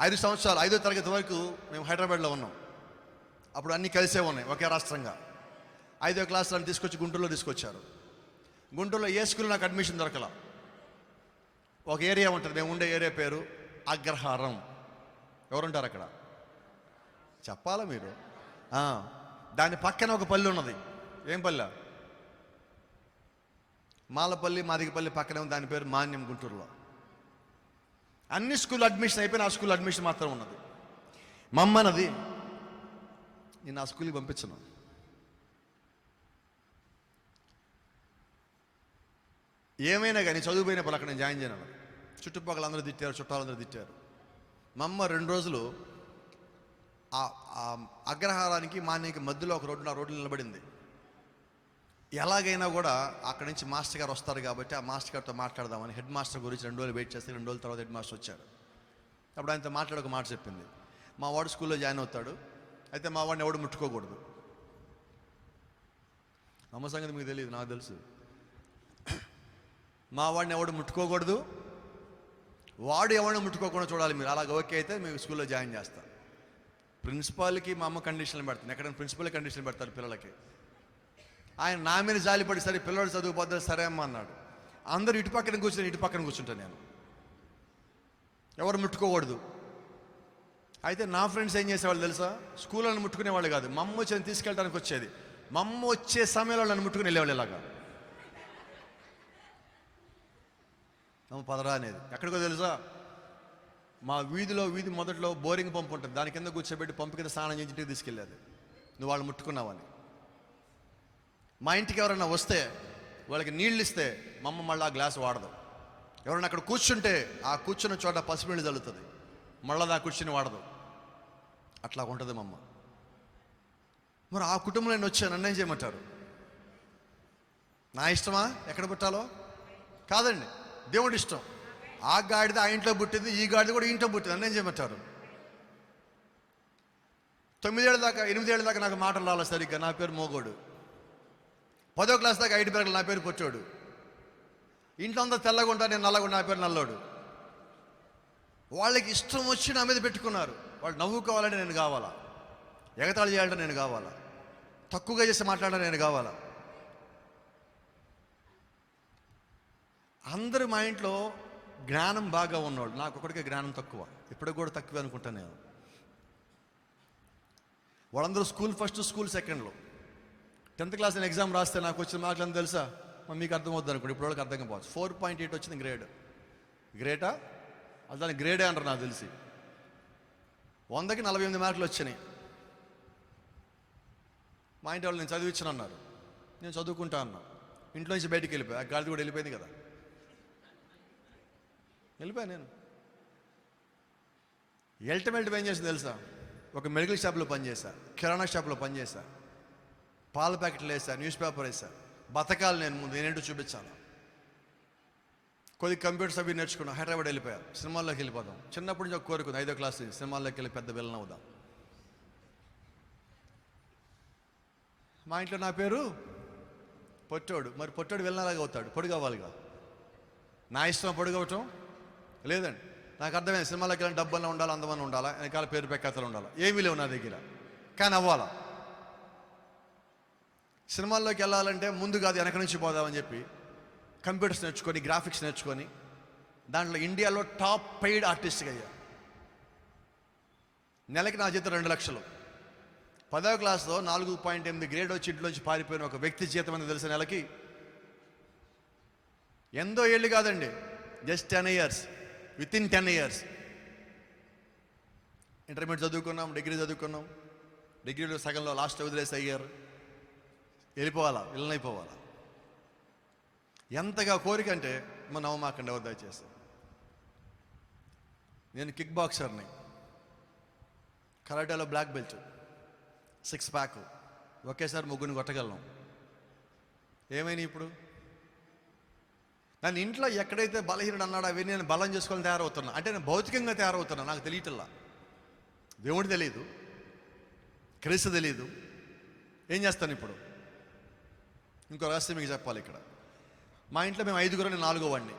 5 సంవత్సరాలు 5వ తరగతి వరకు మేము హైదరాబాద్లో ఉన్నాం. అప్పుడు అన్నీ కలిసే ఉన్నాయి, ఒకే రాష్ట్రంగా. 5వ క్లాస్ నన్ను తీసుకొచ్చి గుంటూరులో తీసుకొచ్చారు. గుంటూరులో ఏ స్కూల్లో నాకు అడ్మిషన్ దొరకల. ఒక ఏరియా ఉంటుంది, మేము ఉండే ఏరియా పేరు అగ్రహారం. ఎవరుంటారు అక్కడ? చెప్పాలా మీరు? దాని పక్కన ఒక పల్లె ఉన్నది. ఏం పల్లె? మాలపల్లి, మాదిగపల్లి పక్కనే ఉంది. దాని పేరు మాన్యం. గుంటూరులో అన్ని స్కూల్ అడ్మిషన్ అయిపోయిన ఆ స్కూల్ అడ్మిషన్ మాత్రం ఉన్నది. మా అమ్మ అన్నది, నేను ఆ స్కూల్కి పంపించను. ఏమైనా కానీ చదువుపోయినప్పుడు అక్కడ నేను జాయిన్ చేయను. చుట్టుపక్కల అందరూ తిట్టారు, చుట్టాలందరూ తిట్టారు. మా అమ్మ 2 రోజులు ఆ అగ్రహారానికి మాన్యానికి మధ్యలో ఒక రోడ్డు, ఆ రోడ్డు నిలబడింది. ఎలాగైనా కూడా అక్కడి నుంచి మాస్టర్ గారు వస్తారు కాబట్టి ఆ మాస్టర్ గారితో మాట్లాడదామని హెడ్ మాస్టర్ గురించి 2 రోజులు వెయిట్ చేస్తే 2 రోజుల తర్వాత హెడ్ మాస్టర్ వచ్చారు. అప్పుడు ఆయనతో మాట్లాడి ఒక మాట చెప్పింది, మా వాడు స్కూల్లో జాయిన్ అవుతాడు, అయితే మా వాడిని ఎవడు ముట్టుకోకూడదు. అమ్మ సంగతి మీకు తెలియదు, నాకు తెలుసు. మా వాడిని ఎవడు ముట్టుకోకూడదు, వాడు ఎవరిని ముట్టుకోకుండా చూడాలి మీరు. అలాగ ఓకే అయితే మీకు స్కూల్లో జాయిన్ చేస్తా. ప్రిన్సిపాల్కి మా అమ్మ కండిషన్లు పెడుతుంది. ఎక్కడైనా ప్రిన్సిపల్ కండిషన్లు పెడతారు పిల్లలకి. ఆయన నా మీద జాలిపడి, సరే పిల్లలు చదువుపోతారు సరే అమ్మ అన్నాడు. అందరూ ఇటు పక్కన కూర్చుంటాను నేను, ఎవరు ముట్టుకోకూడదు. అయితే నా ఫ్రెండ్స్ ఏం చేసేవాళ్ళు తెలుసా? స్కూళ్ళని ముట్టుకునేవాళ్ళు కాదు, మా అమ్మ వచ్చి తీసుకెళ్ళడానికి వచ్చేది. మా అమ్మ వచ్చే సమయంలో నన్ను ముట్టుకుని వెళ్ళేవాళ్ళు. ఇలాగా అమ్మ పదరా అనేది. ఎక్కడికో తెలుసా? మా వీధి మొదట్లో బోరింగ్ పంపు ఉంటుంది, దాని కింద కూర్చోబెట్టి పంపు కింద స్నానం చేసి ఇంటికి తీసుకెళ్ళేది. నువ్వు వాళ్ళు ముట్టుకున్నావని. మా ఇంటికి ఎవరైనా వస్తే వాళ్ళకి నీళ్ళు ఇస్తే మా అమ్మ మళ్ళీ ఆ గ్లాస్ వాడదు. ఎవరైనా అక్కడ కూర్చుంటే ఆ కూర్చున్న చోట పసుపు నీళ్ళు చల్లుతుంది, మళ్ళీ ఆ కూర్చుని వాడదు. అట్లా ఉంటుంది మా అమ్మ. మరి ఆ కుటుంబంలో నేను వచ్చాను, నన్నేం చేయమంటారు? నా ఇష్టమా ఎక్కడ పుట్టాలో? కాదండి, దేవుడి ఇష్టం. ఆ గాడిద ఆ ఇంట్లో పుట్టింది, ఈ గాడిద కూడా ఇంట్లో పుట్టింది. నన్నేం చేయమంటారు? 9 ఏళ్ళ దాకా 8 ఏళ్ళ దాకా నాకు మాటలు రాలేదు సరిగ్గా. నా పేరు మోగోడు. 10వ క్లాస్ దాకా 5 పేరు నా పేరు పొచ్చోడు. ఇంట్లో అంతా తెల్లగా ఉంటా, నేను నల్లగా, నా పేరు నల్లోడు. వాళ్ళకి ఇష్టం వచ్చి నా మీద పెట్టుకున్నారు. వాళ్ళు నవ్వుకోవాలంటే నేను కావాలా, ఎగతాళి చేయాలంటే నేను కావాలా, తక్కువగా చేసి మాట్లాడాలంటే నేను కావాలా. అందరూ మా ఇంట్లో జ్ఞానం బాగా ఉన్నవాళ్ళు, నాకు ఒకటికే జ్ఞానం తక్కువ. ఇప్పటికి కూడా తక్కువ అనుకుంటాను నేను. వాళ్ళందరూ స్కూల్ ఫస్ట్, స్కూల్ సెకండ్లో. 10th క్లాస్ నేను ఎగ్జామ్ రాస్తే నాకు వచ్చిన మార్కులు అని తెలుసా? మీకు అర్థమవుతుంది అనుకోండి, ఇప్పుడు వాళ్ళకి అర్థం కావచ్చు. 4.8 వచ్చింది గ్రేడ్. గ్రేటా? అది దాని గ్రేడే అంటారు నాకు తెలిసి. 100కి 48 మార్కులు వచ్చినాయి. మా ఇంటి వాళ్ళు నేను చదివించను అన్నారు. నేను చదువుకుంటా అన్నా. ఇంట్లో నుంచి బయటికి వెళ్ళిపోయా. ఆ గాలి కూడా వెళ్ళిపోయింది కదా, వెళ్ళిపోయా నేను. అల్టిమేట్ ఏం చేసింది తెలుసా? ఒక మెడికల్ షాప్లో పనిచేశా, కిరాణా షాప్లో పనిచేశా, పాల ప్యాకెట్లు వేసా, న్యూస్ పేపర్ వేసా. బతకాలి నేను, ముందు నేనేంటో చూపించాను. కొద్ది కంప్యూటర్స్ అవి నేర్చుకున్నాను. హైదరాబాద్ వెళ్ళిపోయా, సినిమాల్లోకి వెళ్ళిపోదాం. చిన్నప్పటి నుంచి ఒక కోరుకుంది, 5వ క్లాస్ నుంచి సినిమాల్లోకి వెళ్ళి పెద్ద విలన్ అవుదాం. మా ఇంట్లో నా పేరు పొట్టోడు. మరి పొట్టోడు విలన్లాగా అవుతాడు, పొడుగు అవ్వాలిగా. నా ఇష్టం పొడుగు అవటం లేదండి. నాకు అర్థమైంది, సినిమాలోకి వెళ్ళిన డబ్బన్నా ఉండాలి, అందమని ఉండాలా, వెనకాల పేరు పెక్కతలు ఉండాలి. ఏమీ లేవు నా దగ్గర, కానీ అవ్వాలా. సినిమాల్లోకి వెళ్ళాలంటే ముందు కాదు వెనక నుంచి పోదామని చెప్పి కంప్యూటర్స్ నేర్చుకొని, గ్రాఫిక్స్ నేర్చుకొని, దాంట్లో ఇండియాలో టాప్ పెయిడ్ ఆర్టిస్ట్గా అయ్యా. నెలకి నా జీతం 2 లక్షలు. 10వ క్లాస్లో 4.8 గ్రేడ్ వచ్చి ఇంట్లోంచి పారిపోయిన ఒక వ్యక్తి జీతం అని తెలిసిన నెలకి ఎంతో ఏళ్ళు కాదండి, just 10 years. With in 10 years intermediate చదువుకున్నాం, డిగ్రీ చదువుకున్నాం. డిగ్రీలో సగంలో లాస్ట్ వదిలేసి అయ్యారు. వెళ్ళిపోవాలా, ఇళ్ళనైపోవాలా. ఎంతగా కోరిక అంటే నవ్వమాకండి ఎవరు దయచేసి. నేను కిక్ బాక్సర్ని. కరాటేలో బ్లాక్ బెల్ట్, 6 ప్యాక్, ఒకేసారి ముగ్గురిని కొట్టగలను. ఏమైనా ఇప్పుడు నన్ను ఇంట్లో ఎక్కడైతే బలహీనుడు అన్నాడో అవి నేను బలం చేసుకొని తయారవుతున్నా. అంటే నేను భౌతికంగా తయారవుతున్నా, నాకు తెలియటల్లా. దేవుడు తెలియదు, క్రీస్తు తెలియదు. ఏం చేస్తాను ఇప్పుడు? ఇంకో రహస్యం మీకు చెప్పాలి. ఇక్కడ మా ఇంట్లో మేము 5గురు, నేను 4గో వాడిని.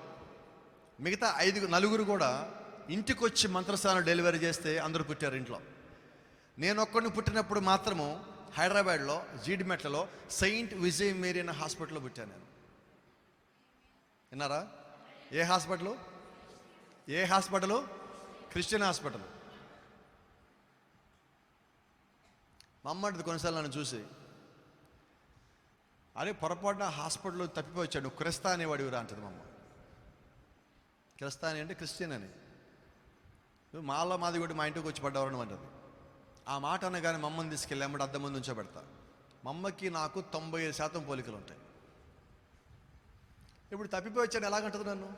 మిగతా 4గురు కూడా ఇంటికి వచ్చి మంత్రస్థానం డెలివరీ చేస్తే అందరూ పుట్టారు ఇంట్లో. నేను ఒక్కడిని పుట్టినప్పుడు మాత్రము హైదరాబాద్లో జీడిమెట్లలో సెయింట్ విజయ్ మేరీ అనే హాస్పిటల్లో పుట్టాను నేను. విన్నారా? ఏ హాస్పిటల్? Christian hospital. మా అమ్మ అంటది కొన్నిసార్లు నన్ను చూసి, అరే పొరపాటున హాస్పిటల్లో తప్పిపోయి వచ్చాడు, నువ్వు క్రిస్తా అనేవాడివిరా అంటది మా అమ్మ. క్రిస్తా అంటే క్రిస్టియన్ అని. నువ్వు మాది కూడా మా ఇంటికి వచ్చి పడ్డవరని అంటది. ఆ మాట అనగానే మా అమ్మని తీసుకెళ్ళి అమ్మటి అద్దం ముందు ఉంచోబెడతా. మా అమ్మకి నాకు 95% పోలికలు ఉంటాయి. ఇప్పుడు తప్పిపోయి వచ్చాను ఎలాగంటది నన్ను?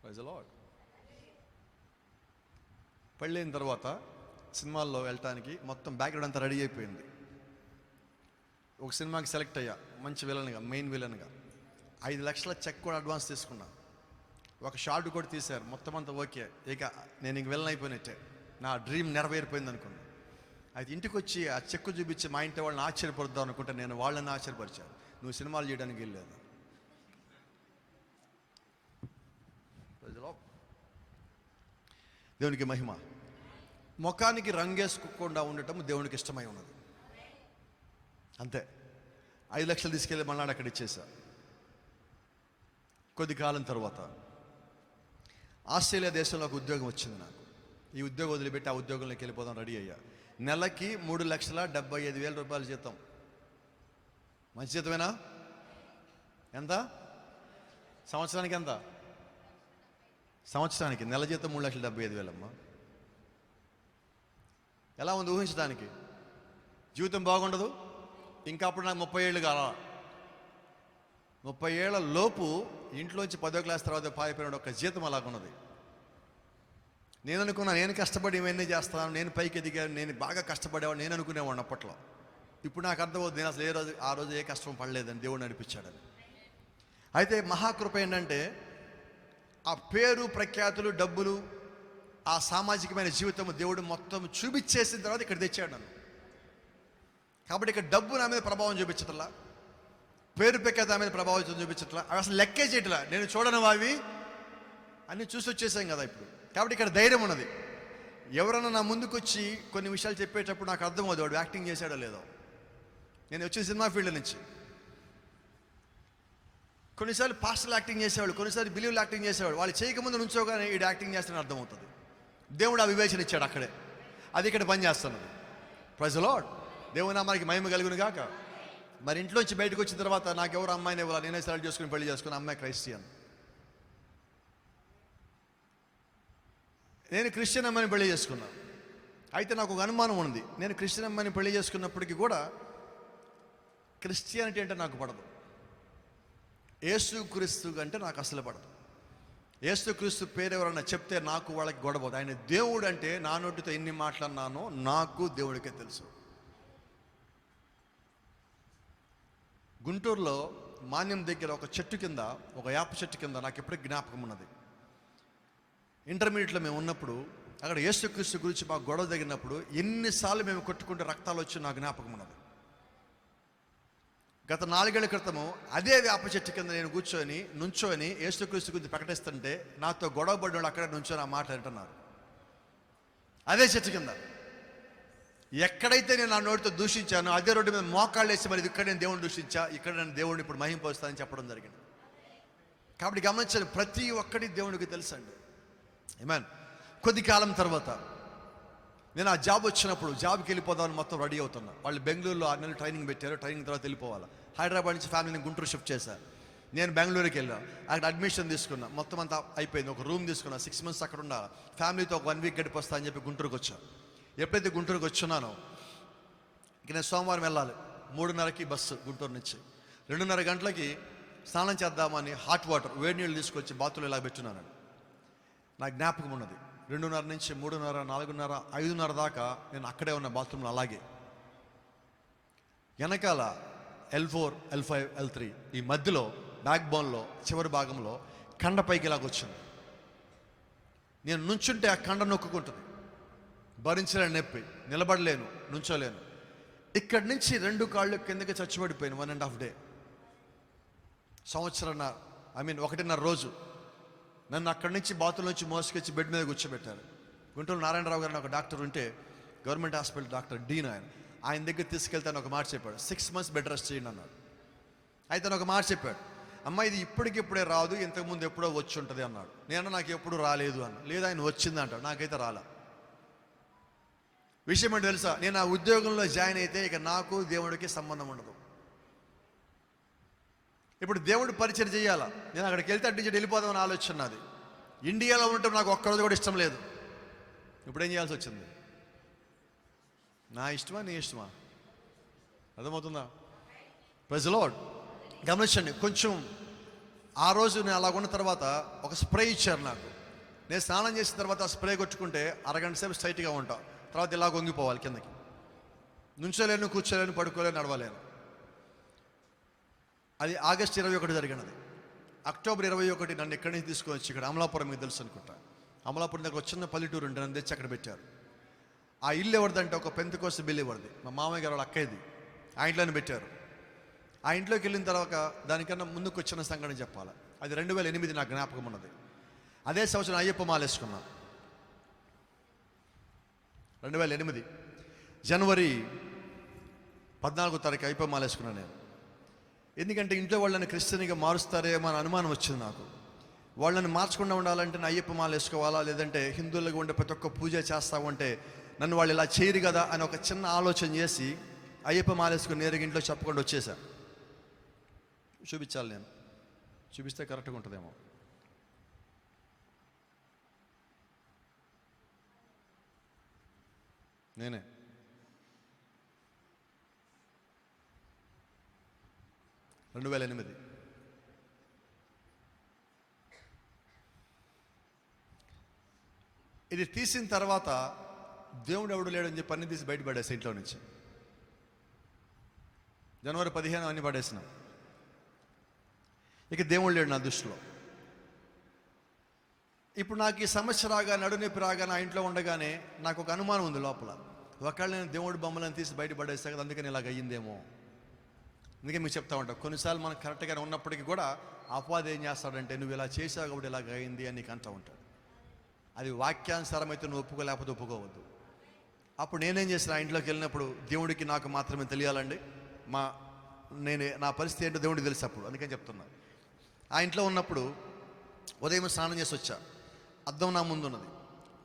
Praise the lord. పెళ్ళైన తర్వాత సినిమాల్లో వెళ్ళటానికి మొత్తం బ్యాక్గ్రౌండ్ అంతా రెడీ అయిపోయింది. ఒక సినిమాకి సెలెక్ట్ అయ్యా, మంచి విలన్గా, మెయిన్ విలన్గా. 5 లక్షల చెక్ కూడా అడ్వాన్స్ తీసుకున్నా. ఒక షార్ట్ కూడా తీశారు, మొత్తం అంతా ఓకే. ఇక నేను ఇంక విలన్ అయిపోయినట్టే, నా డ్రీమ్ నెరవేరిపోయింది అనుకున్నా. అయితే ఇంటికి వచ్చి ఆ చెక్కు చూపించి మా ఇంటి వాళ్ళని ఆశ్చర్యపరుద్దాం అనుకుంటే నేను వాళ్ళని ఆశ్చర్యపరిచాను. నువ్వు సినిమాలు చేయడానికి వెళ్ళలేదు. దేవునికి మహిమ. ముఖానికి రంగేసుకోకుండా ఉండటం దేవునికి ఇష్టమై ఉన్నది. అంతే. 5 లక్షలు తీసుకెళ్ళి మళ్ళీ అక్కడ ఇచ్చేసా. కొద్ది కాలం తర్వాత ఆస్ట్రేలియా దేశంలో ఒక ఉద్యోగం వచ్చింది నాకు. ఈ ఉద్యోగం వదిలిపెట్టి ఆ ఉద్యోగంలోకి వెళ్ళిపోదాం రెడీ అయ్యా. నెలకి 3,75,000 రూపాయలు జీతం. మంచి జీతమేనా? ఎంత? సంవత్సరానికి ఎంత? సంవత్సరానికి నెల జీతం 3,75,000 అమ్మా. ఎలా ఉంది ఊహించడానికి? జీవితం బాగుండదు. ఇంకా అప్పుడు నాకు 30 ఏళ్ళు కాల. 30 ఏళ్ల లోపు ఇంట్లోంచి 10వ క్లాస్ తర్వాత పారిపోయిన ఒక జీతం అలాగున్నది. నేను అనుకున్నా, నేను కష్టపడి ఇవన్నీ చేస్తాను, నేను పైకి ఎదిగాను, నేను బాగా కష్టపడేవాడు నేను అనుకునేవాడిని అప్పట్లో. ఇప్పుడు నాకు అర్థమవుతుంది నేను అసలు ఆ రోజు ఏ కష్టం పడలేదని దేవుడు నడిపించాడని. అయితే మహాకృప ఏంటంటే ఆ పేరు, ప్రఖ్యాతులు, డబ్బులు, ఆ సామాజికమైన జీవితం దేవుడు మొత్తం చూపించేసిన తర్వాత ఇక్కడ తెచ్చాడు నన్ను. కాబట్టి ఇక్కడ డబ్బు నా మీద ప్రభావం చూపించట్లా, పేరు ప్రఖ్యాత నా మీద ప్రభావం చూపించట్లా, అవి అసలు లెక్కే చేయట్లా. నేను చూడను అవి అన్నీ చూసి వచ్చేసాం కదా ఇప్పుడు. కాబట్టి ఇక్కడ ధైర్యం ఉన్నది. ఎవరన్నా నా ముందుకు వచ్చి కొన్ని విషయాలు చెప్పేటప్పుడు నాకు అర్థమవుతుంది వాడు యాక్టింగ్ చేశాడో లేదో. నేను వచ్చిన సినిమా ఫీల్డ్ నుంచి కొన్నిసార్లు పాస్టర్లు యాక్టింగ్ చేసేవాళ్ళు, కొన్నిసార్లు బిలీవ్లు యాక్టింగ్ చేసేవాళ్ళు. వాళ్ళు చేయకముందు నుంచోగానే వీడు యాక్టింగ్ చేస్తానని అర్థమవుతుంది. దేవుడు ఆ వివేచన ఇచ్చాడు అక్కడే. అది ఇక్కడ పని చేస్తున్నది. Praise the lord. దేవుని నామానికి మహిమ కలుగును గాక. మరి ఇంట్లోంచి బయటకు వచ్చిన తర్వాత నాకు ఎవరు అమ్మాయిని ఇవ్వాలి, నేనే సెలెక్ట్ చేసుకుని పెళ్లి చేసుకుని, అమ్మాయి క్రైస్టియన్. నేను క్రిస్టియన్ అమ్మాయిని పెళ్లి చేసుకున్నా. అయితే నాకు ఒక అనుమానం ఉంది. నేను క్రిస్టియన్ అమ్మాయిని పెళ్లి చేసుకున్నప్పటికీ కూడా క్రిస్టియానిటీ అంటే నాకు పడదు. యేసుక్రీస్తు అంటే నాకు అసలు పడదు. యేసుక్రీస్తు పేరు ఎవరన్నా చెప్తే నాకు వాళ్ళకి గొడవదు. ఆయన దేవుడు అంటే నా నోటితో ఎన్ని మాట్లాడినానో నాకు దేవుడికే తెలుసు. గుంటూరులో మాన్యం దగ్గర ఒక చెట్టు కింద, ఒక యాప చెట్టు కింద నాకు ఎప్పటికీ జ్ఞాపకం ఉన్నది. ఇంటర్మీడియట్లో మేము ఉన్నప్పుడు అక్కడ యేసుక్రీస్తు గురించి మాకు గొడవ తగినప్పుడు ఎన్నిసార్లు మేము కొట్టుకుంటే రక్తాలు వచ్చి నాకు జ్ఞాపకం ఉన్నది. గత 4 ఏళ్ల క్రితము అదే వేప చెట్టు కింద నేను నుంచొని యేసుక్రీస్తు గురించి ప్రకటిస్తుంటే నాతో గొడవ పడిన వాళ్ళు అక్కడే నుంచొని ఆ మాట అంటున్నారు. అదే చెట్టు కింద ఎక్కడైతే నేను నా నోటితో దూషించానో అదే రోడ్డు మీద మోకాళ్ళు వేసి మరి ఇక్కడ నేను దేవుడిని దూషించా, ఇక్కడ నేను దేవుడిని ఇప్పుడు మహింపరుస్తానని చెప్పడం జరిగింది. కాబట్టి గమనించండి, ప్రతి ఒక్కటి దేవుడికి తెలుసండి. ఆమేన్. కొద్ది కాలం తర్వాత నేను ఆ జాబ్ వచ్చినప్పుడు జాబ్కి వెళ్ళిపోదామని మొత్తం రెడీ అవుతున్నా. వాళ్ళు బెంగళూరులో 6 నెలలు ట్రైనింగ్ పెట్టారు. ట్రైనింగ్ తర్వాత వెళ్ళిపోవాలి. హైదరాబాద్ నుంచి ఫ్యామిలీని గుంటూరు షిఫ్ట్ చేశారు. నేను బెంగళూరుకి వెళ్ళాను. అక్కడ అడ్మిషన్ తీసుకున్నా. మొత్తం అంతా అయిపోయింది. ఒక రూమ్ తీసుకున్నా. 6 మంత్స్ అక్కడ ఉండాలి. ఫ్యామిలీతో ఒక 1 వీక్ గడిపొస్తా అని చెప్పి గుంటూరుకి వచ్చాను. ఎప్పుడైతే గుంటూరుకి వచ్చున్నానో ఇక నేను సోమవారం వెళ్ళాలి. 3:30కి బస్సు గుంటూరు నుంచి. 2:30 గంటలకి స్నానం చేద్దామని హాట్ వాటర్ వేడి నీళ్ళు తీసుకొచ్చి బాత్రూంలో ఇలా పెట్టున్నాను. నా జ్ఞాపకం ఉన్నది. 2:30 నుంచి 3:30, 4:30, 5:30 దాకా నేను అక్కడే ఉన్న బాత్రూంలో. అలాగే వెనకాల L4, L5, L3 ఈ మధ్యలో బ్యాక్ బోన్లో చివరి భాగంలో కండ పైకి ఇలాగ వచ్చింది. నేను నుంచుంటే ఆ కండ నొక్కుంటుంది, భరించలేని నొప్పి, నిలబడలేను, నుంచోలేను. ఇక్కడి నుంచి 2 కాళ్ళు కిందకి చచ్చిపడిపోయాను. 1.5 డే, సంవత్సరన్నర, 1.5 రోజు నన్ను అక్కడి నుంచి బాతుల నుంచి మోసుకొచ్చి బెడ్ మీద కూర్చోబెట్టారు. గుంటూరు నారాయణరావు గారిని ఒక డాక్టర్ ఉంటే, గవర్నమెంట్ హాస్పిటల్ డాక్టర్ డీన్, ఆయన దగ్గర తీసుకెళ్తాను ఒక మాట చెప్పాడు. 6 months బెడ్ రెస్ట్ చేయండి అన్నాడు. అయితే ఒక మాట చెప్పాడు, అమ్మ ఇది ఇప్పటికిప్పుడే రాదు, ఇంతకుముందు ఎప్పుడో వచ్చి ఉంటుంది అన్నాడు. నేను నాకు ఎప్పుడు రాలేదు అన్న. లేదు ఆయన వచ్చింది అంటాడు, నాకైతే రాలా. విషయం ఏంటి తెలుసా, నేను ఆ ఉద్యోగంలో జాయిన్ అయితే ఇక నాకు దేవుడికి సంబంధం ఉండదు. ఇప్పుడు దేవుడు పరిచయం చేయాలా, నేను అక్కడికి వెళ్తే అటు నుంచి వెళ్ళిపోదామని ఆలోచన నాది. ఇండియాలో ఉండటం నాకు ఒక్కరోజు కూడా ఇష్టం లేదు. ఇప్పుడు ఏం చేయాల్సి వచ్చింది? నా ఇష్టమా నీ ఇష్టమా? అర్థమవుతుందా? Praise the lord. గమనించండి, కొంచెం ఆ రోజు నేను అలాగున్న తర్వాత ఒక స్ప్రే ఇచ్చారు నాకు. నేను స్నానం చేసిన తర్వాత ఆ స్ప్రే కొట్టుకుంటే అరగంట సేపు స్ట్రైట్గా ఉంటా, తర్వాత ఇలా వంగిపోవాలి కిందకి. నుంచోలేను, కూర్చోలేను, పడుకోలేను, నడవలేను. అది ఆగస్టు 21 జరిగినది. అక్టోబర్ 21 నన్ను ఇక్కడి నుంచి తీసుకొని వచ్చి ఇక్కడ అమలాపురం, మీకు తెలుసు అనుకుంటా, అమలాపురం దగ్గర ఒక చిన్న పల్లెటూరు ఉంటే నన్ను తెచ్చి అక్కడ పెట్టారు. ఆ ఇల్లు ఎవరిదంటే ఒక పెంతెకోస్తు బిల్లు ఎవరిది, మా మామయ్య గారు వాళ్ళ అక్కయ్యది. ఆ ఇంట్లోనే పెట్టారు. ఆ ఇంట్లోకి వెళ్ళిన తర్వాత దానికన్నా ముందుకు వచ్చిన సంఘటన చెప్పాలి. అది 2008 నాకు జ్ఞాపకం ఉన్నది. అదే సంవత్సరం అయ్యప్ప మాల వేసుకున్నాను. 2008 జనవరి 14వ తారీఖు అయ్యప్ప మాల వేసుకున్నాను నేను. ఎందుకంటే ఇంట్లో వాళ్ళని క్రిస్టియన్గా మారుస్తారేమో అని అనుమానం వచ్చింది నాకు. వాళ్ళని మార్చకుండా ఉండాలంటే నా అయ్యప్ప మాల వేసుకోవాలా, లేదంటే హిందువులుగా ఉండే ప్రతి ఒక్క పూజ చేస్తావు అంటే నన్ను వాళ్ళు ఇలా చేయరు కదా అని ఒక చిన్న ఆలోచన చేసి అయ్యప్ప మాల వేసుకుని నేరుగా ఇంట్లో చెప్పకుండా వచ్చేసా. చూపించాలి, నేను చూపిస్తే కరెక్ట్గా ఉంటుందేమో. నేనే 2008 ఇది తీసిన తర్వాత దేవుడు ఎవడు లేడని చెప్పి అన్ని తీసి బయటపడేసి ఇంట్లో నుంచి. జనవరి 15 అన్ని పడేసినాం. ఇక దేవుడు లేడు నా దృష్టిలో. ఇప్పుడు నాకు ఈ సమస్య రాగా, నడునొప్పి రాగా, నా ఇంట్లో ఉండగానే నాకు ఒక అనుమానం ఉంది లోపల. ఒకవేళ నేను దేవుడి బొమ్మలను తీసి బయటపడేసా కదా, అందుకని ఇలాగ అయ్యిందేమో. అందుకే మీకు చెప్తా ఉంటాను, కొన్నిసార్లు మనం కరెక్ట్గానే ఉన్నప్పటికీ కూడా అపవాది ఏం చేస్తాడంటే నువ్వు ఇలా చేసావు కాబట్టి ఇలాగ అయింది అని నీకు అంటూ ఉంటాడు. అది వాక్యానుసారం అయితే నువ్వు ఒప్పుకోలేకపోతే ఒప్పుకోవద్దు. అప్పుడు నేనేం చేసిన, ఆ ఇంట్లోకి వెళ్ళినప్పుడు దేవుడికి నాకు మాత్రమే తెలియాలండి. నా పరిస్థితి ఏంటో దేవుడికి తెలుసు అప్పుడు, అందుకని చెప్తున్నా. ఆ ఇంట్లో ఉన్నప్పుడు ఉదయం స్నానం చేసి వచ్చా. అద్దం నా ముందు ఉన్నది,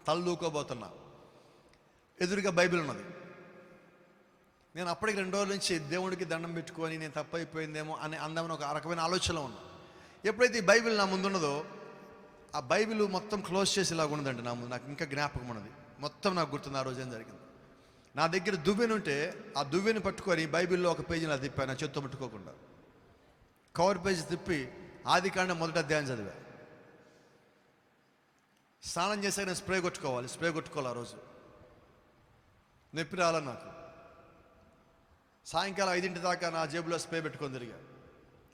తల దూకోబోతున్నా. ఎదురుగా బైబిల్ ఉన్నది. నేను అప్పటికి 2 రోజుల నుంచి దేవుడికి దండం పెట్టుకొని నేను తప్పైపోయిందేమో అని అందామని ఒక రకమైన ఆలోచనలో ఉన్నా. ఎప్పుడైతే ఈ బైబిల్ నా ముందున్నదో, ఆ బైబిల్ మొత్తం క్లోజ్ చేసి ఇలాగ ఉన్నదండి నా ముందు. నాకు ఇంకా జ్ఞాపకం ఉన్నది, మొత్తం నాకు గుర్తుంది ఆ రోజు ఏం జరిగింది. నా దగ్గర దువ్వెన ఉంటే ఆ దువ్వెని పట్టుకొని బైబిల్లో ఒక పేజీ నా తిప్పాను, నా చేత్తో పట్టుకోకుండా. కవర్ పేజీ తిప్పి ఆదికాండం 1వ అధ్యాయం చదివా. స్నానం చేశాక నేను స్ప్రే కొట్టుకోవాలి. ఆ రోజు నొప్పి రాల నాకు. సాయంకాలం 5 దాకా నా జేబులో స్ప్రే పెట్టుకొని తిరిగా.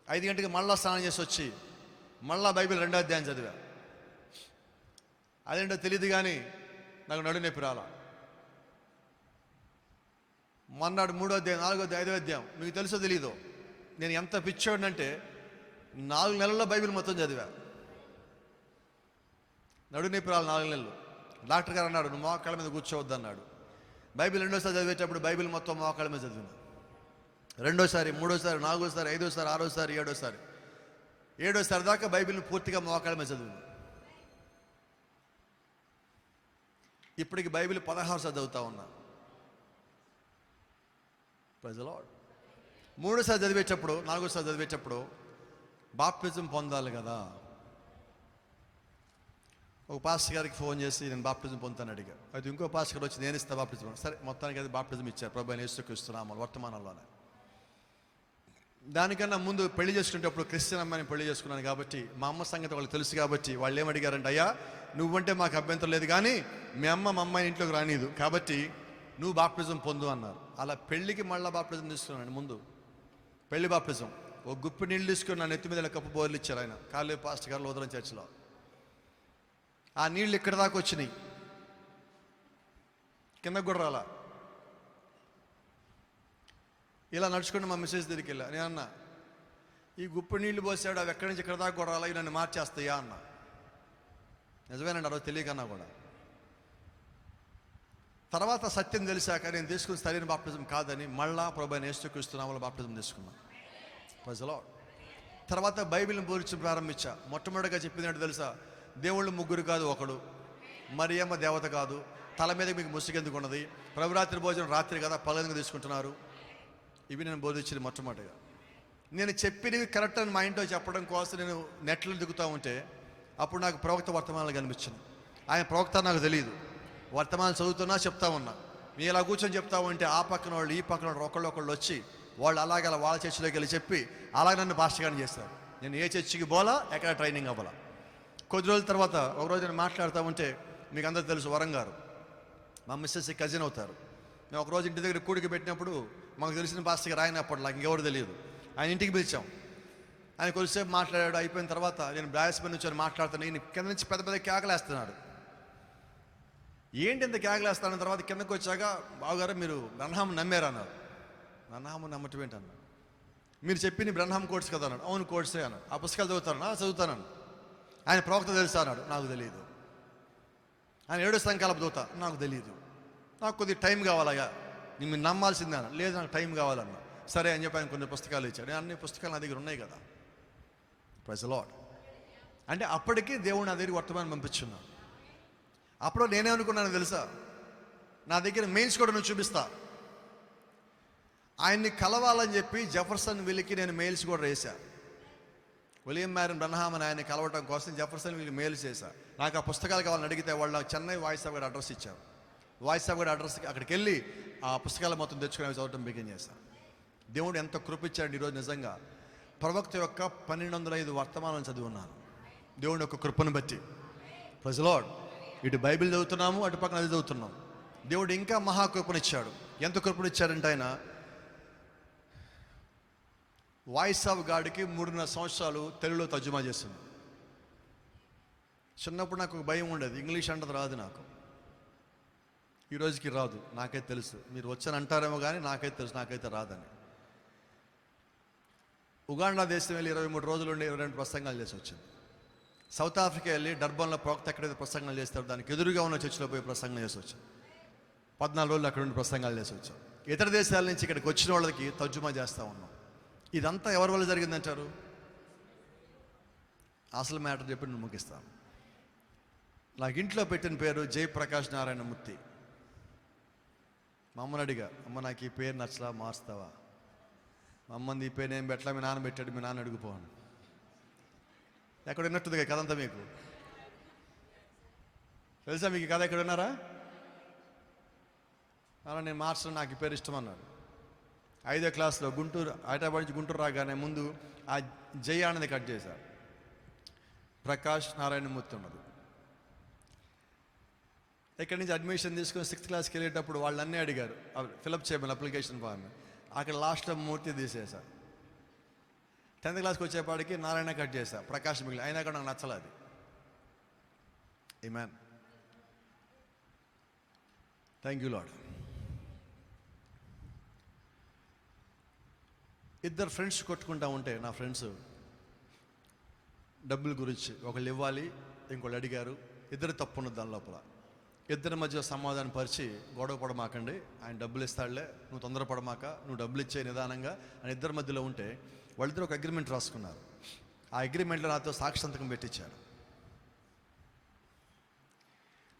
5 గంటలకు మళ్ళీ స్నానం చేసి వచ్చి మళ్ళీ బైబిల్ 2వ అధ్యాయం చదివా. అదేంటో తెలియదు కానీ నాకు నడు నొప్పి రాల. మొన్నడు 3వ అధ్యాయం, 4వ అధ్యాయం, 5వ అధ్యాయం, మీకు తెలుసో తెలీదో నేను ఎంత పిచ్చోడినంటే 4 నెలల్లో బైబిల్ మొత్తం చదివా. నడు నొప్పి రాలి 4 నెలలు. డాక్టర్ గారు అన్నాడు నువ్వు మోకాళ్ళ మీద కూర్చోవద్దు అన్నాడు. బైబిల్ 2వసారి చదివేటప్పుడు బైబిల్ మొత్తం మోకాళ్ళ మీద చదివిన. 2వసారి, 3వసారి, 4వసారి, 5వసారి, 6వసారి, 7వసారి, 7వసారి దాకా బైబిల్ని పూర్తిగా మోకాళ్ళ మీద చదివిన. ఇప్పటికి బైబిల్ 16 చదువుతా ఉన్నా. Praise the lord. 3వసారి చదివేటప్పుడు, 4వసారి చదివేటప్పుడు బాప్టిజం పొందాలి కదా. ఒక పాస్టర్ గారికి ఫోన్ చేసి నేను బాప్టిజం పొందుతాను అడిగా. అయితే ఇంకో పాస్టర్ గారు వచ్చి నేను ఇస్తా బాప్టిజం. సరే, మొత్తానికి అది బాప్టిజం ఇచ్చారు ప్రభువైన యేసుక్రీస్తు నామములో వర్తమానంలోనే. దానికన్నా ముందు పెళ్లి చేసుకునేటప్పుడు క్రిస్టియన్ అమ్మాయిని పెళ్లి చేసుకున్నాను కాబట్టి మా అమ్మ సంగతి వాళ్ళకి తెలుసు కాబట్టి వాళ్ళు ఏమడిగారంటే, అయ్యా నువ్వంటే మాకు అభ్యంతరం లేదు, కానీ మీ అమ్మ మా అమ్మాయిని ఇంట్లోకి రానిదు, కాబట్టి నువ్వు బాప్టిజం పొందు అన్నారు. అలా పెళ్ళికి మళ్ళీ బాప్టిజం తీసుకున్నాను. ముందు పెళ్లి బాప్టిజం ఒక గుప్పి నీళ్ళు తీసుకుని నా నెత్తి మీద ఇలా కప్పు బోర్లు ఇచ్చారు ఆయన, కాళ్ళు పాస్టర్ గారు లోదరం చర్చిలో. ఆ నీళ్ళు ఇక్కడ దాకా వచ్చినాయి, కిందకు కూడా రాలా. ఇలా నడుచుకుంటే మా మిస్సెస్ దగ్గరికి వెళ్ళా. నేను అన్నా, ఈ గుప్పు నీళ్లు పోసాడు, అవి ఎక్కడి నుంచి ఇక్కడ దాకా కూడా రాలా, ఇవి నన్ను మార్చేస్తాయా అన్నా. నిజమేనండి, ఆ రోజు తెలియకన్నా కూడా. తర్వాత సత్యం తెలిసాక నేను తీసుకున్న సరైన బాప్టిజం కాదని మళ్ళా ప్రభువైన యేసుక్రీస్తు నామములో బాప్టిజం తీసుకున్నాను. ప్రజలో తర్వాత బైబిల్ని బోధించడం ప్రారంభించా. మొట్టమొదటిగా చెప్పింది ఏంటో తెలుసా? దేవుళ్ళు ముగ్గురు కాదు, ఒకడు. మరియమ్మ దేవత కాదు, తల మీద మీకు ముసుగెందుకు ఉన్నది, ప్రభురాత్రి భోజనం రాత్రి కదా పగలెందుకు తీసుకుంటున్నారు. ఇవి నేను బోధించింది మొట్టమొదటిగా. నేను చెప్పినవి కరెక్ట్ అని మా ఇంట్లో చెప్పడం కోసం నేను నెట్లో దిగుతూ ఉంటే అప్పుడు నాకు ప్రవక్త వర్తమానాలు కనిపించింది. ఆయన ప్రవక్త నాకు తెలియదు, వర్తమానం చదువుతున్నా చెప్తా ఉన్నా. మీరు ఇలా కూర్చొని చెప్తా ఉంటే ఆ పక్కన వాళ్ళు ఈ పక్కన వాళ్ళు ఒకళ్ళు వచ్చి వాళ్ళు అలాగే వాళ్ళ చర్చిలోకి వెళ్ళి చెప్పి అలాగే నన్ను పాస్టర్గాని చేస్తారు. నేను ఏ చర్చికి పోలా, ఎక్కడ ట్రైనింగ్ అవ్వాలా. కొద్ది రోజుల తర్వాత ఒకరోజు నేను మాట్లాడుతూ ఉంటే, మీకు అందరూ తెలుసు వరం గారు మా మిస్సెస్ కజిన్ అవుతారు. మేము ఒకరోజు ఇంటి దగ్గర కూడికి పెట్టినప్పుడు మాకు తెలిసిన పాస్టర్ గారు ఆయన, అప్పట్లో నాకు ఇంకెవరు తెలియదు. ఆయన ఇంటికి పిలిచాం. ఆయన కొద్దిసేపు మాట్లాడాడు. అయిపోయిన తర్వాత నేను బ్రాస్ మీద నుంచి మాట్లాడుతాను. ఈయన కింద నుంచి పెద్ద పెద్ద కేకలేస్తున్నాడు. ఏంటి ఇంత కేకలేస్తాను? తర్వాత కిందకు వచ్చాక, బావగారు మీరు బ్రహ్నాం నమ్మారు అన్నారు. బ్రహ్నాం నమ్మటం ఏంటన్నా? మీరు చెప్పింది బ్రహ్నాం కోర్స్ కదా అన్నాడు. అవును కోర్సే అన్నాడు. ఆ పుస్తకాలు చదువుతాను. చదువుతాను. ఆయన ప్రవక్త తెలుసా అన్నాడు. నాకు తెలియదు. ఆయన 7 సంఖ్యల దూత, నాకు తెలియదు. నాకు కొద్దిగా టైం కావాలయ్యా, మీరు నమ్మాల్సిందే అన్న. లేదు, నాకు టైం కావాలన్నా. సరే అని చెప్పి ఆయన కొన్ని పుస్తకాలు ఇచ్చాడు. అన్ని పుస్తకాలు నా దగ్గర ఉన్నాయి కదా. Praise the lord. అంటే అప్పటికి దేవుడు నా దగ్గరికి వర్తమానం పంపించున్నాను. అప్పుడు నేనేమనుకున్నాను తెలుసా? నా దగ్గర మెయిన్స్ కూడా నువ్వు చూపిస్తా. ఆయన్ని కలవాలని చెప్పి జెఫర్సన్ విల్కి నేను మెయిల్స్ కూడా వేసా. విలియం మ్యారన్ బ్రన్హామ్ అని ఆయన్ని కలవటం కోసం జెఫర్సన్ విల్కి మెయిల్స్ చేశా. నాకు ఆ పుస్తకాలు కావాలని అడిగితే వాళ్ళు నాకు చెన్నై వాయిస్ ఆఫ్ గారి అడ్రస్ ఇచ్చారు. వాయిస్ ఆఫ్ గారి అడ్రస్కి అక్కడికి వెళ్ళి ఆ పుస్తకాలు మొత్తం తెచ్చుకుని అవి చదవటం బిగిన్ చేశాను. దేవుడు ఎంత కృపించాడు ఈరోజు. నిజంగా ప్రవక్త యొక్క 1205 వర్తమానాలను చదివి ఉన్నాను దేవుడి యొక్క కృపను బట్టి. Praise the lord. ఇటు బైబిల్ చదువుతున్నాము, అటు పక్కన అది చదువుతున్నాం. దేవుడు ఇంకా మహాకృపనిచ్చాడు. ఎంత కృపనిచ్చాడంటే ఆయన వాయిస్ ఆఫ్ గాడ్కి 3.5 సంవత్సరాలు తెలుగులో తర్జుమా చేస్తుంది. చిన్నప్పుడు నాకు ఒక భయం ఉండేది, ఇంగ్లీష్ అంటది రాదు నాకు. ఈ రోజుకి రాదు, నాకైతే తెలుసు. మీరు వచ్చని అంటారేమో కానీ నాకైతే తెలుసు, నాకైతే రాదని. ఉగాండా దేశం వెళ్ళి 23 రోజులు ఉండి 22 ప్రసంగాలు చేసి వచ్చింది. సౌత్ ఆఫ్రికా వెళ్ళి డర్బన్లో ప్రవక్త ఎక్కడైతే ప్రసంగాలు చేస్తారో దానికి ఎదురుగా ఉన్న చర్చిలో పోయి ప్రసంగం చేసి వచ్చాం. 14 రోజులు అక్కడ ఉండి ప్రసంగాలు చేసి వచ్చాం. ఇతర దేశాల నుంచి ఇక్కడికి వచ్చిన వాళ్ళకి తర్జుమా చేస్తూ ఉన్నాం. ఇదంతా ఎవరి వల్ల జరిగిందంటారు? అసలు మ్యాటర్ చెప్పి నేను ముగిస్తాను. నాకు ఇంట్లో పెట్టిన పేరు జయప్రకాష్ నారాయణ మూర్తి. మా అమ్మని అడిగా, అమ్మ నాకు ఈ పేరు నచ్చలా, మార్చుతావా? మా అమ్మని ఈ పేరు ఏం పెట్టలా, మీ నాన్న పెట్టాడు, మీ నాన్న అడిగిపోను. ఎక్కడ విన్నట్టుంది కథ అంతా మీకు తెలుసా? మీకు కథ ఎక్కడ విన్నారా? అలా నేను మార్చడం, నాకు ఈ పేరు ఇష్టం అన్నాడు. 5వ క్లాస్లో గుంటూరు, హైదరాబాద్ నుంచి గుంటూరు రాగానే ముందు ఆ జయ అనేది కట్ చేశారు. ప్రకాష్ నారాయణమూర్తి ఉన్నది. ఇక్కడి నుంచి అడ్మిషన్ తీసుకొని 6th క్లాస్కి వెళ్ళేటప్పుడు వాళ్ళన్నీ అడిగారు ఫిలప్ చేయమని అప్లికేషన్ ఫామ్. అక్కడ లాస్ట్లో మూర్తి తీసేశారు. 10th క్లాస్కి వచ్చేపాటికి నారాయణ కట్ చేశా, ప్రకాష్ మిగిలి. అయినా కూడా నాకు నచ్చలేదు. ఆమేన్. Thank you lord. ఇద్దరు ఫ్రెండ్స్ కొట్టుకుంటా ఉంటే, నా ఫ్రెండ్స్ డబ్బుల గురించి ఒకళ్ళు ఇవ్వాలి, ఇంకోళ్ళు అడిగారు. ఇద్దరు తప్పు ఉన్నది దాని లోపల. ఇద్దరి మధ్య సమాధానం పరిచి గొడవ పడమాకండి, ఆయన డబ్బులు ఇస్తాడులే, నువ్వు తొందరపడమాక, నువ్వు డబ్బులు ఇచ్చే నిదానంగా అని ఇద్దరి మధ్యలో ఉంటే వాళ్ళిద్దరు ఒక అగ్రిమెంట్ రాసుకున్నారు. ఆ అగ్రిమెంట్లో నాతో సాక్షి సంతకం పెట్టించారు.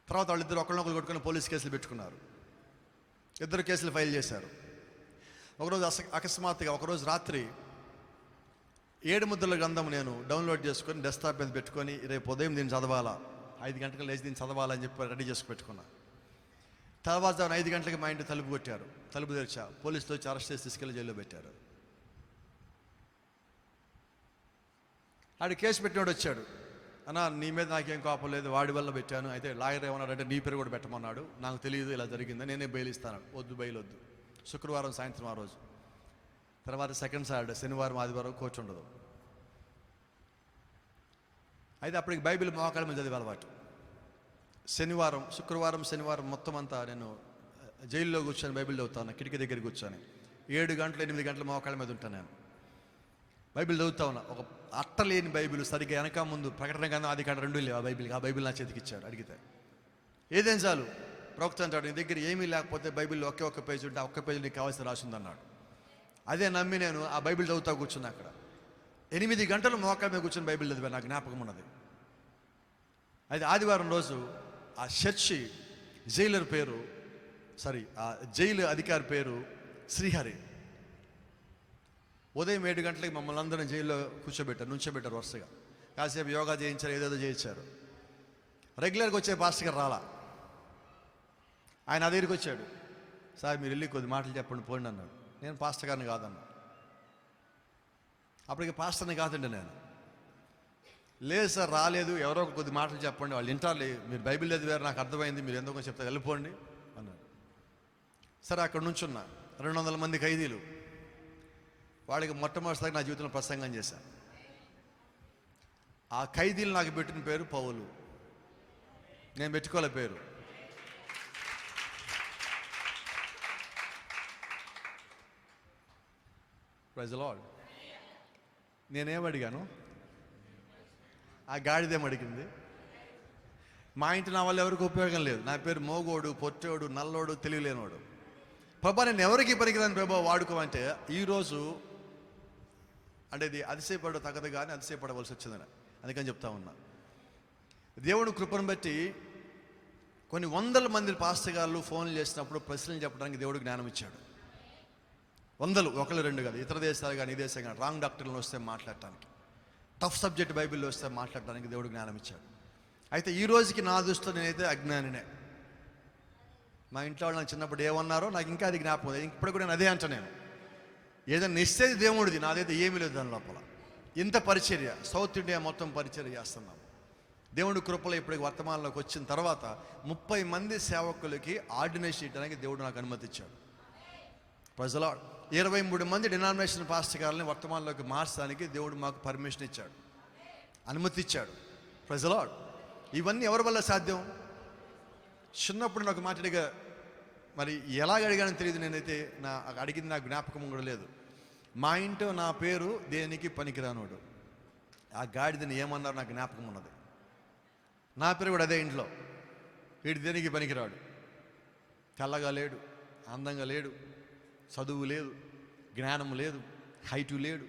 తర్వాత వాళ్ళిద్దరు ఒకరినొకరు కొట్టుకుని పోలీస్ కేసులు పెట్టుకున్నారు. ఇద్దరు కేసులు ఫైల్ చేశారు. ఒకరోజు అకస్మాత్తుగా ఒకరోజు రాత్రి 7 ముద్రల గ్రంథం నేను డౌన్లోడ్ చేసుకొని డెస్క్టాప్ మీద పెట్టుకొని రేపు ఉదయం దీన్ని చదవాలా, 5 గంటలకు లేచి దీన్ని చదవాలని చెప్పి రెడీ చేసుకు పెట్టుకున్నా. తెల్లవారుజామున 5 గంటలకి మా ఇంటి తలుపు కొట్టారు. తలుపు తెరిచా, పోలీసులు వచ్చి అరెస్ట్ చేసి తీసుకెళ్ళి జైల్లో పెట్టారు. ఆడు కేసు పెట్టినోడు వచ్చాడు. అన్న నీ మీద నాకేం కోపం లేదు, వాడి వల్ల పెట్టాను. అయితే లాయర్ ఏమన్నాడంటే నీ పేరు కూడా పెట్టమన్నాడు, నాకు తెలియదు ఇలా జరిగింది, నేనే బెయిల్ ఇస్తాను. వద్దు, బెయిల్ వద్దు. శుక్రవారం సాయంత్రం ఆ రోజు. తర్వాత సెకండ్ సాటర్డే, శనివారం ఆదివారం కోర్టు ఉండదు. అయితే అప్పటికి బైబిల్ మోకాళ్ళ మీద చదివే అలవాటు. శుక్రవారం శనివారం మొత్తం అంతా నేను జైల్లో కూర్చొని బైబిల్ చదువుతాను. కిటికీ దగ్గర కూర్చొని 7 గంటలు 8 గంటలు మోకాళ్ళ మీద ఉంటాను. నేను బైబిల్ చదువుతా ఉన్నా. ఒక అట్టలేని బైబిల్, సరిగ్గా వెనక ముందు ప్రకటన గ్రంథం ఆది కాండం 2 లేవు. ఆ బైబిల్ నా చేతికి ఇచ్చాడు. అడిగితే ఏదేం చాలు, ప్రవక్త అంటాడు, నీ దగ్గర ఏమీ లేకపోతే బైబిల్లో ఒక్క పేజీ ఉంటే ఆ ఒక్క పేజీ నీకు కావాల్సిన రాసింది అన్నాడు. అదే నమ్మి నేను ఆ బైబిల్ చదువుతా కూర్చున్నా. అక్కడ 8 గంటలు మోకాళ్ళ మీద కూర్చొని బైబిల్ చదివాను. నాకు జ్ఞాపకం ఉన్నది. అయితే ఆదివారం రోజు ఆ చర్చి ఆ జైలు అధికారి పేరు శ్రీహరి. ఉదయం 7 గంటలకి మమ్మల్ని అందరం జైల్లో నుంచోబెట్టారు వరుసగా. కాసేపు యోగా చేయించారు, ఏదేదో చేయించారు. రెగ్యులర్గా వచ్చే పాస్టర్ గారు రాలా. ఆయన నా దగ్గరికి వచ్చాడు. సార్ మీరు వెళ్ళి కొద్ది మాటలు చెప్పండి పోండి అన్నాడు. నేను పాస్టర్ గారిని కాదన్నా. అప్పటికి పాస్టర్ని కాదండి నేను. లేదు సార్ రాలేదు, ఎవరో కొద్ది మాటలు చెప్పండి, వాళ్ళు వింటారు, మీరు బైబిల్ చదివారు, నాకు అర్థమైంది, మీరు ఎందుకో చెప్తే వెళ్ళిపోండి అన్నాడు. సరే అక్కడ నుంచున్నా. 200 మంది ఖైదీలు. వాళ్ళకి మొట్టమొదటిసారి నా జీవితంలో ప్రసంగం చేశాను. ఆ ఖైదీలు నాకు పెట్టిన పేరు పౌలు. నేను పెట్టుకోలే పేరు. Praise the lord. నేనేమడిగాను? ఆ గాడిదేం అడిగింది? మా ఇంటి నా వల్ల ఎవరికి ఉపయోగం లేదు. నా పేరు మోగోడు, పొట్టోడు, నల్లోడు, తెలియలేనోడు. ప్రభా నేను ఎవరికి పనికిరాను ప్రభా వాడుకోమంటే, ఈరోజు అంటే ఇది అతిశయపడ తగదు కానీ అతిశయపడవలసి వచ్చిందని అందుకని చెప్తా ఉన్నా. దేవుడు కృపను బట్టి కొన్ని 100 మంది పాస్టర్ గారు ఫోన్లు చేసినప్పుడు ప్రశ్నలు చెప్పడానికి దేవుడు జ్ఞానం ఇచ్చాడు. 100, 1, 2 కాదు. ఇతర దేశాలు కానీ ఈ దేశం కానీ రాంగ్ డాక్టర్లను వస్తే మాట్లాడటానికి, టఫ్ సబ్జెక్ట్ బైబిల్లో వస్తే మాట్లాడడానికి దేవుడు జ్ఞానం ఇచ్చాడు. అయితే ఈ రోజుకి నా దృష్టిలో నేనైతే అజ్ఞానినే. మా ఇంట్లో వాళ్ళు నాకు చిన్నప్పుడు ఏమన్నారో నాకు ఇంకా అది జ్ఞాపకం. ఇప్పుడు కూడా నేను అదే అంట. నేను ఏదైనా నిశ్చయిత దేవుడిది, నాదైతే ఏమీ లేదు దాని లోపల. ఇంత పరిచర్య సౌత్ ఇండియా మొత్తం పరిచర్య చేస్తున్నాం. దేవుడి కృపలో ఇప్పటికి వర్తమానంలోకి వచ్చిన తర్వాత 30 మంది సేవకులకి ఆర్డినేషన్ ఇవ్వడానికి దేవుడు నాకు అనుమతి ఇచ్చాడు. Praise the lord. 23 మంది డినామినేషన్ పాస్టర్ గారిని వర్తమానంలోకి మార్చడానికి దేవుడు మాకు పర్మిషన్ ఇచ్చాడు, అనుమతి ఇచ్చాడు. Praise the lord. ఇవన్నీ ఎవరి వల్ల సాధ్యం? చిన్నప్పుడు నాకు మాట్లాడిగా మరి ఎలాగ అడిగానని తెలియదు. నేనైతే అడిగింది నాకు జ్ఞాపకం కూడా లేదు. మా ఇంట్లో నా పేరు దేనికి పనికిరానోడు. ఆ గాడిదని ఏమన్నారు నాకు జ్ఞాపకం ఉన్నది. నా పేరు కూడా అదే ఇంట్లో. వీడు దేనికి పనికిరాడు, తెల్లగా లేడు, అందంగా లేడు, చదువు లేదు, జ్ఞానం లేదు, హైటు లేడు,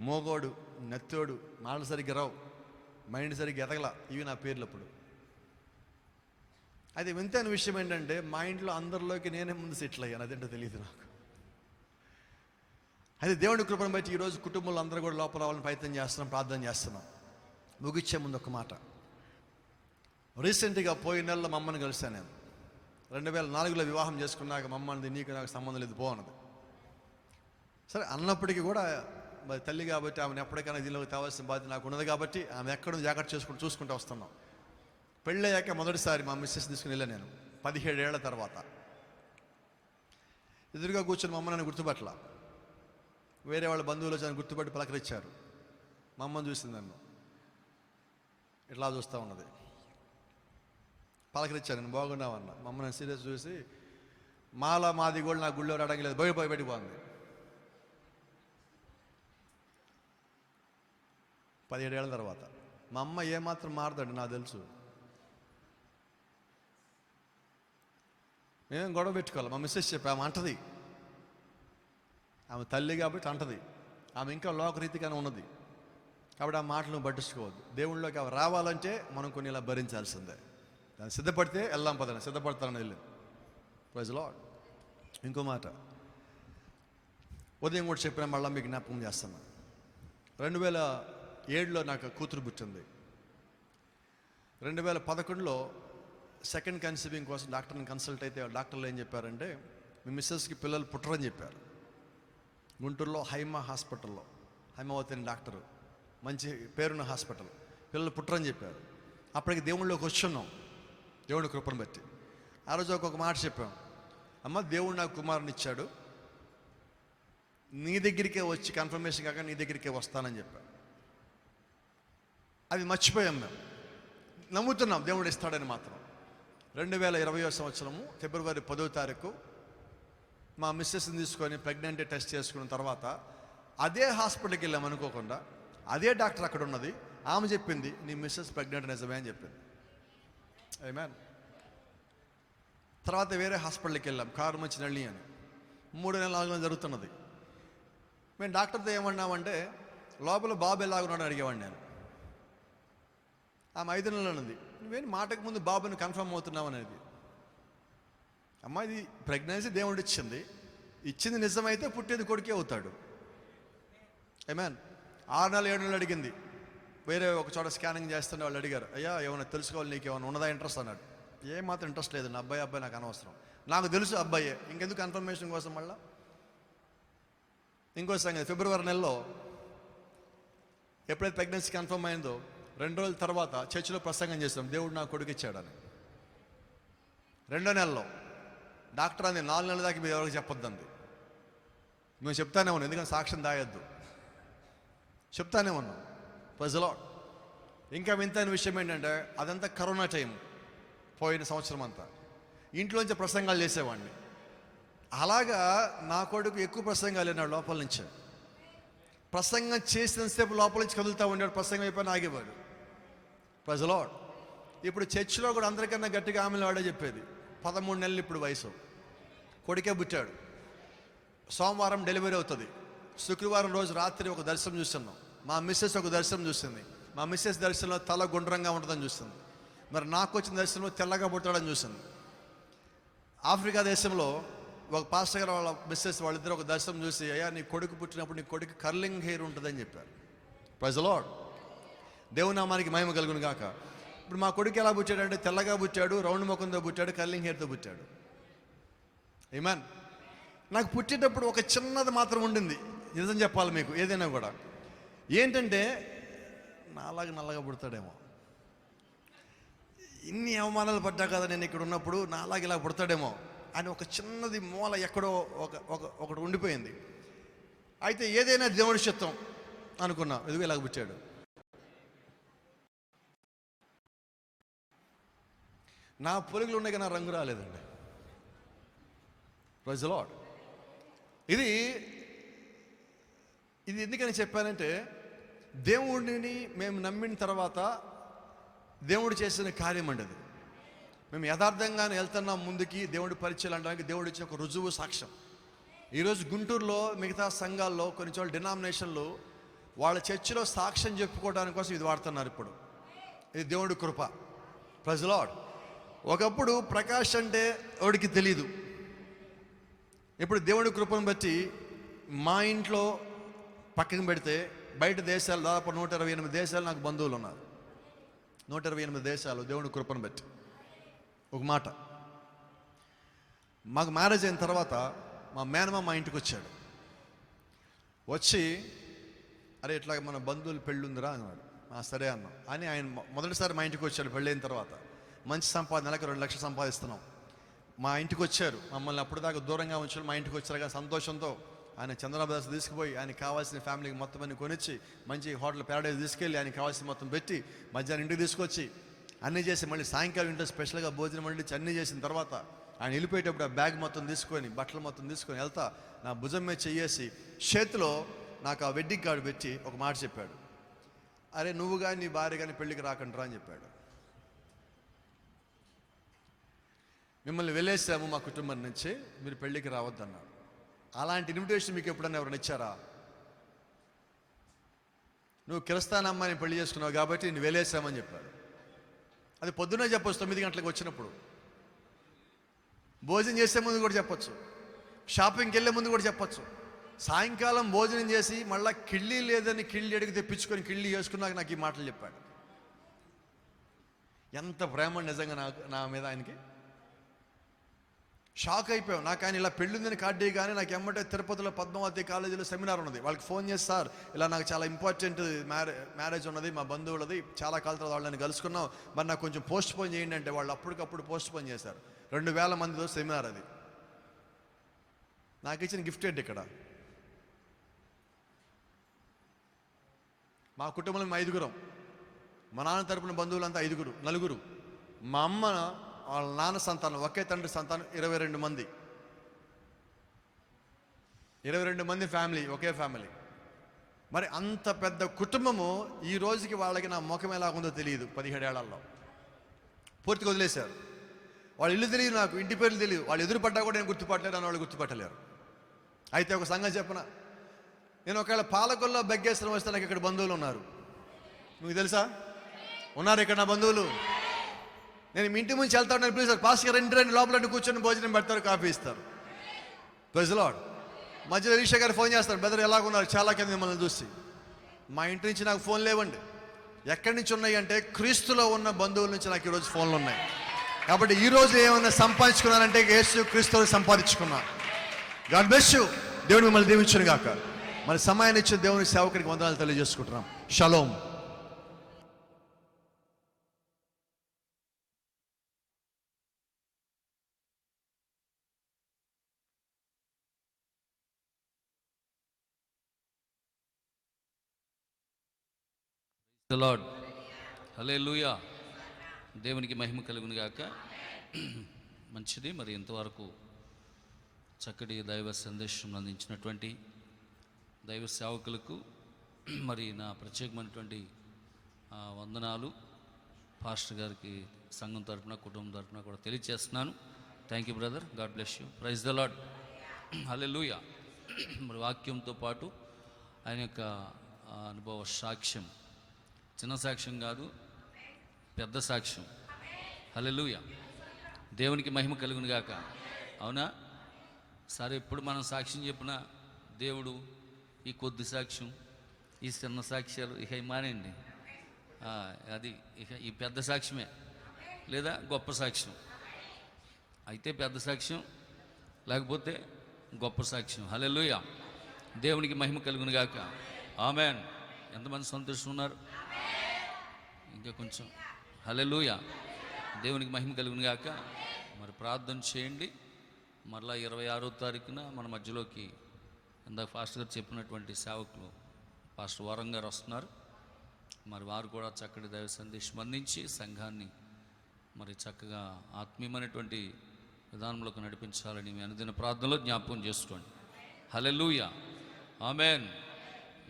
మోగోడు, నెత్తోడు, మాటలు సరిగ్గా రావు, మైండ్ సరిగ్గా ఎదగల. ఇవి నా పేర్లు. అప్పుడు అది వింతైన విషయం ఏంటంటే మా ఇంట్లో అందరిలోకి నేనే ముందు సెటిల్ అయ్యాను. అదేంటో తెలియదు నాకు. అయితే దేవుడి కృపను బట్టి ఈరోజు కుటుంబంలో అందరూ కూడా లోపల రావాలని ప్రయత్నం చేస్తున్నాం, ప్రార్థన చేస్తున్నాం. ముగిచ్చే ముందు ఒక మాట. రీసెంట్గా పోయిన నెలలో మా అమ్మని కలిశాను నేను. 2004లో వివాహం చేసుకున్నాక మా అమ్మ అన్నది నీకు నాకు సంబంధం లేదు పో అన్నది. సరే అన్నప్పటికీ కూడా మరి తల్లి కాబట్టి ఆమెను ఎప్పటికైనా దీనిలోకి తేవాల్సిన బాధ్యత నాకు ఉన్నది కాబట్టి ఆమె ఎక్కడో జాగ్రత్త చూసుకుంటూ వస్తున్నాం. పెళ్ళయ్యాక మొదటిసారి మా మిస్సెస్ తీసుకుని వెళ్ళాను నేను 17 ఏళ్ల తర్వాత. ఎదురుగా కూర్చొని మా అమ్మ నన్ను గుర్తుపట్టలా. వేరే వాళ్ళ బంధువులు వచ్చి గుర్తుపట్టి పలకరించారు. మా అమ్మని చూసింది, నన్ను ఇట్లా చూస్తూ ఉన్నది. పలకరించాను, నేను బాగున్నామన్నా. మా అమ్మ నన్ను సీరియస్ చూసి మాది కూడా నా గుళ్ళో రావడానికి లేదు, బయటికి పోయింది. 17 ఏళ్ళ తర్వాత. మా అమ్మ ఏమాత్రం మారదండి నాకు తెలుసు. మేమేం గొడవ పెట్టుకోవాలి. మా మిస్సెస్ చెప్పి ఆమె అంటది, ఆమె తల్లి కాబట్టి అంటది, ఆమె ఇంకా లోకరీతిగానే ఉన్నది కాబట్టి ఆ మాటలను పట్టించుకోవద్దు. దేవుళ్ళలోకి అవి రావాలంటే మనం కొన్ని ఇలా భరించాల్సిందే. దాన్ని సిద్ధపడితే వెళ్దాం పదని సిద్ధపడతానని వెళ్ళి. Praise the lord. ఇంకో మాట ఉదయం కూడా చెప్పిన మళ్ళీ మీకు జ్ఞాపకం చేస్తాను. 2007లో నాకు కూతురు పుట్టింది. 2011లో సెకండ్ కన్సీవింగ్ కోసం డాక్టర్ని కన్సల్ట్ అయితే డాక్టర్లు ఏం చెప్పారంటే మీ మిస్సెస్కి పిల్లలు పుట్టరని చెప్పారు. గుంటూరులో హైమా హాస్పిటల్లో, హైమావతి అని డాక్టరు, మంచి పేరున్న హాస్పిటల్. పిల్లలు పుట్టరని చెప్పారు. అప్పటికి దేవుళ్ళలోకి వచ్చున్నాం, దేవుడి కృపను బట్టి. ఆ రోజు ఒక్కొక్క మాట చెప్పాం, అమ్మ దేవుడు నాకు కుమారుని ఇచ్చాడు, నీ దగ్గరికే వచ్చి కన్ఫర్మేషన్ కాక నీ దగ్గరికే వస్తానని చెప్పాను. అది మర్చిపోయాం మేము, నమ్ముతున్నాం దేవుడు ఇస్తాడని మాత్రం. 2020 సంవత్సరము ఫిబ్రవరి 10వ తారీఖు మా మిస్సెస్ని తీసుకొని ప్రెగ్నెంట్ టెస్ట్ చేసుకున్న తర్వాత అదే హాస్పిటల్కి వెళ్ళాం అనుకోకుండా. అదే డాక్టర్ అక్కడ ఉన్నది, ఆమె చెప్పింది నీ మిస్సెస్ ప్రెగ్నెంట్ నిజమే అని చెప్పింది. ఆమేన్. తర్వాత వేరే హాస్పిటల్కి వెళ్ళాం, కారు మంచి నళ్ళి అని. 3 నెలల 4 నెలలు జరుగుతున్నది. మేము డాక్టర్తో ఏమన్నామంటే లోపల బాబు ఎలాగున్నాడు అడిగేవాడిని నేను. ఆమె 5 నెలలు ఉన్నది, నువ్వేం మాటకు ముందు బాబుని కన్ఫర్మ్ అవుతున్నావు అనేది. అమ్మ ఇది ప్రెగ్నెన్సీ దేవుడు ఇచ్చింది నిజమైతే పుట్టేది కొడుకే అవుతాడు. ఆమేన్. 6 నెలలు 7 నెలలు అడిగింది. వేరే ఒక చోట స్కానింగ్ చేస్తుంటే వాళ్ళు అడిగారు, అయ్యా ఏమైనా తెలుసుకోవాలి, నీకు ఏమైనా ఉన్నదా ఇంట్రెస్ట్ అన్నాడు. ఏమాత్రం ఇంట్రెస్ట్ లేదు, నా అబ్బాయి నాకు అనవసరం, నాకు తెలుసు అబ్బాయే, ఇంకెందుకు కన్ఫర్మేషన్ కోసం మళ్ళా. ఇంకో సంగతి, ఫిబ్రవరి నెలలో ఎప్పుడైతే ప్రెగ్నెన్సీ కన్ఫర్మ్ అయిందో 2 రోజుల తర్వాత చర్చిలో ప్రసంగం చేస్తాం, దేవుడు నా కొడుకు ఇచ్చాడని. 2వ నెలలో డాక్టర్ అంది 4 నెలల దాకా మీరు ఎవరికి చెప్పొద్దంది. మేము చెప్తానే ఉన్నాం, ఎందుకంటే సాక్ష్యం దాయొద్దు, చెప్తానే ఉన్నాం. Praise lord. ఇంకా వింతైన విషయం ఏంటంటే అదంతా కరోనా టైం, పోయిన సంవత్సరం అంతా ఇంట్లోంచి ప్రసంగాలు చేసేవాడిని. అలాగా నా కొడుకు ఎక్కువ ప్రసంగాలు విన్నాడు లోపల నుంచి. ప్రసంగం చేసినంతసేపు లోపల నుంచి కదులుతూ ఉన్నాడు, ప్రసంగం అయిపోయినా ఆగేవాడు. Praise lord. ఇప్పుడు చర్చిలో కూడా అందరికన్నా గట్టిగా ఆమెను వాడే చెప్పేది. 13 నెలలు ఇప్పుడు వయసు, కొడుకే పుట్టాడు. సోమవారం డెలివరీ అవుతుంది. శుక్రవారం రోజు రాత్రి ఒక దర్శనం చూస్తున్నాం. మా మిస్సెస్ ఒక దర్శనం చూస్తుంది. మా మిస్సెస్ దర్శనంలో తల గుండ్రంగా ఉంటుందని చూస్తుంది. మరి నాకు వచ్చిన దర్శనంలో తెల్లగా పుట్టాడని చూస్తుంది. ఆఫ్రికా దేశంలో ఒక పాస్టర్ గారు వాళ్ళ మిస్సెస్ వాళ్ళిద్దరు ఒక దర్శనం చూసి, అయ్యా నీ కొడుకు పుట్టినప్పుడు నీ కొడుకు కర్లింగ్ హెయిర్ ఉంటుందని చెప్పారు. Praise lord. దేవుని నామానికి మహిమ కలుగును గాక. ఇప్పుడు మా కొడుకు ఎలా పుట్టాడంటే తెల్లగా పుట్టాడు, రౌండ్ ముఖంతో పుట్టాడు, కర్లింగ్ హెయిర్తో పుట్టాడు. ఆమేన్. నాకు పుట్టేటప్పుడు ఒక చిన్నది మాత్రం ఉండింది, నిజం చెప్పాలి మీకు ఏదైనా కూడా, ఏంటంటే నాలాగా నల్లగా పుడతాడేమో, ఇన్ని అవమానాలు పడ్డా కదా నేను ఇక్కడ ఉన్నప్పుడు, నాలాగా ఇలా పుడతాడేమో అని ఒక చిన్నది మూల ఎక్కడో ఒకటి ఉండిపోయింది. అయితే ఏదైనా దేవుడి చిత్తం అనుకున్నా, ఎదుగు ఇలాగ పుట్టాడు. నా పొరుగులు ఉన్నాయి కానీ నా రంగు రాలేదండి. Praise the lord. ఇది ఎందుకని చెప్పానంటే దేవుడిని మేము నమ్మిన తర్వాత దేవుడు చేసిన కార్యం అండి అది. మేము యథార్థంగానే వెళ్తున్నాం ముందుకి, దేవుడి పరిచయాలు అనడానికి దేవుడు ఇచ్చిన ఒక రుజువు, సాక్ష్యం. ఈరోజు గుంటూరులో మిగతా సంఘాల్లో కొన్ని చోట్ల డినామినేషన్లు వాళ్ళ చర్చిలో సాక్ష్యం చెప్పుకోవడానికి కోసం ఇది వాడుతున్నారు. ఇప్పుడు ఇది దేవుడి కృప. Praise the lord. ఒకప్పుడు ప్రకాష్ అంటే వాడికి తెలీదు. ఇప్పుడు దేవుడి కృపను బట్టి మా ఇంట్లో పక్కన పెడితే బయట దేశాలు దాదాపు 128 దేశాలు నాకు బంధువులు ఉన్నారు. 128 దేశాలు దేవుడి కృపను బట్టి. ఒక మాట, మాకు మ్యారేజ్ అయిన తర్వాత మా మేనమామ మా ఇంటికి వచ్చాడు. వచ్చి అరే ఇట్లా మన బంధువులు పెళ్ళుందిరా అన్నాడు. సరే అన్నాం అని ఆయన మొదటిసారి మా ఇంటికి వచ్చాడు. పెళ్ళైన తర్వాత మంచి సంపాదన, నెలకు 2 లక్షలు సంపాదిస్తున్నాం. మా ఇంటికి వచ్చారు, మమ్మల్ని అప్పుడు దాకా దూరంగా ఉంచారు. మా ఇంటికి వచ్చారు కానీ సంతోషంతో ఆయన చంద్రబాబు తీసుకుపోయి ఆయనకి కావాల్సిన ఫ్యామిలీకి మొత్తం అన్ని కొనిచ్చి మంచి హోటల్ ప్యారడైజ్ తీసుకెళ్ళి ఆయనకి కావాల్సిన మొత్తం పెట్టి మధ్యాహ్నం ఇంటికి తీసుకొచ్చి అన్నీ చేసి మళ్ళీ సాయంకాలం ఇంట్లో స్పెషల్గా భోజనం వండించి అన్నీ చేసిన తర్వాత ఆయన వెళ్ళిపోయేటప్పుడు ఆ బ్యాగ్ మొత్తం తీసుకొని బట్టలు మొత్తం తీసుకొని వెళ్తా నా భుజం మీద చెయ్యేసి చేతిలో నాకు ఆ వెడ్డింగ్ కార్డు పెట్టి ఒక మాట చెప్పాడు, అరే నువ్వు కానీ నీ భార్య కానీ పెళ్ళికి రాకండ్రా అని చెప్పాడు. మిమ్మల్ని వెళ్ళేసాము మా కుటుంబం నుంచి, మీరు పెళ్ళికి రావద్దన్నాడు. అలాంటి ఇన్విటేషన్ మీకు ఎప్పుడన్నా ఎవరైనా ఇచ్చారా? నువ్వు క్రిస్తాన్ అమ్మాయిని పెళ్లి చేసుకున్నావు కాబట్టి నేను వెళ్ళేసామని చెప్పాడు. అది పొద్దున్నే చెప్పొచ్చు, 9 గంటలకు వచ్చినప్పుడు. భోజనం చేసే ముందు కూడా చెప్పొచ్చు, షాపింగ్కి వెళ్ళే ముందు కూడా చెప్పొచ్చు. సాయంకాలం భోజనం చేసి మళ్ళీ కిళ్ళీ లేదని కిళ్ళి అడిగి తెప్పించుకొని కిళ్ళి వేసుకున్నాక నాకు ఈ మాటలు చెప్పాడు. ఎంత ప్రేమ నిజంగా నా మీద ఆయనకి. షాక్ అయిపోయాం. నాకు ఆయన ఇలా పెళ్ళిందని కార్డు కానీ నాకు ఎమ్మటే తిరుపతిలో పద్మావతి కాలేజీలో సెమినార్ ఉన్నది. వాళ్ళకి ఫోన్ చేసి, సార్ ఇలా నాకు చాలా ఇంపార్టెంట్ మ్యారేజ్ ఉన్నది, మా బంధువులది, చాలా కాలం తర్వాత వాళ్ళని కలుసుకున్నాం, మరి నాకు కొంచెం పోస్ట్ పోన్ చేయండి అంటే వాళ్ళు అప్పటికప్పుడు పోస్ట్ పోన్ చేశారు. 2000 మందితో సెమినార్ అది. నాకు ఇచ్చిన గిఫ్ట్ ఏంటి ఇక్కడ? మా కుటుంబంలో మేము 5గురం. మా నాన్న తరపున బంధువులంతా 4. మా అమ్మ వాళ్ళ నాన్న సంతానం, ఒకే తండ్రి సంతానం 22 మంది. 22 మంది ఫ్యామిలీ, ఒకే ఫ్యామిలీ. మరి అంత పెద్ద కుటుంబము ఈ రోజుకి వాళ్ళకి నా ముఖం ఎలాగుందో తెలియదు. 17 ఏళ్లలో పూర్తిగా వదిలేశారు. వాళ్ళ ఇల్లు తెలియదు, నాకు ఇంటి పేర్లు తెలియదు. వాళ్ళు ఎదురుపడ్డా కూడా నేను గుర్తుపట్టలేరు, అని వాళ్ళు గుర్తుపట్టలేరు. అయితే ఒక సంగతి చెప్పన, నేను ఒకవేళ పాలకొల్లో బెగ్గేశ్వరం వస్తే నాకు ఇక్కడ బంధువులు ఉన్నారు. మీకు తెలుసా? ఉన్నారు ఇక్కడ నా బంధువులు. నేను మీ ఇంటి ముందు వెళ్తాను, పిలుస్తారు, పాస్టర్ రండి లోపల కూర్చొని భోజనం పెడతారు, కాఫీ ఇస్తారు. Praise the lord. మధ్యలో రీషా గారు ఫోన్ చేస్తారు, బ్రదర్ ఎలాగున్నారు, చాలా కింద మిమ్మల్ని చూసి. మా ఇంటి నుంచి నాకు ఫోన్ లేవండి. ఎక్కడి నుంచి ఉన్నాయి అంటే క్రీస్తులో ఉన్న బంధువుల నుంచి నాకు ఈరోజు ఫోన్లు ఉన్నాయి. కాబట్టి ఈరోజు ఏమైనా సంపాదించుకున్నానంటే యేసు క్రీస్తుని సంపాదించుకున్నా. God bless you. దేవుడు మిమ్మల్ని దీవించును గాక. మరి సమయాన్ని ఇచ్చిన దేవుని సేవకునికి వందనాలు తెలియజేసుకుంటున్నాం. షలోమ్. The lord. హల్లెలూయా. దేవునికి మహిమ కలుగును గాక. మంచిది. మరి ఇంతవరకు చక్కటి దైవ సందేశం అందించినటువంటి దైవ సేవకులకు మరి నా ప్రత్యేకమైనటువంటి వందనాలు. పాస్టర్ గారికి సంఘం తరఫున, కుటుంబం తరఫున కూడా తెలియజేస్తున్నాను. Thank you brother. God bless you. Praise the lord. Hallelujah. మరి వాక్యంతో పాటు ఆయన యొక్క అనుభవ సాక్ష్యం, చిన్న సాక్ష్యం కాదు, పెద్ద సాక్ష్యం. హల్లెలూయా. దేవునికి మహిమ కలుగును గాక. అవునా? సరే, ఎప్పుడు మనం సాక్ష్యం చెప్పినా దేవుడు ఈ కొద్ది సాక్ష్యం, ఈ చిన్న సాక్ష్యాలు ఇక మానేయండి. అది ఇక ఈ పెద్ద సాక్ష్యమే, లేదా గొప్ప సాక్ష్యం. అయితే పెద్ద సాక్ష్యం, లేకపోతే గొప్ప సాక్ష్యం. హల్లెలూయా. దేవునికి మహిమ కలుగును గాక. ఆమేన్. ఎంతమంది సంతోషం ఉన్నారు? ఇంకా కొంచెం. హల్లెలూయా. దేవునికి మహిమ కలుగును గాక. మరి ప్రార్థన చేయండి. మరలా 26వ తారీఖున మన మధ్యలోకి ఇందాక పాస్టర్ గారు చెప్పినటువంటి సేవకులు పాస్టర్ వరం గారు వస్తున్నారు. మరి వారు కూడా చక్కటి దైవ సందేశం అందించి సంఘాన్ని మరి చక్కగా ఆత్మీయమైనటువంటి విధానంలోకి నడిపించాలని మీ అనుదిన ప్రార్థనలో జ్ఞాపకం చేసుకోండి. హల్లెలూయా. ఆమేన్.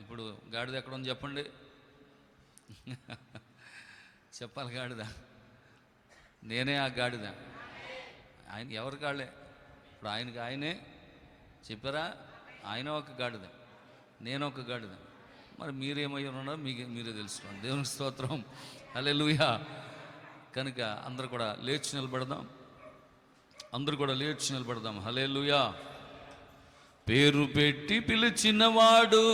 ఇప్పుడు గాడిద ఎక్కడ ఉంది చెప్పండి. చెప్పాలి గాడిద. నేనే ఆ గాడిద. ఆయన ఎవరి కాళ్ళే. ఇప్పుడు ఆయనకి ఆయనే చెప్పారా? ఆయన ఒక గాడిద, నేను ఒక గాడిద. మరి మీరేమై ఉన్నారో మీరే తెలుసుకోండి. దేవుని స్తోత్రం. హల్లెలూయా. కనుక అందరూ కూడా లేచి నిలబడదాం. హల్లెలూయా. పేరు పెట్టి పిలిచినవాడు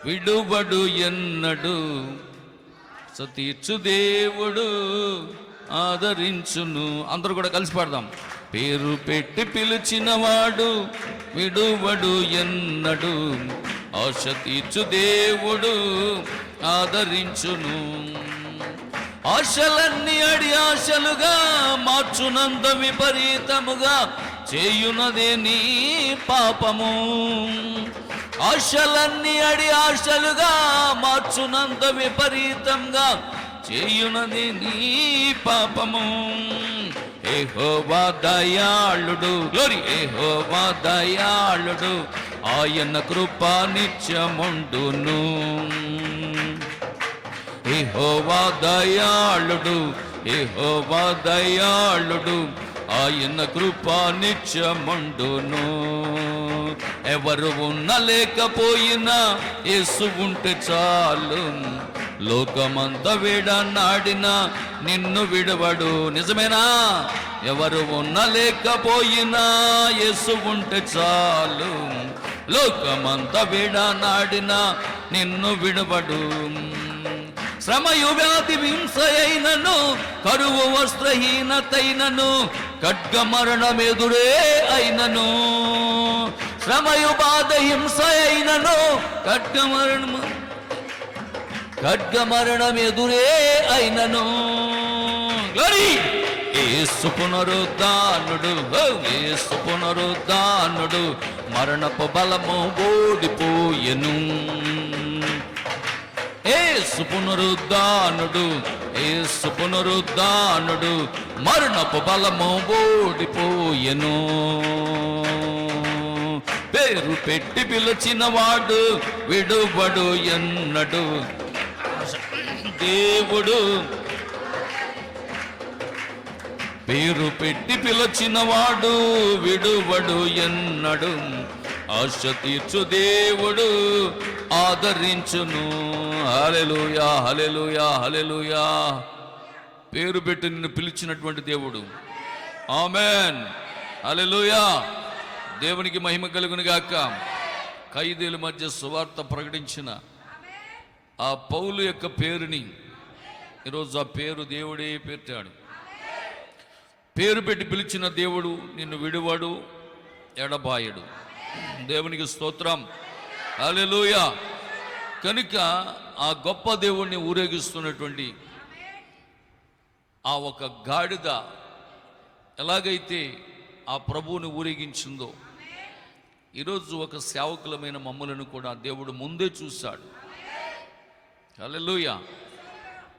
విడుబడు ఎన్నడు, సతీర్చు దేవుడు ఆదరించును. అందరూ కూడా కలిసి పాడదాం. పేరు పెట్టి పిలిచినవాడు విడుబడు ఎన్నడు, ఆశ తీర్చు దేవుడు ఆదరించును. ఆశలన్నీ అడి ఆశలుగా మార్చునంత విపరీతముగా చేయునదే నీ పాపము. ఆశలన్నీ అడి ఆశలుగా మార్చునంత విపరీతంగా చేయునది నీ పాపము. యెహోవా దయాళుడు, గ్లోరీ. యెహోవా దయాళుడు, ఆయన కృప నిత్యముండును. యెహోవా దయాళుడు, యెహోవా దయాళుడు, ఆయన కృప నిత్యముండును. ఎవరు ఉన్నా లేకపోయినా యేసు ఉంటే చాలు, లోకమంతా విడనాడినా నిన్ను విడవడు. నిజమేనా? ఎవరు ఉన్నా లేకపోయినా యేసు ఉంటే చాలు, లోకమంతా విడనాడినా నిన్ను విడవడు. శ్రమయు వ్యాధి హింసయైనను కరువు వస్త్రహీనతైనను ఖడ్గ మరణమెదురే అయినను. శ్రమయు బాధ హింస అయినను ఖడ్గ మరణమెదురే అయినను. యేసు పునరుద్ధానుడు, యేసు పునరుద్ధానుడు మరణపు బలము ఓడిపోయెను. యేసు పునరుద్ధానుడు, యేసు పునరుద్ధానుడు మరణపు బలము ఓడిపోయెను. పేరు పెట్టి పిలిచిన వాడు విడువడు ఎన్నడు. దేవుడు పేరు పెట్టి పిలిచిన వాడు విడువడు ఎన్నడు. ఆశ తీర్చు దేవుడు ఆదరించును. హల్లెలూయా, హల్లెలూయా, హల్లెలూయా. పేరు పెట్టి నిన్ను పిలిచినటువంటి దేవుడు. ఆమేన్, హల్లెలూయా. దేవునికి మహిమ కలుగును గాక. ఖైదీల మధ్య సువార్త ప్రకటించిన ఆ పౌలు యొక్క పేరుని ఈరోజు ఆ పేరు దేవుడే పెట్టాడు. పేరు పెట్టి పిలిచిన దేవుడు నిన్ను విడువడు, ఎడబాయడు. దేవునికి స్తోత్రం, హల్లెలూయా. కనుక ఆ గొప్ప దేవుణ్ణి ఊరేగిస్తున్నటువంటి ఆ ఒక గాడిద ఎలాగైతే ఆ ప్రభువుని ఊరేగించిందో, ఈరోజు ఒక సేవకులమైన మమ్మలను కూడా దేవుడు ముందే చూశాడు. హల్లెలూయా.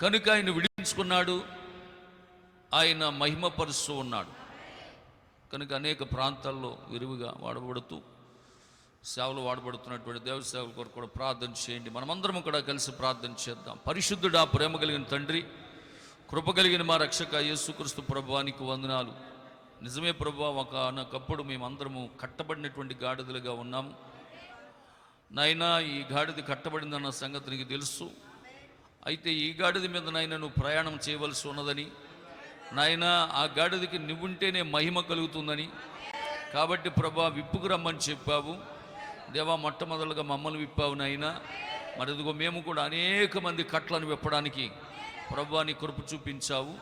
కనుక ఆయన విడిపించుకున్నాడు, ఆయన మహిమపరుస్తూ ఉన్నాడు. కనుక అనేక ప్రాంతాల్లో విరివిగా వాడబడుతూ సేవలు వాడబడుతున్నటువంటి దేవ సేవల కొరకు కూడా ప్రార్థన చేయండి. మనమందరం కూడా కలిసి ప్రార్థన చేద్దాం. పరిశుద్ధుడా, ప్రేమ కలిగిన తండ్రి, కృప కలిగిన మా రక్షక యేసుక్రీస్తు ప్రభువానికి వందనాలు. నిజమే ప్రభువా, ఒకనొకప్పుడు మేమందరము కట్టబడినటువంటి గాడిదలుగా ఉన్నాము నాయనా. ఈ గాడిద కట్టబడిందన్న సంగతి నీకు తెలుసు. అయితే ఈ గాడిద మీద నాయన నువ్వు ప్రయాణం చేయవలసి ఉన్నదని నాయన, ఆ గాడిదకి నువ్వుంటేనే మహిమ కలుగుతుందని, కాబట్టి ప్రభా విప్పుకు రమ్మని చెప్పావు దేవా. మొట్టమొదలుగా మమ్మల్ని విప్పావు నాయన. మరి ఇదిగో మేము కూడా అనేక మంది కట్లను విప్పడానికి ప్రభా నీ కృప చూపించావు.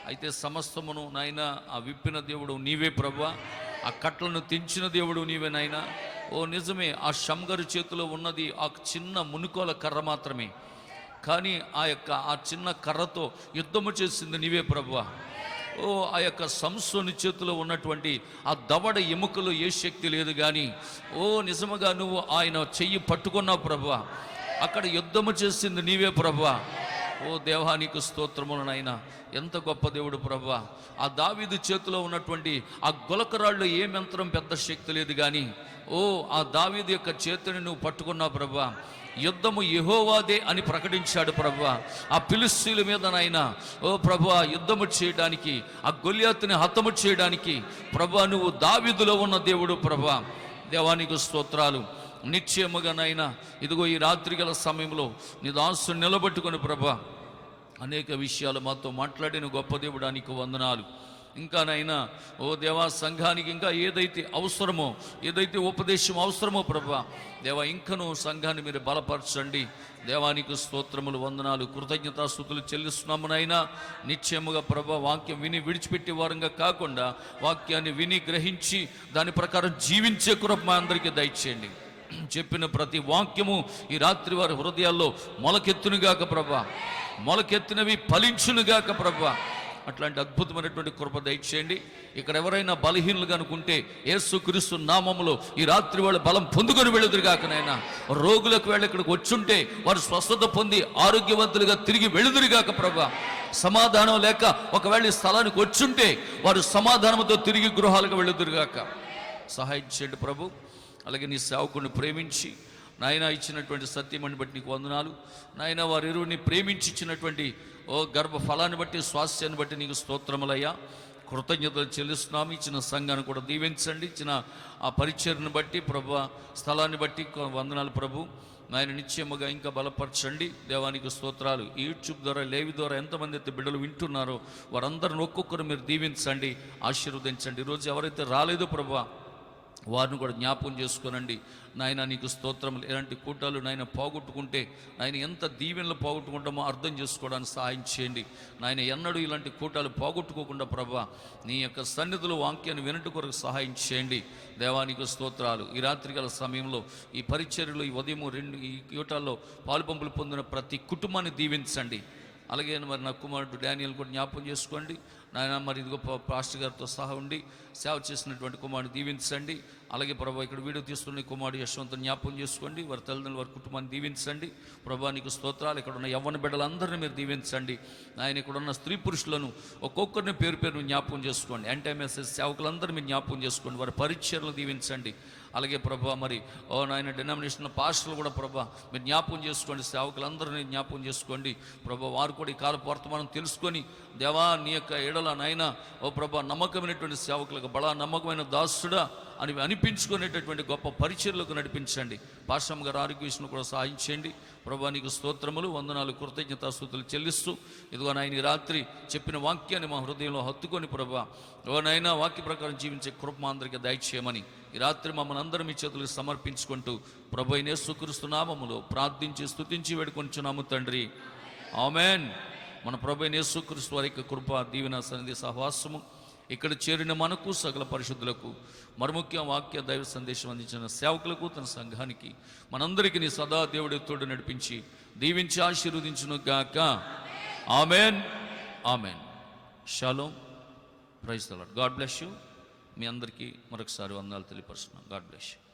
అయితే సమస్తమును నాయన ఆ విప్పిన దేవుడు నీవే ప్రభా, ఆ కట్లను తెంచిన దేవుడు నీవే నాయన. ఓ నిజమే, ఆ షంగరు చేతిలో ఉన్నది ఆ చిన్న మునుకోల కర్ర మాత్రమే, కానీ ఆ చిన్న కర్రతో యుద్ధము చేసింది నీవే ప్రభువా. ఓ ఆ యొక్క సంసోని చేతిలో ఉన్నటువంటి ఆ దవడ ఎముకలు ఏ శక్తి లేదు, కానీ ఓ నిజముగా నువ్వు ఆయన చెయ్యి పట్టుకున్నావు ప్రభువా. అక్కడ యుద్ధము చేసింది నీవే ప్రభువా. ఓ దేవానికి స్తోత్రములనైనా. ఎంత గొప్ప దేవుడు ప్రభువా. ఆ దావీదు చేతిలో ఉన్నటువంటి ఆ గులకరాళ్ళు ఏ యంత్రం పెద్ద శక్తి లేదు, కానీ ఓ ఆ దావీదు యొక్క చేతిని నువ్వు పట్టుకున్నావు ప్రభువా. యుద్ధము యెహోవాదే అని ప్రకటించాడు ప్రభువా. ఆ ఫిలిష్తీయుల మీద నాయన ఓ ప్రభువా యుద్ధము చేయడానికి, ఆ గొల్యాతుని హతము చేయడానికి ప్రభువా నువ్వు దావీదులో ఉన్న దేవుడు ప్రభువా. దేవానికి స్తోత్రాలు. నిశ్చయముగా నాయనా ఇదిగో ఈ రాత్రి గల సమయంలో నీ దాసుని నిలబెట్టుకుని ప్రభా అనేక విషయాలు మాతో మాట్లాడిన గొప్ప దేవుడానికి వందనాలు. ఇంకా నైనా ఓ దేవా సంఘానికి ఇంకా ఏదైతే అవసరమో, ఏదైతే ఉపదేశం అవసరమో ప్రభా దేవా ఇంకనూ సంఘాన్ని మీరు బలపరచండి. దేవానికి స్తోత్రములు, వందనాలు, కృతజ్ఞతాస్తుతులు చెల్లిస్తున్నాము నాయనా. నిశ్చయముగా ప్రభా వాక్యం విని విడిచిపెట్టే వారంగా కాకుండా వాక్యాన్ని విని గ్రహించి దాని ప్రకారం జీవించే కృప మా అందరికీ దయచేయండి. చెప్పిన ప్రతి వాక్యము ఈ రాత్రి వారి హృదయాల్లో మొలకెత్తునుగాక ప్రభా, మొలకెత్తినవి ఫలించునుగాక ప్రభా. అట్లాంటి అద్భుతమైనటువంటి కృప దయచేయండి. ఇక్కడ ఎవరైనా బలహీనులుగా అనుకుంటే యేసుక్రీస్తు నామములో ఈ రాత్రి వాళ్ళు బలం పొందుకొని వెళుదురుగాక నాయనా. రోగులకు వేళ ఇక్కడికి వచ్చుంటే వారు స్వస్థత పొంది ఆరోగ్యవంతులుగా తిరిగి వెళుదురుగాక ప్రభా. సమాధానం లేక ఒకవేళ ఈ స్థలానికి వచ్చుంటే వారు సమాధానంతో తిరిగి గృహాలకు వెళుదురుగాక. సహాయం చేయండి ప్రభు. అలాగే నీ సేవకుడిని ప్రేమించి నాయన ఇచ్చినటువంటి సత్యమని బట్టి నీకు వందనాలు నాయన. వారి ఇరువుని ప్రేమించి ఇచ్చినటువంటి ఓ గర్భ ఫలాన్ని బట్టి, స్వాస్థ్యాన్ని బట్టి నీకు స్తోత్రములయ్యా. కృతజ్ఞతలు చెల్లిస్తున్నాము. ఇచ్చిన సంఘాన్ని కూడా దీవించండి. ఇచ్చిన ఆ పరిచర్ని బట్టి ప్రభు, స్థలాన్ని బట్టి వందనాలు ప్రభు. నాయన నిశ్చయముగా ఇంకా బలపరచండి. దేవానికి స్తోత్రాలు. ఈ యూట్యూబ్ ద్వారా, లేవి ద్వారా ఎంతమంది అయితే బిడ్డలు వింటున్నారో వారందరిని ఒక్కొక్కరు మీరు దీవించండి, ఆశీర్వదించండి. ఈరోజు ఎవరైతే రాలేదో ప్రభు వారిని కూడా జ్ఞాపకం చేసుకోనండి నాయన. నీకు స్తోత్రం. ఎలాంటి కూటాలు నాయన పోగొట్టుకుంటే నాయన ఎంత దీవెనలు పోగొట్టుకుంటామో అర్థం చేసుకోవడానికి సహాయం చేయండి నాయన. ఎన్నడూ ఇలాంటి కూటాలు పోగొట్టుకోకుండా ప్రభా నీ యొక్క సన్నిధిలో వాక్యాన్ని వినట్టు కొరకు సహాయం చేయండి దేవానికి స్తోత్రాలు. ఈ రాత్రికాల సమయంలో ఈ పరిచర్యలు, ఈ ఉదయం ఈ కూటాల్లో పాలుపంపులు పొందిన ప్రతి కుటుంబాన్ని దీవించండి. అలాగే మరి నా కుమారుడు డానియల్ కూడా జ్ఞాపకం చేసుకోండి నాయన. మరి ఇదిగో పాస్టర్ గారితో సహా ఉండి సేవ చేసినటువంటి కుమారుడు దీవించండి. అలాగే ప్రభా ఇక్కడ వీడియో తీసుకుని కుమారుడు యశ్వంతుని జ్ఞాపకం చేసుకోండి. వారి తల్లిదండ్రులు వారి కుటుంబాన్ని దీవించండి ప్రభా. నీకు స్తోత్రాలు. ఇక్కడ ఉన్న యవ్వన బిడ్డలందరినీ మీరు దీవించండి ఆయన. ఇక్కడ ఉన్న స్త్రీ పురుషులను ఒక్కొక్కరిని పేరు పేరును జ్ఞాపకం చేసుకోండి. NTMSS సేవకులందరినీ మీరు జ్ఞాపకం చేసుకోండి. వారి పరిచర్యలు దీవించండి. అలాగే ప్రభా మరి నాయన డినామినేషన్ పాస్టర్లు కూడా ప్రభా మీరు జ్ఞాపకం చేసుకోండి. సేవకులందరినీ జ్ఞాపకం చేసుకోండి ప్రభా. వారు కూడా ఈ కాలపు వర్తమానం తెలుసుకొని దేవా నీ యొక్క ఎడల నాయన ప్రభా నమ్మకమైనటువంటి సేవకులకు బడా నమ్మకమైన దాసుడా అని అనిపించుకునేటటువంటి గొప్ప పరిచర్లకు నడిపించండి. పాశ్రమ గారు ఆరోగ్య విషయంలో కూడా సహాయం చేయండి ప్రభా. నీకు స్తోత్రములు, వందనాలు, కృతజ్ఞతాస్తుతులు చెల్లిస్తూ ఇదిగో నాయన ఈ రాత్రి చెప్పిన వాక్యాన్ని మా హృదయంలో హత్తుకొని ప్రభా నాయన వాక్య ప్రకారం జీవించే కృప మా అందరికీ దయచేయమని ఈ రాత్రి మమ్మల్ని అందరం మీ చేతులకు సమర్పించుకుంటూ ప్రభు అయిన యేసుక్రీస్తు నామములో ప్రార్థించి స్తుతించి వేడుకొంచున్నాము తండ్రి. ఆమేన్. మన ప్రభు అయిన యేసుక్రీస్తు వారి యొక్క కృప, దీవెన, సన్నిధి, సహవాసము ఇక్కడ చేరిన మనకు సకల పరిశుద్ధులకు మరుముఖ్య వాక్య దైవ సందేశం అందించిన సేవకులకు తన సంఘానికి మనందరికీ నీ సదా దేవుడి తోడు నడిపించి దీవించి ఆశీర్వదించును గాక. Amen. Amen. Shalom. Praise the lord. God bless you. మీ అందరికీ మరొకసారి వందనాలు తెలియపరుస్తున్నాను. God bless you.